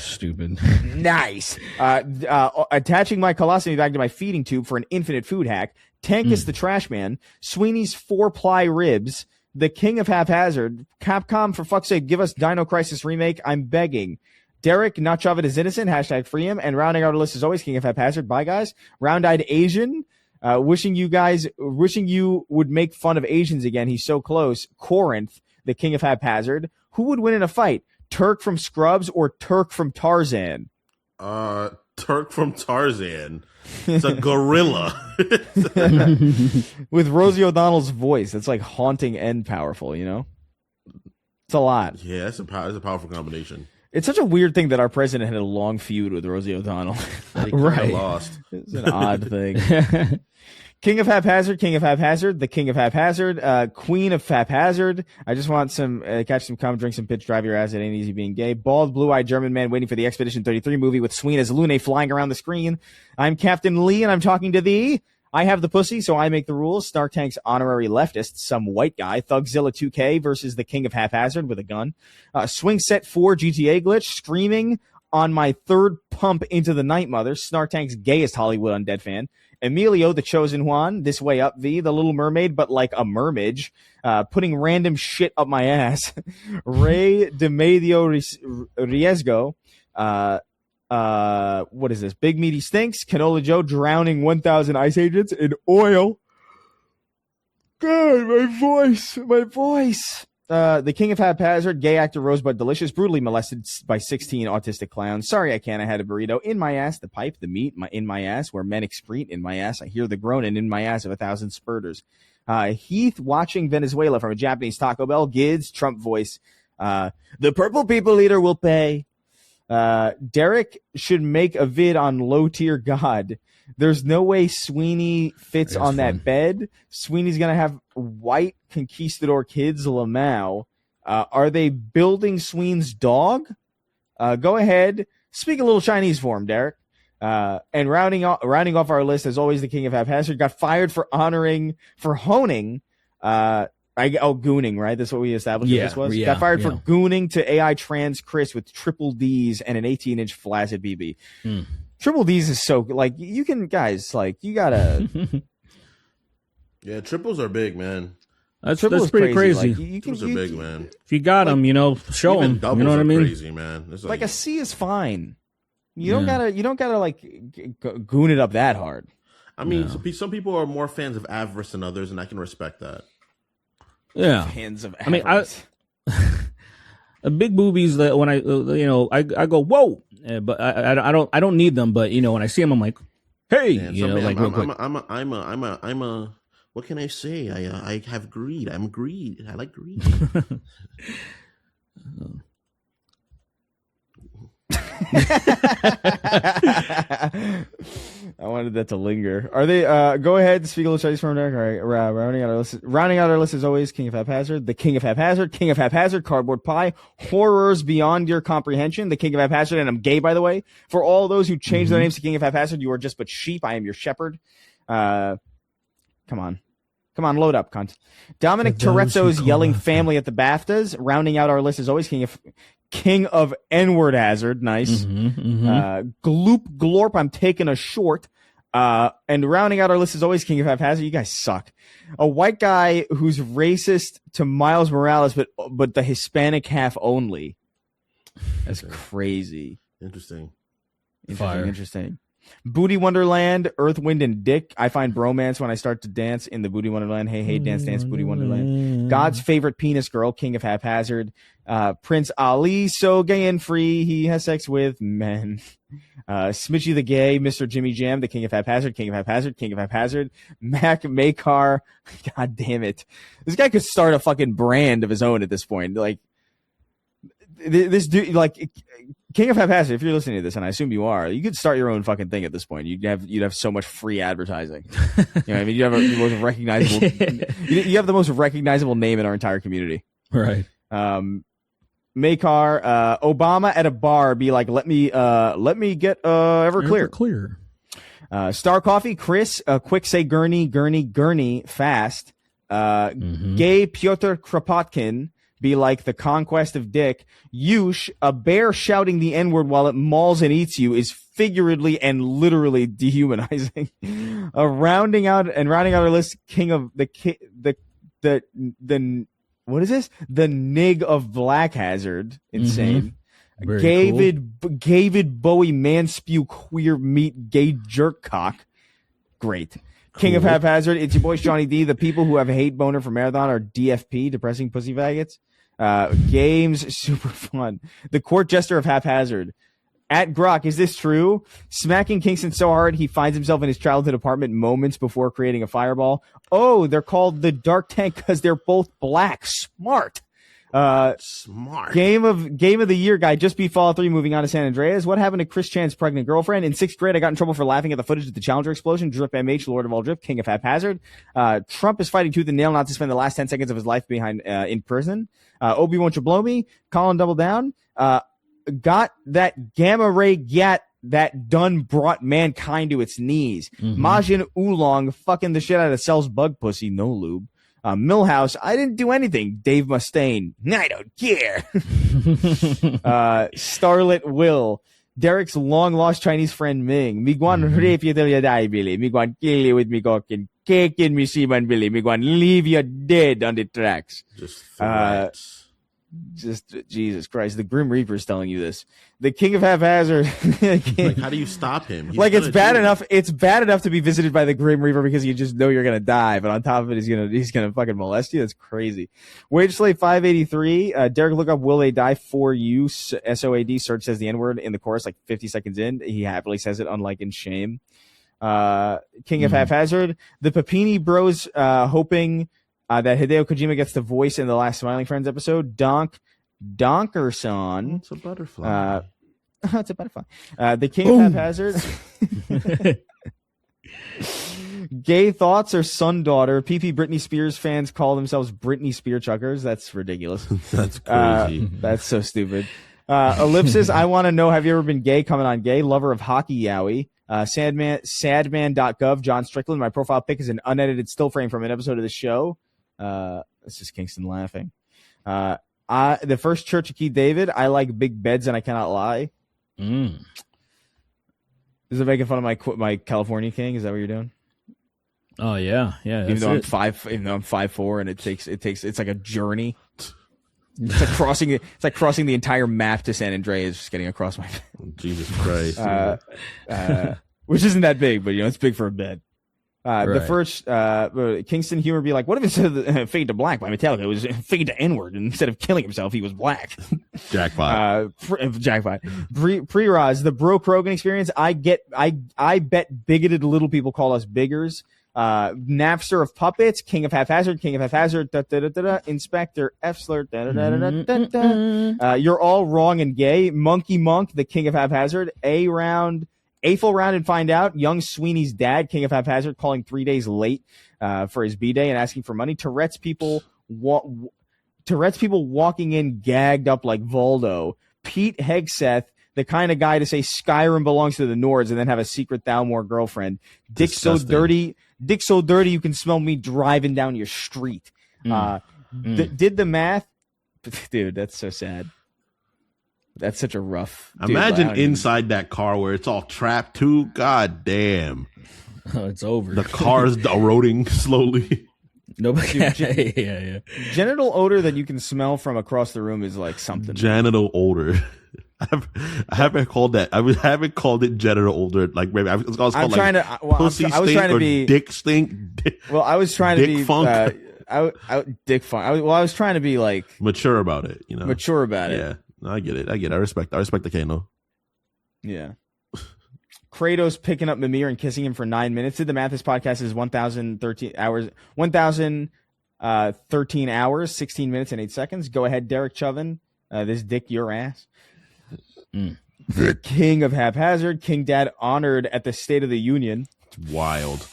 Stupid. Nice. Attaching my colostomy bag to my feeding tube for an infinite food hack. Tankus the Trash Man. Sweeney's 4-ply ribs. The King of Haphazard. Capcom, for fuck's sake, give us Dino Crisis remake. I'm begging. Derek, not shove it is innocent. Hashtag free him. And rounding out our list as always, King of Haphazard. Bye, guys. Round-eyed Asian. Wishing you would make fun of Asians again. He's so close. Corinth, the King of Haphazard. Who would win in a fight? Turk from Scrubs or Turk from Tarzan? Turk from Tarzan. It's a gorilla. With Rosie O'Donnell's voice. It's like haunting and powerful, you know? It's a lot. Yeah, it's a powerful combination. It's such a weird thing that our president had a long feud with Rosie O'Donnell. He kinda lost. It's an odd thing. King of Haphazard, King of Haphazard, the King of Haphazard, Queen of Haphazard. I just want some, catch some cum, drink some pitch, drive your ass. It ain't easy being gay. Bald, blue-eyed German man waiting for the Expedition 33 movie with Sween as Lune flying around the screen. I'm Captain Lee and I'm talking to thee. I have the pussy, so I make the rules. Snark Tank's honorary leftist, some white guy. Thugzilla 2K versus the King of Haphazard with a gun. Swing set 4 GTA glitch, screaming on my third pump into the Night Mother. Snark Tank's gayest Hollywood undead fan. Emilio, the Chosen One, this way up V, the Little Mermaid, but like a mermaid, putting random shit up my ass. Ray DeMedio Riesgo, what is this? Big Meaty Stinks, Canola Joe drowning 1,000 ice agents in oil. God, my voice. The King of Haphazard, gay actor Rosebud Delicious, brutally molested by 16 autistic clowns. Sorry, I can't. I had a burrito in my ass. The pipe, the meat, in my ass, where men excrete in my ass. I hear the groaning in my ass of 1,000 spurters. Heath watching Venezuela from a Japanese Taco Bell. Gids, Trump voice. The purple people eater will pay. Derek should make a vid on low tier God. There's no way Sweeney fits on that bed. Sweeney's going to have white conquistador kids, Lamau. Are they building Sweeney's dog? Go ahead. Speak a little Chinese for him, Derek. And rounding off our list, as always, the King of Haphazard got fired for honing. Gooning, right? That's what we established this was? Got fired for gooning to AI trans Chris with triple D's and an 18-inch flaccid BB. Triple D's is so, like, you can, guys, like, you gotta. Yeah, triples are big, man. That's pretty crazy. Like, triples are big, man. If you got them, show them. Doubles You know what I mean? Crazy, man. It's like a C is fine. You don't gotta like goon it up that hard. I mean, some people are more fans of avarice than others, and I can respect that. Yeah, fans of avarice. Big boobies that when I go whoa, but I don't need them. But when I see them, I'm like, hey, I'm a what can I say? I have greed. I'm greed. I like greed. I wanted that to linger. Are they? Go ahead. Speak a little Chinese from Derek. All right. Rounding out our list as always. King of Haphazard. The King of Haphazard. King of Haphazard. Cardboard Pie. Horrors beyond your comprehension. The King of Haphazard. And I'm gay, by the way. For all those who change their names to King of Haphazard, you are just but sheep. I am your shepherd. Come on, load up, cunt. Dominic Toretto's yelling family at the BAFTAs. Rounding out our list as always. King of N-word hazard, nice. Gloop glorp, I'm taking a short. And rounding out our list as always, King of Haphazard. You guys suck. A white guy who's racist to Miles Morales, but the Hispanic half only. That's crazy. Interesting. Booty Wonderland, Earth, Wind, and Dick. I find bromance when I start to dance in the Booty Wonderland. Hey, dance, Booty Wonderland. God's favorite penis girl, King of Haphazard. Prince Ali, so gay and free. He has sex with men. Smitchy the Gay, Mr. Jimmy Jam, the King of Haphazard, King of Haphazard, King of Haphazard. Mac Makar. God damn it. This guy could start a fucking brand of his own at this point. Like, this dude, like, King of Haphazard, if you're listening to this, and I assume you are, you could start your own fucking thing at this point. You'd have so much free advertising. You know what I mean? You have the most recognizable. You have the most recognizable name in our entire community. Right. Makar, Obama at a bar be like, let me get Everclear. Star Coffee, Chris, quick say gurney, fast. Gay Pyotr Kropotkin. be like the conquest of dick. Yush, a bear shouting the N-word while it mauls and eats you is figuratively and literally dehumanizing. Rounding out our list, king of the what is this? The Nig of Black Hazard. Insane. David Bowie man spew queer meat gay jerk cock. Great. King of Haphazard, it's your boy Johnny D. The people who have a hate boner for Marathon are DFP, depressing pussy faggots. Games, super fun. The court jester of Haphazard. At Grok, is this true? Smacking Kingston so hard he finds himself in his childhood apartment moments before creating a fireball. Oh, they're called the Dark Tank because they're both black. Smart. Smart. Game of the year guy just beat Fallout 3, moving on to San Andreas. What happened to Chris Chan's pregnant girlfriend? In 6th grade, I got in trouble for laughing at the footage of the Challenger explosion. Drip MH, Lord of all drip, king of haphazard. Trump is fighting tooth and nail not to spend the last 10 seconds of his life behind in prison. Obi won't you blow me? Colin double down. Got that gamma ray gat that done brought mankind to its knees. Majin Oolong fucking the shit out of Cell's bug pussy, no lube. Millhouse, I didn't do anything. Dave Mustaine, I don't care. Starlet Will, Derek's long-lost Chinese friend Ming. Miguan rape you till you die, Billy. Miguan kill you with me cock and cake in me seaman, Billy. Miguan leave you dead on the tracks. Just Jesus Christ, the Grim Reaper is telling you this. The King of Haphazard. Like, how do you stop him? It's bad enough. It's bad enough to be visited by the Grim Reaper because you just know you're gonna die. But on top of it, he's gonna fucking molest you. That's crazy. Wage Slave 583. Derek, look up "Will They Die for You?" SOAD. Search says the N-word in the chorus like 50 seconds in. He happily says it, unlike in Shame. King of Haphazard. The Papini Bros hoping that Hideo Kojima gets the voice in the last Smiling Friends episode. Donkerson. It's a butterfly. It's a butterfly. The King of Haphazard. Gay thoughts or son daughter. PP Britney Spears fans call themselves Britney Spear chuckers. That's ridiculous. That's crazy. That's so stupid. Ellipsis. I want to know, have you ever been gay? Coming on gay. Lover of hockey yowie. Sadman.gov. John Strickland. My profile pic is an unedited still frame from an episode of the show. This is Kingston laughing. The First Church of Keith David. I like big beds and I cannot lie. Is it making fun of my California king? Is that what you're doing? Oh yeah. Even though I'm 5'4", and it's like a journey. It's like crossing the entire map to San Andreas, just getting across my. Jesus Christ. Which isn't that big, but it's big for a bed. Right. The first Kingston humor be like, what if instead of Fade to Black by Metallica, it was Fade to N-word, and instead of killing himself, he was black. Jackpot. Jackpot. Pre-Roz, the Bro Krogan experience. I bet bigoted little people call us biggers. Napster of puppets, King of Haphazard, Inspector F slur, you're all wrong and gay. Monkey Monk, the King of Haphazard. A full round and find out. Young Sweeney's dad, King of Haphazard, calling 3 days late for his B-day and asking for money. Tourette's people walking in gagged up like Voldo. Pete Hegseth, the kind of guy to say Skyrim belongs to the Nords and then have a secret Thalmor girlfriend. Dick so dirty you can smell me driving down your street. Did the math. Dude, that's so sad. That's such a rough. Imagine inside that car where it's all trapped too. God damn. Oh, it's over. The car's eroding slowly. Nobody. Dude, Yeah. Genital odor that you can smell from across the room is like something. Genital odor. I haven't called that. I haven't called it genital odor. Like maybe I was called pussy stink or dick stink. Well, I was trying to be funk. dick funk. I was trying to be like mature about it. Mature about it. Yeah. I get it. I respect the Kano. Yeah. Kratos picking up Mimir and kissing him for 9 minutes. Did the math? This podcast is 1,013 hours. 1,013 hours, 16 minutes, and 8 seconds. Go ahead, Derek Choven. This dick your ass. The King of Haphazard. King Dad honored at the State of the Union. It's wild.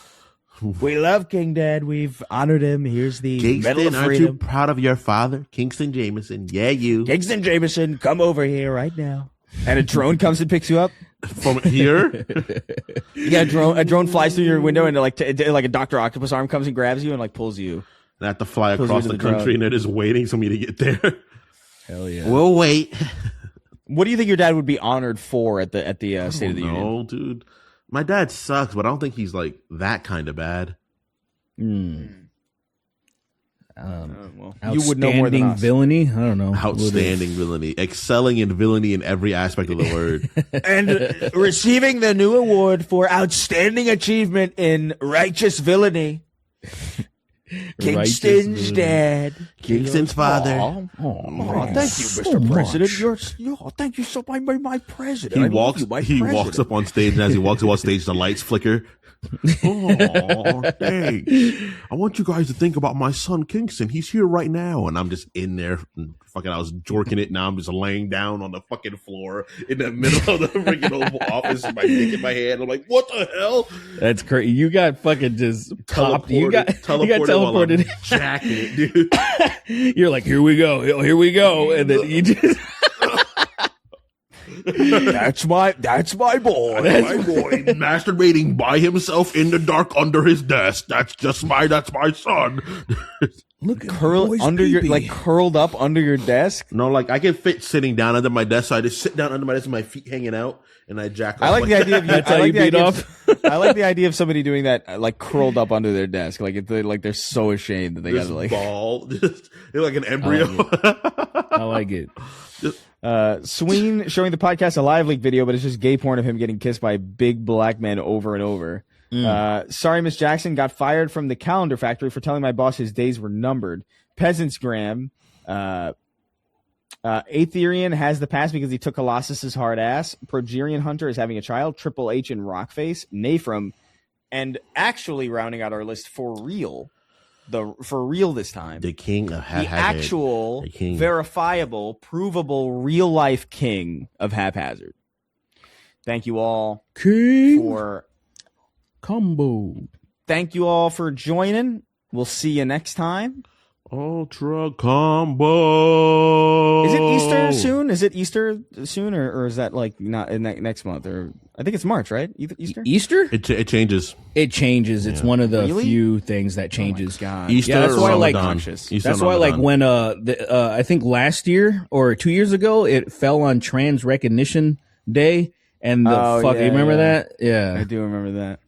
We love King Dad. We've honored him. Here's the Medal of Kingston, aren't you proud of your father? Kingston Jameson. Yeah, you. Kingston Jameson, come over here right now. And a drone comes and picks you up from here. Yeah, a drone flies through your window and like a Dr. Octopus arm comes and grabs you and like pulls you. I have to fly Closer across to the the country, crowd. and they're just waiting for me to get there. Hell yeah. We'll wait. What do you think your dad would be honored for at the State of the Union? No, dude. My dad sucks, but I don't think he's like that kind of bad. Well, you Outstanding would know more than us. villainy. I don't know. Outstanding villainy, excelling in villainy in every aspect of the word. And receiving the new award for outstanding achievement in righteous villainy. Kingston's dad. Kingston's father. Oh, thank you, Mr. President. Thank you so much, my president. He I love walks. you, my He president. walks up on stage, and as he walks up on stage, the lights flicker. Oh, hey! I want you guys to think about my son Kingston. He's here right now, and I'm just in there. And fucking, I was jorking it. Now I'm just laying down on the fucking floor in the middle of the freaking Oval Office, with my dick in my hand. I'm like, what the hell? That's crazy. You got fucking just popped. You got teleported. teleported. While I'm jacking it, dude. You're like, here we go, and then you just. That's my boy. My boy masturbating by himself in the dark under his desk. That's my son. Look, Curled up under your desk. No, like I can fit sitting down under my desk, so I just sit down under my desk with my feet hanging out, and I jack off. I like the idea of That's how you beat off. I like the idea of somebody doing that, like curled up under their desk, like they're so ashamed that they this gotta like. ball, just they're like an embryo. I like it. Sween showing the podcast a live leak video, but it's just gay porn of him getting kissed by big black men over and over. Sorry, Miss Jackson got fired from the calendar factory for telling my boss his days were numbered. Peasants Graham. Aetherian has the pass because he took Colossus's hard ass. Progerian Hunter is having a child. Triple H and Rockface. Nafram. And actually rounding out our list for real. For real this time. The king of The actual, verifiable, provable, real life king of haphazard. Thank you all for Thank you all for joining. We'll see you next time. Ultra combo. Is it Easter soon? Is it Easter soon, or is that like not in next month? Or I think it's March, right? Easter. Easter? It changes. It changes. It's one of the Really? few things that changes. Oh my God. Easter. Yeah, that's why, like, Ramadan. Easter That's and why, like, Ramadan. when I think last year or 2 years ago, it fell on Trans Recognition Day, and you remember that? Yeah, I do remember that.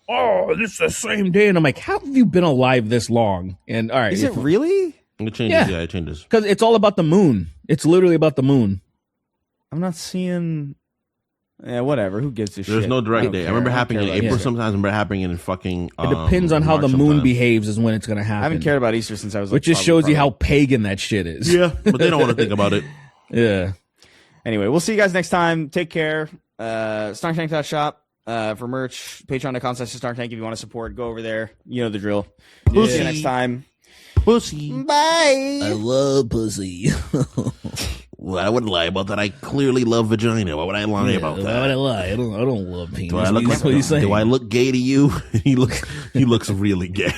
Oh, this is the same day, and I'm like, how have you been alive this long? And all right, Is it really? It changes. Yeah. Yeah, it changes. Because it's all about the moon. It's literally about the moon. I'm not seeing. Yeah, whatever. Who gives a shit? There's no direct don't date. I care. remember don't happening care in about April Easter. sometimes. I remember happening in fucking. It depends on how March the moon sometimes. behaves is when it's going to happen. I haven't cared about Easter since I was like. Which just probably- shows you how pagan that shit is. Yeah, but they don't want to think about it. Yeah. Anyway, we'll see you guys next time. Take care. SnarkTank.shop for merch. Patreon.com/SnarkTank if you want to support. Go over there. You know the drill. We'll see you next time. Pussy. Bye. I love pussy. Well, I wouldn't lie about that. I clearly love vagina. Why would I lie about Why would that? I lie? I don't love penis. Do I look That's what he's saying. do I look gay to you? He looks really gay.